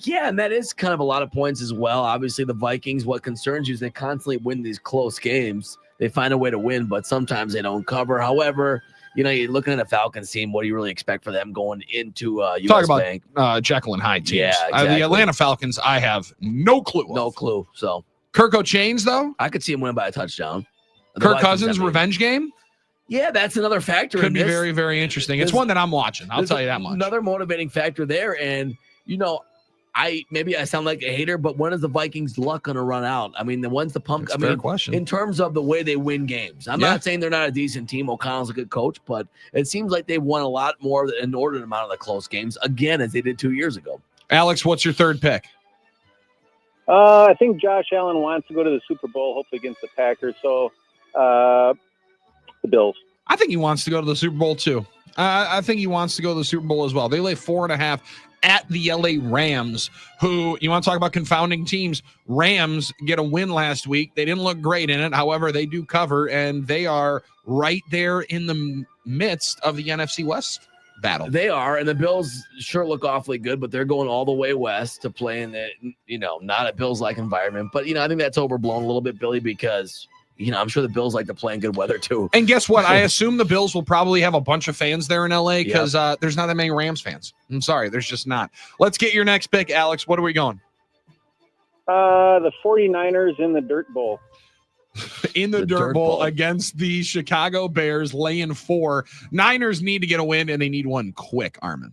Speaker 3: Yeah, and that is kind of a lot of points as well. Obviously, the Vikings, what concerns you is they constantly win these close games. They find a way to win, but sometimes they don't cover. However, you know, you're looking at a Falcons team. What do you really expect for them going into US
Speaker 1: Talk about
Speaker 3: Bank?
Speaker 1: Jekyll and Hyde teams.
Speaker 3: Yeah, exactly.
Speaker 1: The Atlanta Falcons, I have no clue.
Speaker 3: No clue. So
Speaker 1: Kirk Chains, though.
Speaker 3: I could see him win by a touchdown. The
Speaker 1: Kirk
Speaker 3: Vikings,
Speaker 1: Cousins
Speaker 3: I mean.
Speaker 1: revenge game
Speaker 3: Yeah, that's another factor.
Speaker 1: could
Speaker 3: in
Speaker 1: be
Speaker 3: this.
Speaker 1: very, very interesting. It's
Speaker 3: There's-
Speaker 1: one that I'm watching. I'll
Speaker 3: There's
Speaker 1: tell you that much.
Speaker 3: Another motivating factor there, and you know, maybe I sound like a hater, but when is the Vikings' luck going to run out? I mean, when's the pump?
Speaker 1: That's
Speaker 3: I
Speaker 1: a fair
Speaker 3: mean,
Speaker 1: question.
Speaker 3: in terms of the way they win games, I'm
Speaker 1: Yeah.
Speaker 3: not saying they're not a decent team. O'Connell's a good coach, but it seems like they've won a lot more than an inordinate amount of the close games again as they did 2 years ago.
Speaker 1: Alex, what's your third pick?
Speaker 15: I think Josh Allen wants to go to the Super Bowl, hopefully against the Packers. So the Bills.
Speaker 1: I think he wants to go to the Super Bowl too. I think he wants to go to the Super Bowl as well. They lay 4.5. at the LA Rams, who, you want to talk about confounding teams, Rams get a win last week. They didn't look great in it. However, they do cover, and they are right there in the midst of the NFC West battle.
Speaker 3: They are, and the Bills sure look awfully good, but they're going all the way west to play in the, not a Bills-like environment. But, I think that's overblown a little bit, Billy, because, I'm sure the Bills like to play in good weather too.
Speaker 1: And guess what? I assume the Bills will probably have a bunch of fans there in LA because there's not that many Rams fans. I'm sorry, there's just not. Let's get your next pick, Alex. What are we going?
Speaker 15: The 49ers in the Dirt Bowl.
Speaker 1: In the dirt bowl against the Chicago Bears, laying 4. Niners need to get a win, and they need one quick, Armin.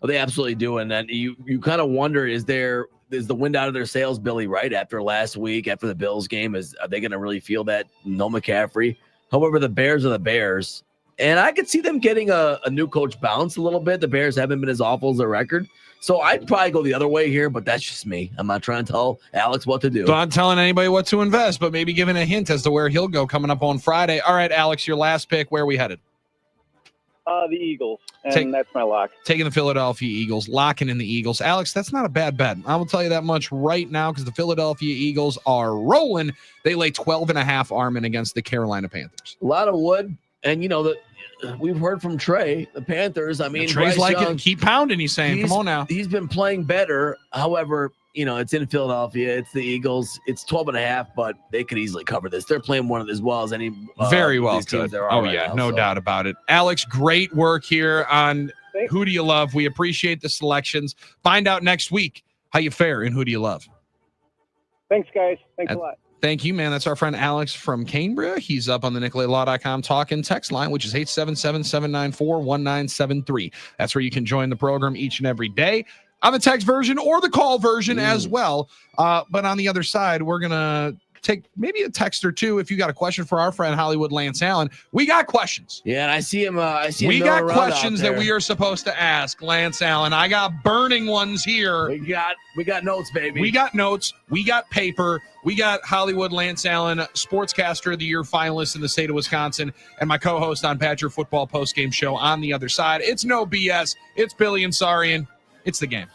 Speaker 3: Well, they absolutely do. And then you kind of wonder, is the wind out of their sails, Billy, right? After last week, after the Bills game, are they going to really feel that? No McCaffrey. However, the Bears are the Bears. And I could see them getting a new coach bounce a little bit. The Bears haven't been as awful as their record. So I'd probably go the other way here, but that's just me. I'm not trying to tell Alex what to do.
Speaker 1: Not telling anybody what to invest, but maybe giving a hint as to where he'll go coming up on Friday. All right, Alex, your last pick. Where are we headed?
Speaker 15: The Eagles, and that's my lock.
Speaker 1: Taking the Philadelphia Eagles, locking in the Eagles. Alex, that's not a bad bet. I will tell you that much right now because the Philadelphia Eagles are rolling. They lay 12.5 Armin against the Carolina Panthers.
Speaker 3: A lot of wood, and we've heard from Trey, the Panthers. I mean,
Speaker 1: Trey's
Speaker 3: Bryce
Speaker 1: like
Speaker 3: Young,
Speaker 1: it. Keep pounding. He's saying, come on now.
Speaker 3: He's been playing better. However, it's in Philadelphia. It's the Eagles. It's 12.5, but they could easily cover this. They're playing one of as well as any.
Speaker 1: Very well
Speaker 3: these teams
Speaker 1: could.
Speaker 3: there are
Speaker 1: Oh,
Speaker 3: right
Speaker 1: yeah.
Speaker 3: now,
Speaker 1: No
Speaker 3: so.
Speaker 1: doubt about it. Alex, great work here on Who Do You Love? We appreciate the selections. Find out next week how you fare in Who Do You Love?
Speaker 15: Thanks, guys. Thanks a lot.
Speaker 1: Thank you, man. That's our friend Alex from Cambria. He's up on the NicolaitLaw.com talking text line, which is 877-794-1973. That's where you can join the program each and every day on the text version or the call version as well. But on the other side, we're going to take maybe a text or two. If you got a question for our friend Hollywood Lance Allen, we got questions.
Speaker 3: Yeah, and I see him.
Speaker 1: We got questions that we are supposed to ask Lance Allen. I got burning ones here.
Speaker 3: We got notes, baby.
Speaker 1: We got notes. We got paper. We got Hollywood Lance Allen, Sportscaster of the Year finalist in the state of Wisconsin, and my co-host on Badger Football Postgame Show on the other side. It's no BS. It's Billy and Sarian. It's the game.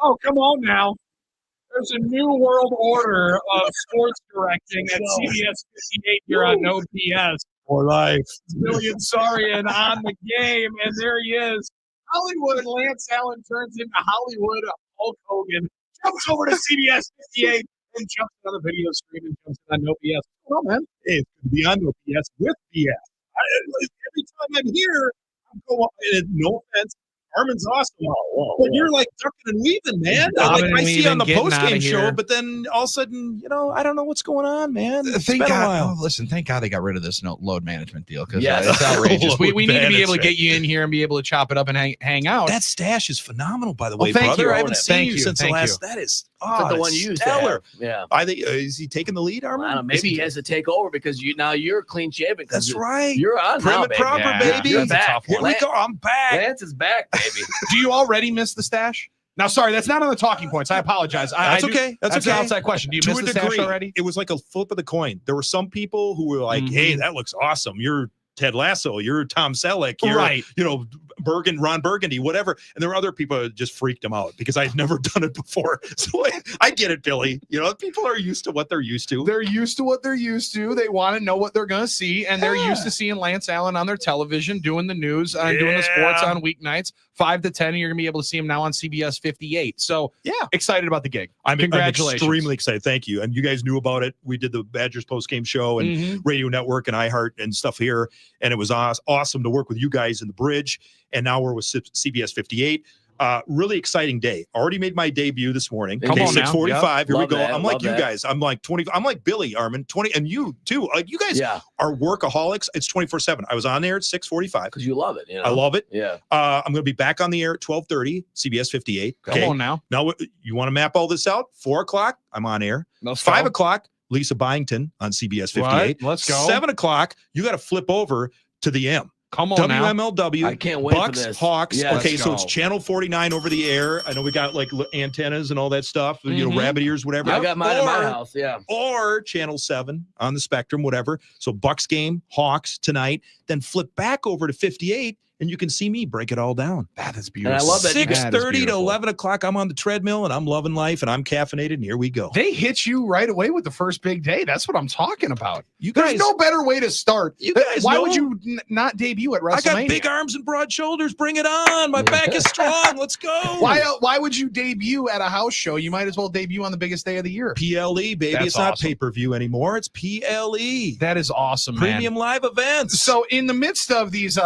Speaker 1: Oh, come on now. There's a new world order of sports directing at CBS 58 here on No BS.
Speaker 16: For life.
Speaker 1: William Sarian on the game, and there he is. Hollywood Lance Allen turns into Hollywood Hulk Hogan, jumps over to CBS 58 and jumps on the video screen and jumps on No BS. Well, man,
Speaker 16: Hey, it's good to be on No BS with BS. Every time I'm here, I'm going, no offense, Armin's awesome. But you're like ducking and weaving, man. Like I see you on the post-game show, but then all of a sudden, I don't know what's going on, man. It's
Speaker 1: Thank
Speaker 16: been a
Speaker 1: God.
Speaker 16: while.
Speaker 1: Oh, listen, thank God they got rid of this load management deal because
Speaker 3: Yes.
Speaker 1: it's outrageous. we need to be able to
Speaker 16: management.
Speaker 1: get you in here and be able to chop it up and hang out.
Speaker 16: That stash is phenomenal, by the
Speaker 1: Well,
Speaker 16: way,
Speaker 1: thank
Speaker 16: brother.
Speaker 1: you.
Speaker 16: I haven't seen
Speaker 1: Thank
Speaker 16: you
Speaker 1: you.
Speaker 16: since
Speaker 1: Thank
Speaker 16: the last.
Speaker 1: you.
Speaker 16: That is
Speaker 3: That's the one you used to have.
Speaker 16: stellar.
Speaker 3: Yeah.
Speaker 16: I think is he taking the lead, Armin?
Speaker 3: I don't know. Maybe he has to take over because now you're clean shaven.
Speaker 16: That's right.
Speaker 3: You're on
Speaker 16: Prim
Speaker 3: now,
Speaker 16: and
Speaker 3: baby.
Speaker 16: proper,
Speaker 1: Yeah,
Speaker 16: baby.
Speaker 3: You're
Speaker 1: that's a
Speaker 3: back.
Speaker 1: tough one.
Speaker 16: Here we go. I'm back.
Speaker 3: Lance is back, baby.
Speaker 1: Do you already miss the stash? Now, sorry, that's not on the talking points. I apologize.
Speaker 16: That's okay. That's
Speaker 1: an
Speaker 16: okay.
Speaker 1: outside question. Do you
Speaker 16: To
Speaker 1: miss
Speaker 16: a
Speaker 1: the stash
Speaker 16: degree,
Speaker 1: already?
Speaker 16: It was like a flip of the coin. There were some people who were like, "Hey, that looks awesome. You're Ted Lasso. You're Tom Selleck. You're,
Speaker 1: Right.
Speaker 16: Ron Burgundy, whatever." And there were other people that just freaked him out because I'd never done it before. So I get it, Billy. People are used to what they're used to.
Speaker 1: They're used to what they're used to. They want to know what they're going to see, and they're used to seeing Lance Allen on their television doing the news and doing the sports on weeknights, 5 to 10. And you're going to be able to see him now on CBS 58. So excited about the gig.
Speaker 16: I'm
Speaker 1: Congratulations.
Speaker 16: extremely excited. Thank you. And you guys knew about it. We did the Badgers post-game show and Radio Network and iHeart and stuff here. And it was awesome to work with you guys in the bridge. And now we're with CBS 58. Really exciting day. Already made my debut this morning.
Speaker 1: Come on now.
Speaker 16: 6:45.
Speaker 3: Yep.
Speaker 16: Here
Speaker 3: Love
Speaker 16: we go.
Speaker 3: that.
Speaker 16: I'm like
Speaker 3: Love
Speaker 16: you
Speaker 3: that.
Speaker 16: guys. I'm like 20. I'm like Billy, Armin, 20. And you too. Like you guys are workaholics. It's 24/7. I was on there at 6:45.
Speaker 3: Because you love it.
Speaker 16: I love it.
Speaker 3: Yeah.
Speaker 16: I'm going to be back on the air at 12:30, CBS 58.
Speaker 1: Come on now.
Speaker 16: Now, you want to map all this out? 4 o'clock, I'm on air.
Speaker 1: Let's
Speaker 16: 5
Speaker 1: go.
Speaker 16: o'clock, Lisa Byington on CBS 58.
Speaker 1: Right, let's go.
Speaker 16: 7 o'clock, you got to flip over to the M.
Speaker 1: Come on now.
Speaker 16: WMLW.
Speaker 3: I can't wait for
Speaker 16: Bucks,
Speaker 3: this.
Speaker 16: Hawks.
Speaker 3: Yes.
Speaker 16: Okay,
Speaker 1: Let's
Speaker 16: so
Speaker 1: go.
Speaker 16: it's channel 49 over the air. I know we got like antennas and all that stuff, rabbit ears, whatever.
Speaker 3: I got mine at my house. Yeah.
Speaker 16: Or channel 7 on the Spectrum, whatever. So Bucks game, Hawks tonight, then flip back over to 58 and you can see me break it all down.
Speaker 1: That is
Speaker 3: And
Speaker 1: beautiful.
Speaker 3: I love that.
Speaker 16: 6:30 to 11 o'clock, I'm on the treadmill and I'm loving life and I'm caffeinated and here we go.
Speaker 1: They hit you right away with the first big day. That's what I'm talking about.
Speaker 16: You
Speaker 1: There's
Speaker 16: guys,
Speaker 1: no better way to start.
Speaker 16: You guys
Speaker 1: Why
Speaker 16: know-
Speaker 1: would you not debut at WrestleMania?
Speaker 16: I got big arms and broad shoulders. Bring it on. My back is strong. Let's go.
Speaker 1: Why would you debut at a house show? You might as well debut on the biggest day of the year.
Speaker 16: PLE, baby.
Speaker 1: That's
Speaker 16: It's not
Speaker 1: awesome.
Speaker 16: pay-per-view anymore. It's PLE.
Speaker 1: That is awesome, man.
Speaker 16: Premium live events.
Speaker 1: So in the midst of these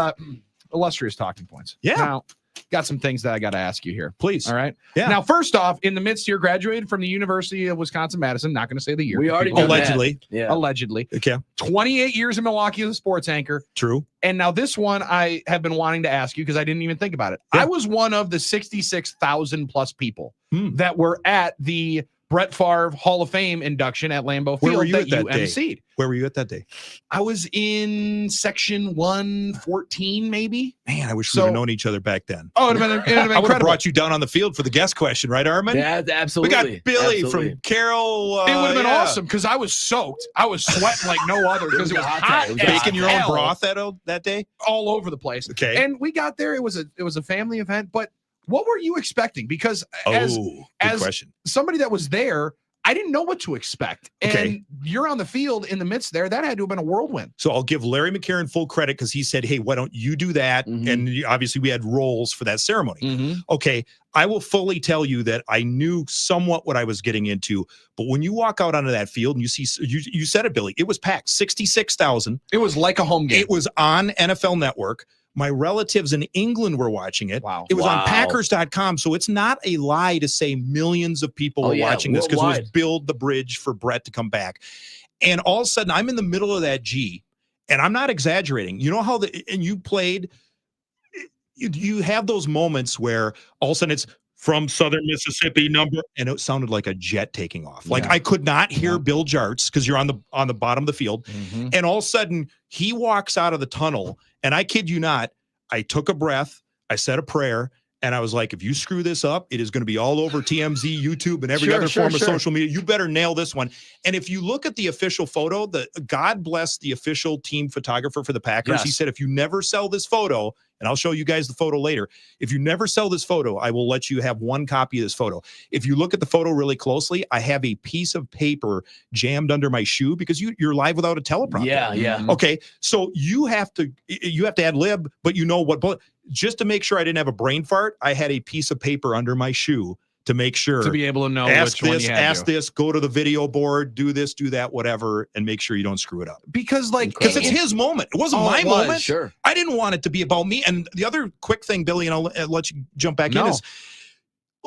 Speaker 1: illustrious talking points, now got some things that I got to ask you here.
Speaker 16: Please.
Speaker 1: All right.
Speaker 16: Yeah.
Speaker 1: Now, first off, in the midst here, graduated from the University of Wisconsin-Madison. Not going to say the year.
Speaker 3: We already
Speaker 1: People-
Speaker 3: done that.
Speaker 16: Allegedly.
Speaker 3: Yeah.
Speaker 1: Allegedly.
Speaker 16: Okay.
Speaker 1: 28 years in Milwaukee as a sports anchor.
Speaker 16: True.
Speaker 1: And now this one I have been wanting to ask you because I didn't even think about it.
Speaker 16: Yeah.
Speaker 1: I was one of the 66,000 plus people
Speaker 16: Hmm.
Speaker 1: that were at the Brett Favre Hall of Fame induction at Lambeau
Speaker 16: Where
Speaker 1: Field
Speaker 16: were you
Speaker 1: that
Speaker 16: at that
Speaker 1: you
Speaker 16: day?
Speaker 1: emceed.
Speaker 16: Where were you at that day?
Speaker 1: I was in section 114, maybe.
Speaker 16: Man, I wish we
Speaker 1: So-
Speaker 16: would have known each other back then.
Speaker 1: Oh, it'd have been
Speaker 16: I would have
Speaker 1: incredible.
Speaker 16: brought you down on the field for the guest question, right, Armin?
Speaker 3: Yeah,
Speaker 16: We
Speaker 3: absolutely.
Speaker 16: got Billy
Speaker 3: Absolutely.
Speaker 16: from Carroll.
Speaker 1: It would have been
Speaker 16: yeah.
Speaker 1: awesome because I was soaked. I was sweating like no other because it was hot.
Speaker 3: It was
Speaker 1: as
Speaker 16: Baking your own
Speaker 1: hell
Speaker 16: broth that day?
Speaker 1: all over the place.
Speaker 16: Okay.
Speaker 1: And we got there. It was a family event. But what were you expecting? Because as
Speaker 16: Good
Speaker 1: as
Speaker 16: question.
Speaker 1: somebody that was there, I didn't know what to expect.
Speaker 16: Okay.
Speaker 1: And you're on the field in the midst there. That had to have been a whirlwind.
Speaker 16: So I'll give Larry McCarron full credit because he said, hey, why don't you do that? And obviously we had roles for that ceremony. Okay. I will fully tell you that I knew somewhat what I was getting into. But when you walk out onto that field and you see, you said it, Billy, it was packed, 66,000.
Speaker 1: It was like a home game.
Speaker 16: It was on NFL Network. My relatives in England were watching it.
Speaker 1: Wow.
Speaker 16: It was on
Speaker 3: Wow.
Speaker 16: Packers.com. So it's not a lie to say millions of people were watching this because it was
Speaker 3: worldwide.
Speaker 16: build the bridge for Brett to come back. And all of a sudden, I'm in the middle of that G, and I'm not exaggerating. You know how and you played, you have those moments where all of a sudden it's from Southern Mississippi number, and it sounded like a jet taking off. Like
Speaker 1: Yeah.
Speaker 16: I could not hear Bill Jarts because you're on the bottom of the field. And all of a sudden, he walks out of the tunnel, and I kid you not, I took a breath, I said a prayer, and I was like, if you screw this up, it is going to be all over TMZ, YouTube, and every
Speaker 3: Sure,
Speaker 16: other
Speaker 3: sure,
Speaker 16: form of
Speaker 3: sure.
Speaker 16: social media. You better nail this one. And if you look at the official photo, God bless the official team photographer for the Packers. He
Speaker 1: Yes.
Speaker 16: said, if you never sell this photo, and I'll show you guys the photo later. If you never sell this photo, I will let you have one copy of this photo. If you look at the photo really closely, I have a piece of paper jammed under my shoe because you're live without a teleprompter.
Speaker 3: Yeah.
Speaker 16: Okay, so you have to ad lib, but you know what? Just to make sure I didn't have a brain fart, I had a piece of paper under my shoe to make sure
Speaker 1: to be able to know
Speaker 16: ask
Speaker 1: which one
Speaker 16: this,
Speaker 1: you had
Speaker 16: ask this, go to the video board, do this, do that, whatever, and make sure you don't screw it up.
Speaker 1: Because
Speaker 16: it's his moment. It wasn't my moment.
Speaker 3: Sure.
Speaker 16: I didn't want it to be about me. And the other quick thing, Billy, and I'll let you jump back in is,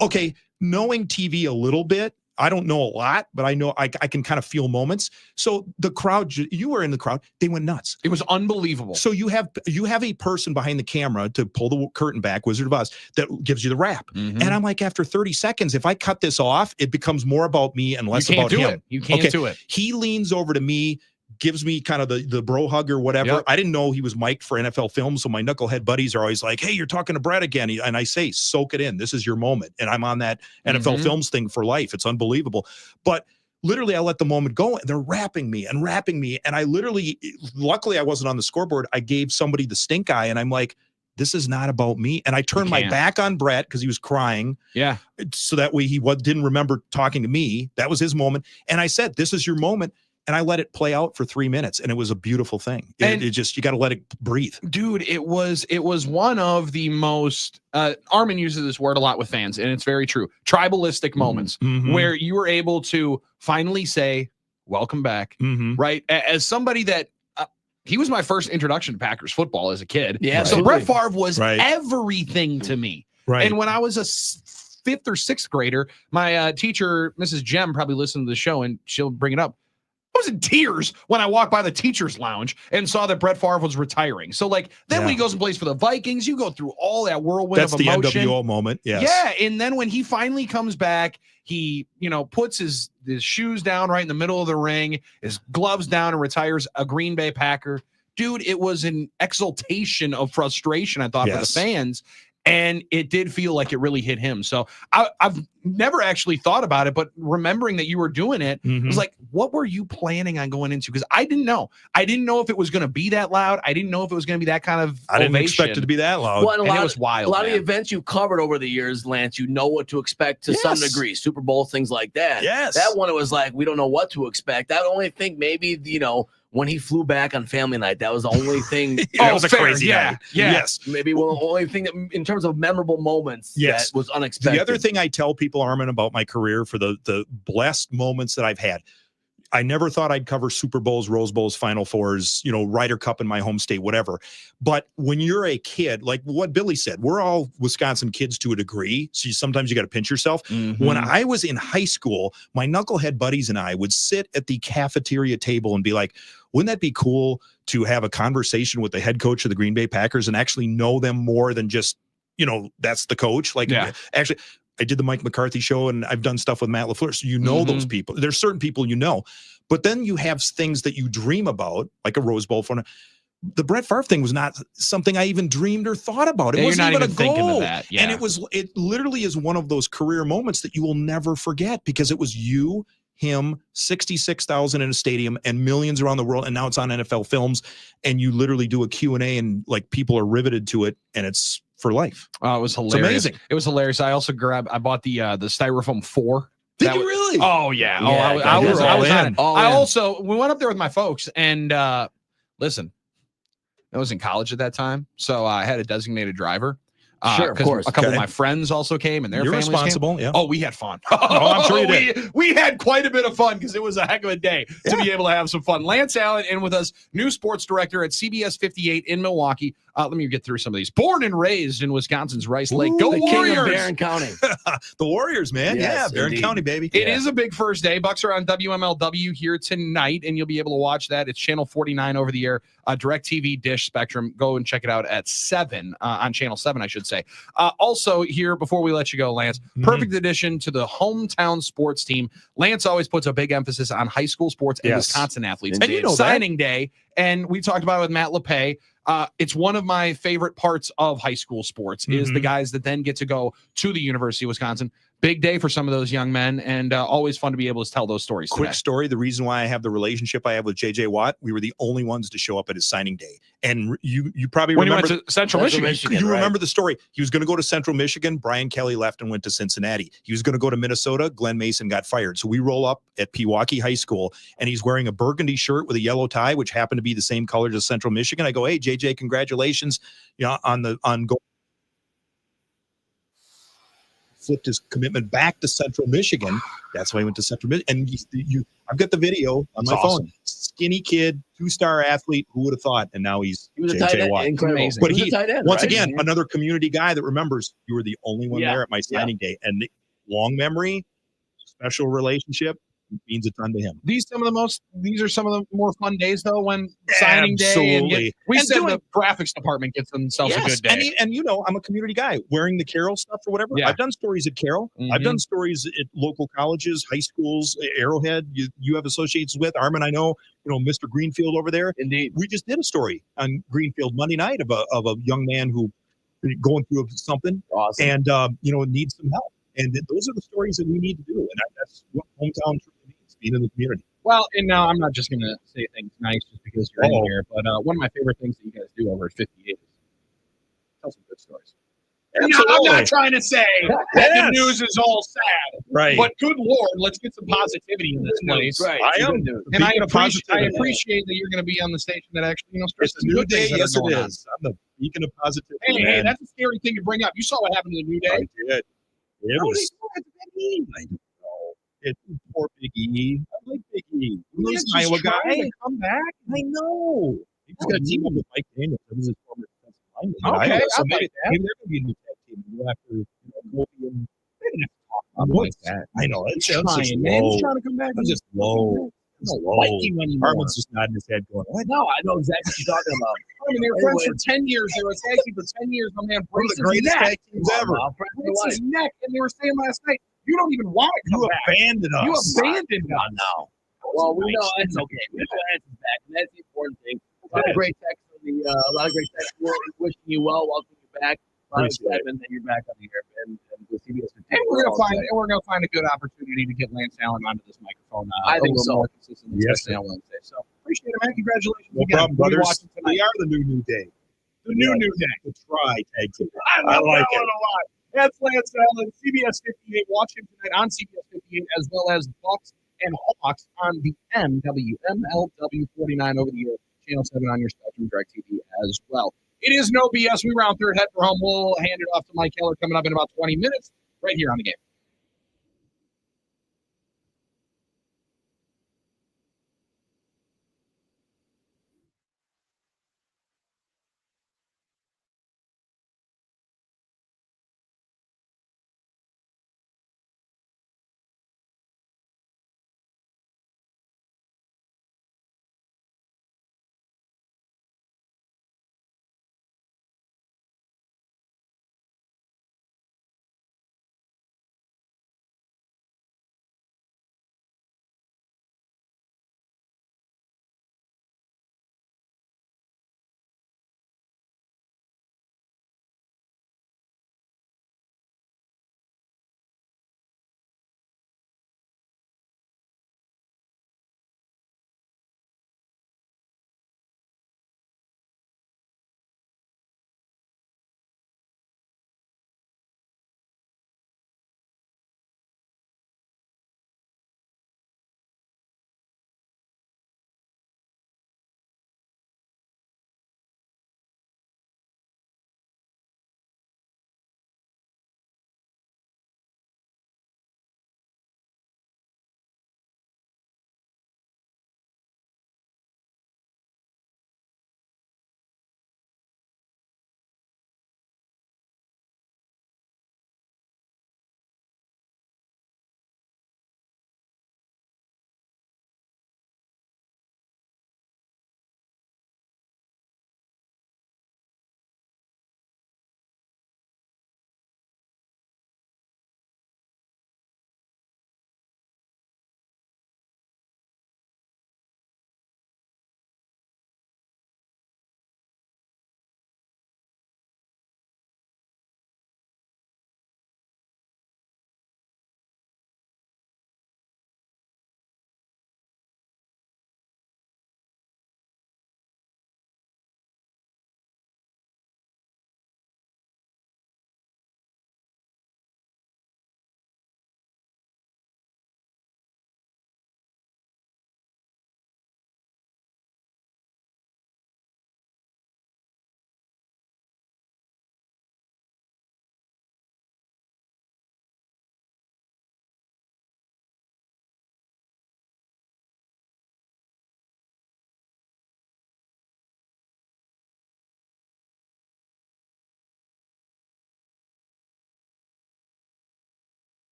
Speaker 16: okay, knowing TV a little bit, I don't know a lot, but I know I can kind of feel moments. So the crowd, you were in the crowd, they went nuts.
Speaker 1: It was unbelievable.
Speaker 16: So you have a person behind the camera to pull the curtain back, Wizard of Oz, that gives you the rap. And I'm like, after 30 seconds, if I cut this off, it becomes more about me and less about him.
Speaker 1: You can't do it.
Speaker 16: He leans over to me, gives me kind of the bro hug or whatever.
Speaker 1: Yep.
Speaker 16: I didn't know he was mic'd for NFL Films, so my knucklehead buddies are always like, hey, you're talking to Brett again. And I say, soak it in. This is your moment. And I'm on that NFL Films thing for life. It's unbelievable. But literally, I let the moment go, and they're rapping me. And I literally, luckily, I wasn't on the scoreboard. I gave somebody the stink eye, and I'm like, this is not about me. And I turned my back on Brett because he was crying.
Speaker 1: Yeah.
Speaker 16: So that way he didn't remember talking to me. That was his moment. And I said, this is your moment. And I let it play out for 3 minutes, and it was a beautiful thing. It just, you got to let it breathe.
Speaker 1: Dude, it was one of the most, Armin uses this word a lot with fans, and it's very true. Tribalistic moments where you were able to finally say, welcome back, right? As somebody that, he was my first introduction to Packers football as a kid.
Speaker 3: Yeah.
Speaker 1: So Brett Favre was
Speaker 16: Right.
Speaker 1: everything to me.
Speaker 16: Right.
Speaker 1: And when I was a fifth or sixth grader, my teacher, Mrs. Jem, probably listened to the show, and she'll bring it up. I was in tears when I walked by the teacher's lounge and saw that Brett Favre was retiring. So, like, then when he goes and plays for the Vikings, you go through all that whirlwind
Speaker 16: That's
Speaker 1: of
Speaker 16: the
Speaker 1: emotion.
Speaker 16: NWO moment. Yes.
Speaker 1: Yeah, and then when he finally comes back, he, puts his shoes down right in the middle of the ring, his gloves down, and retires a Green Bay Packer. Dude, it was an exultation of frustration, I thought, for the fans. And it did feel like it really hit him. So I've never actually thought about it, but remembering that you were doing it, I was like, what were you planning on going into? Because I didn't know. I didn't know if it was going to be that loud. I didn't know if it was going to be that kind of
Speaker 16: I didn't
Speaker 1: ovation.
Speaker 16: expect it to be that loud.
Speaker 3: Well,
Speaker 1: And it was wild.
Speaker 3: A lot of
Speaker 1: man.
Speaker 3: the events you've covered over the years, Lance, you know what to expect to some degree. Super Bowl, things like that.
Speaker 16: Yes.
Speaker 3: That one, it was like, we don't know what to expect. I only think maybe, when he flew back on family night, that was the only thing.
Speaker 16: That was a crazy night.
Speaker 1: Yeah.
Speaker 16: Yes.
Speaker 3: Maybe the only thing that, in terms of memorable moments, that was unexpected.
Speaker 16: The other thing I tell people, Armin, about my career for the blessed moments that I've had, I never thought I'd cover Super Bowls, Rose Bowls, Final Fours, Ryder Cup in my home state, whatever. But when you're a kid, like what Billy said, we're all Wisconsin kids to a degree. So sometimes you got to pinch yourself. When I was in high school, my knucklehead buddies and I would sit at the cafeteria table and be like, wouldn't that be cool to have a conversation with the head coach of the Green Bay Packers and actually know them more than just, that's the coach? Like, actually, I did the Mike McCarthy show, and I've done stuff with Matt LaFleur. So those people. There's certain people but then you have things that you dream about, like a Rose Bowl. The Brett Favre thing was not something I even dreamed or thought about. It wasn't even a
Speaker 1: thinking
Speaker 16: goal.
Speaker 1: of that. Yeah.
Speaker 16: And it literally is one of those career moments that you will never forget because it was you, him, 66,000 in a stadium and millions around the world. And now it's on NFL Films, and you literally do a Q&A, and like people are riveted to it, and it's for life.
Speaker 1: Oh, it was hilarious.
Speaker 16: It's amazing.
Speaker 1: It was hilarious. I also I bought the Styrofoam 4.
Speaker 16: Did you really?
Speaker 1: Oh yeah.
Speaker 3: Yeah,
Speaker 1: I was
Speaker 16: all
Speaker 1: on
Speaker 16: in.
Speaker 1: it. Also, we went up there with my folks, and listen, I was in college at that time, so I had a designated driver.
Speaker 3: Sure, of
Speaker 1: 'cause
Speaker 3: course.
Speaker 1: A couple
Speaker 16: Okay.
Speaker 1: of my friends also came, and their
Speaker 16: You're
Speaker 1: families
Speaker 16: responsible,
Speaker 1: came.
Speaker 16: yeah.
Speaker 1: Oh, we had fun.
Speaker 16: I'm sure you did.
Speaker 1: We had quite a bit of fun because it was a heck of a day to be able to have some fun. Lance Allen in with us, new sports director at CBS 58 in Milwaukee. Let me get through some of these. Born and raised in Wisconsin's Rice Lake. Go
Speaker 3: the king of
Speaker 1: Warriors!
Speaker 3: Barron County.
Speaker 16: The Warriors, man.
Speaker 3: Yes,
Speaker 16: Barron
Speaker 3: indeed.
Speaker 16: County, baby.
Speaker 1: It is a big first day. Bucks are on WMLW here tonight, and you'll be able to watch that. It's channel 49 over the air, DirecTV, Dish, Spectrum. Go and check it out at 7 on channel 7, I should say. Also, here before we let you go, Lance, perfect addition to the hometown sports team. Lance always puts a big emphasis on high school sports and
Speaker 16: Yes.
Speaker 1: Wisconsin athletes.
Speaker 3: Indeed.
Speaker 16: And you know that.
Speaker 1: Signing day, and we talked about it with Matt LePay. It's one of my favorite parts of high school sports is the guys that then get to go to the University of Wisconsin. big day for some of those young men, and always fun to be able to tell those stories.
Speaker 16: Quick
Speaker 1: today.
Speaker 16: story. The reason why I have the relationship I have with JJ Watt, we were the only ones to show up at his signing day. And you probably
Speaker 1: When he
Speaker 16: remember
Speaker 1: went to Central Michigan.
Speaker 16: you remember the story. He was going to go to Central Michigan. Brian Kelly left and went to Cincinnati. He was going to go to Minnesota. Glenn Mason got fired. So we roll up at Pewaukee High School, and he's wearing a burgundy shirt with a yellow tie, which happened to be the same colors as Central Michigan. I go, hey, JJ, congratulations, on going. Flipped his commitment back to Central Michigan. That's why he went to Central Michigan. And I've got the video on my phone. Skinny kid, 2-star athlete. Who would have thought? And now he was
Speaker 3: a tight end.
Speaker 16: Watt.
Speaker 3: Incredible.
Speaker 16: But
Speaker 3: He was a tight end,
Speaker 16: once
Speaker 3: right?
Speaker 16: again, another community guy that remembers you were the only one there at my signing day. And long memory, special relationship. Means a ton to him.
Speaker 1: These are some of the more fun days though, when signing day.
Speaker 16: Absolutely.
Speaker 1: We
Speaker 16: And
Speaker 1: said
Speaker 16: doing-
Speaker 1: the graphics department gets themselves a good day.
Speaker 16: And I'm a community guy wearing the Carroll stuff or whatever.
Speaker 1: Yeah.
Speaker 16: I've done stories at Carroll. I've done stories at local colleges, high schools, Arrowhead. You have associates with Armin. I know, Mr. Greenfield over there.
Speaker 3: Indeed.
Speaker 16: We just did a story on Greenfield Monday night of a young man who going through something and needs some help. And those are the stories that we need to do. And that's what hometown truly means, being in the community.
Speaker 1: Well, and now I'm not just going to say things nice just because you're in here, but one of my favorite things that you guys do over at 58 is tell some good stories. And now, I'm not trying to say that the news is all sad,
Speaker 16: right?
Speaker 1: But good Lord, let's get some positivity in this place.
Speaker 3: Right.
Speaker 16: I am,
Speaker 1: and I
Speaker 16: Beacon of
Speaker 1: appreciate
Speaker 16: positivity.
Speaker 1: that you're going to be on the station that actually
Speaker 16: It's
Speaker 1: stresses
Speaker 16: a new
Speaker 1: good
Speaker 16: day.
Speaker 1: things that
Speaker 16: Yes,
Speaker 1: are
Speaker 16: it
Speaker 1: going on.
Speaker 16: is. I'm the beacon of positivity.
Speaker 1: Hey,
Speaker 16: man.
Speaker 1: that's a scary thing to bring up. You saw what happened to the New Day.
Speaker 16: I did. It
Speaker 1: How
Speaker 16: was.
Speaker 1: did you get Big E?
Speaker 16: I don't know. It's poor Big E. I like Big E. He's
Speaker 1: He's
Speaker 16: an Iowa guy.
Speaker 1: trying to come back.
Speaker 16: I know. He's got to team up with Mike Daniels. That was his former defensive lineman. in
Speaker 1: Okay,
Speaker 16: Iowa.
Speaker 1: I
Speaker 16: So
Speaker 1: like
Speaker 16: maybe
Speaker 1: that.
Speaker 16: maybe they're going to be a new tag team. Go after Kofi and
Speaker 1: I'm like that.
Speaker 16: I know. It's
Speaker 1: He's
Speaker 16: just
Speaker 1: trying, man.
Speaker 16: low.
Speaker 1: He's trying to come back.
Speaker 16: It's just low. It's low.
Speaker 1: Mikey anymore.
Speaker 16: Armin's just nodding his head going, what?
Speaker 3: No, I know exactly what you're talking about.
Speaker 1: I mean, they were friends for 10 years. They were a tag team for 10 years. My man
Speaker 16: One of
Speaker 1: breaks
Speaker 16: the
Speaker 1: his
Speaker 16: greatest
Speaker 1: neck.
Speaker 16: tag teams ever.
Speaker 1: Breaks his neck. And they were saying last night, you don't even want to come
Speaker 16: You
Speaker 1: back.
Speaker 16: abandoned us.
Speaker 1: You abandoned us.
Speaker 3: No. Well, we know it's okay. We know Anson's back, and that's the important thing. A lot of great texts from a lot of great texts wishing you well, welcoming you back. A lot of excitement that you're back on the air, and with CBS.
Speaker 1: And we're gonna find a good opportunity to get Lance Allen onto this microphone.
Speaker 3: I think
Speaker 1: a little
Speaker 3: so.
Speaker 1: More consistently,
Speaker 16: Yes,
Speaker 1: especially on Wednesday. So appreciate it, man. Congratulations
Speaker 16: No
Speaker 1: again.
Speaker 16: problem,
Speaker 1: We'll be
Speaker 16: brothers.
Speaker 1: watching tonight.
Speaker 16: We are the new day.
Speaker 1: The new day.
Speaker 16: The try tag team.
Speaker 1: I love
Speaker 16: like
Speaker 1: that one a lot. That's Lance Allen, CBS 58. Watch him tonight on CBS 58, as well as Bucks and Hawks on the MWMLW 49 over the air, Channel 7 on your Spectrum DirecTV as well. It is no BS. We round third, head for home. We'll hand it off to Mike Keller coming up in about 20 minutes right here on the game.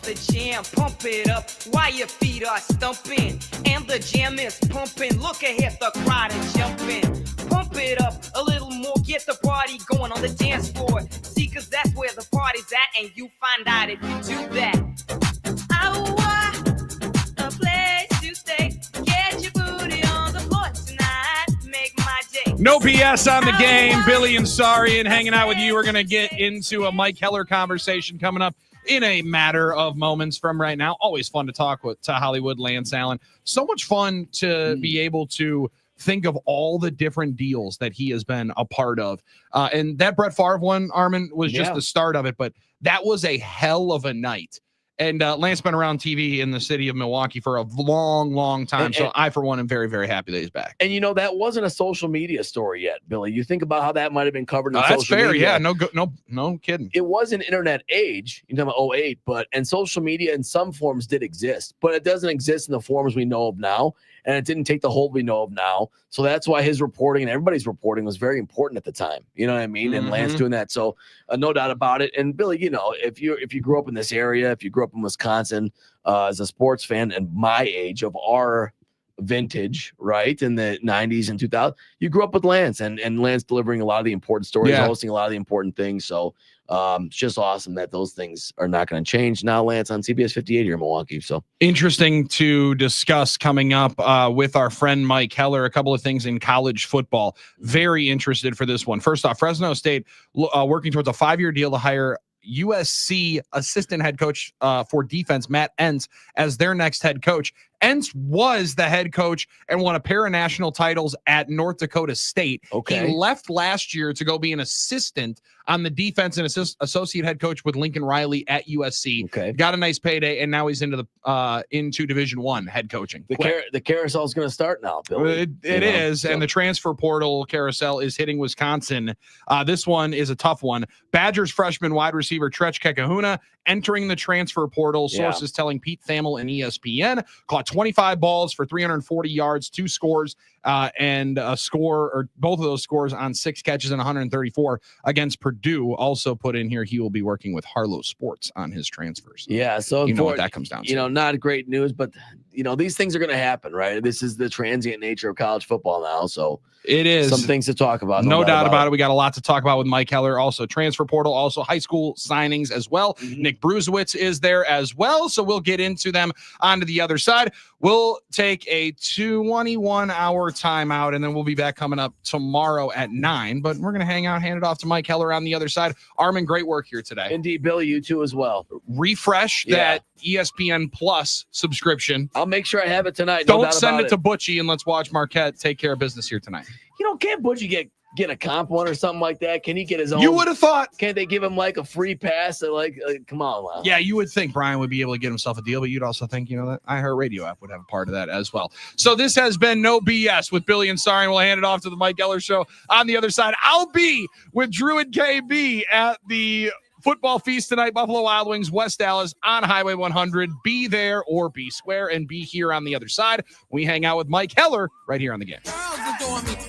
Speaker 17: the jam, pump it up while your feet are stumping. And the jam is pumping, look ahead, the crowd is jumping. Pump it up a little more, get the party going on the dance floor. See, cause that's where the party's at, and you find out if you do that. I want a place to stay, get your booty on the floor tonight, make my day.
Speaker 1: No BS on the game. Billy and Sarian hanging out with you. We're going to get into a Mike Heller conversation coming up in a matter of moments from right now. Always fun to talk to Hollywood Lance Allen. So much fun to be able to think of all the different deals that he has been a part of. And that Brett Favre one, Armin, was just the start of it, but that was a hell of a night. And Lance been around TV in the city of Milwaukee for a long, long time. So I, for one, am very, very happy that he's back.
Speaker 3: And, you know, that wasn't a social media story yet, Billy. You think about how that might have been covered in
Speaker 1: That's
Speaker 3: social
Speaker 1: fair.
Speaker 3: media.
Speaker 1: Yeah, no kidding.
Speaker 3: It was an internet age, you know, 2008, and social media in some forms did exist, but it doesn't exist in the forms we know of now. And it didn't take the hold we know of now. So that's why his reporting and everybody's reporting was very important at the time. You know what I mean? And Lance doing that. So no doubt about it. And Billy, you know, if you grew up in this area, if you grew up in Wisconsin as a sports fan and my age of our vintage, right, in the 90s and 2000s, you grew up with Lance and Lance delivering a lot of the important stories, hosting a lot of the important things. So it's just awesome that those things are not going to change. Now Lance on CBS 58 here in Milwaukee. So
Speaker 1: interesting to discuss coming up with our friend Mike Heller, a couple of things in college football. Very interested for this one. First off, Fresno State working towards a 5-year deal to hire USC assistant head coach for defense, Matt Entz, as their next head coach. Entz was the head coach and won a pair of national titles at North Dakota State.
Speaker 3: Okay.
Speaker 1: He left last year to go be an assistant on the defense and associate head coach with Lincoln Riley at USC.
Speaker 3: Okay.
Speaker 1: Got a nice payday, and now he's into the into Division I head coaching.
Speaker 3: The carousel is going to start now, Billy.
Speaker 1: It is, and the transfer portal carousel is hitting Wisconsin. This one is a tough one. Badgers freshman wide receiver Trech Kekahuna entering the transfer portal. Sources telling Pete Thamel and ESPN caught 25 balls for 340 yards, 2 scores, and a score, or both of those scores on 6 catches and 134 against Purdue. Also put in here, he will be working with Harlow Sports on his transfers.
Speaker 3: Yeah, so
Speaker 1: you know what that comes down to.
Speaker 3: You know, not great news, but you know, these things are going to happen, right? This is the transient nature of college football now. So
Speaker 1: it is
Speaker 3: some things to talk about.
Speaker 1: No doubt about it. We got a lot to talk about with Mike Heller. Also transfer portal, also high school signings as well. Nick Brusewitz is there as well. So we'll get into them onto the other side. We'll take a 21-hour timeout, and then we'll be back coming up tomorrow at 9. But we're going to hang out, hand it off to Mike Heller on the other side. Armin, great work here today.
Speaker 3: Indeed, Billy, you too as well.
Speaker 1: Refresh that ESPN Plus subscription.
Speaker 3: I'll make sure I have it tonight.
Speaker 1: Don't send it to Butchie, and let's watch Marquette take care of business here tonight.
Speaker 3: You know, can't Butchie get a comp one or something like that? Can he get his own?
Speaker 1: You would have thought.
Speaker 3: Can't they give him like a free pass? Like come on, man.
Speaker 1: Yeah, you would think Brian would be able to get himself a deal, but you'd also think, you know, that iHeartRadio app would have a part of that as well. So this has been No BS with Billy and Sarian. We'll hand it off to the Mike Heller Show on the other side. I'll be with Drew and KB at the football feast tonight, Buffalo Wild Wings, West Dallas on Highway 100. Be there or be square and be here on the other side. We hang out with Mike Heller right here on the game.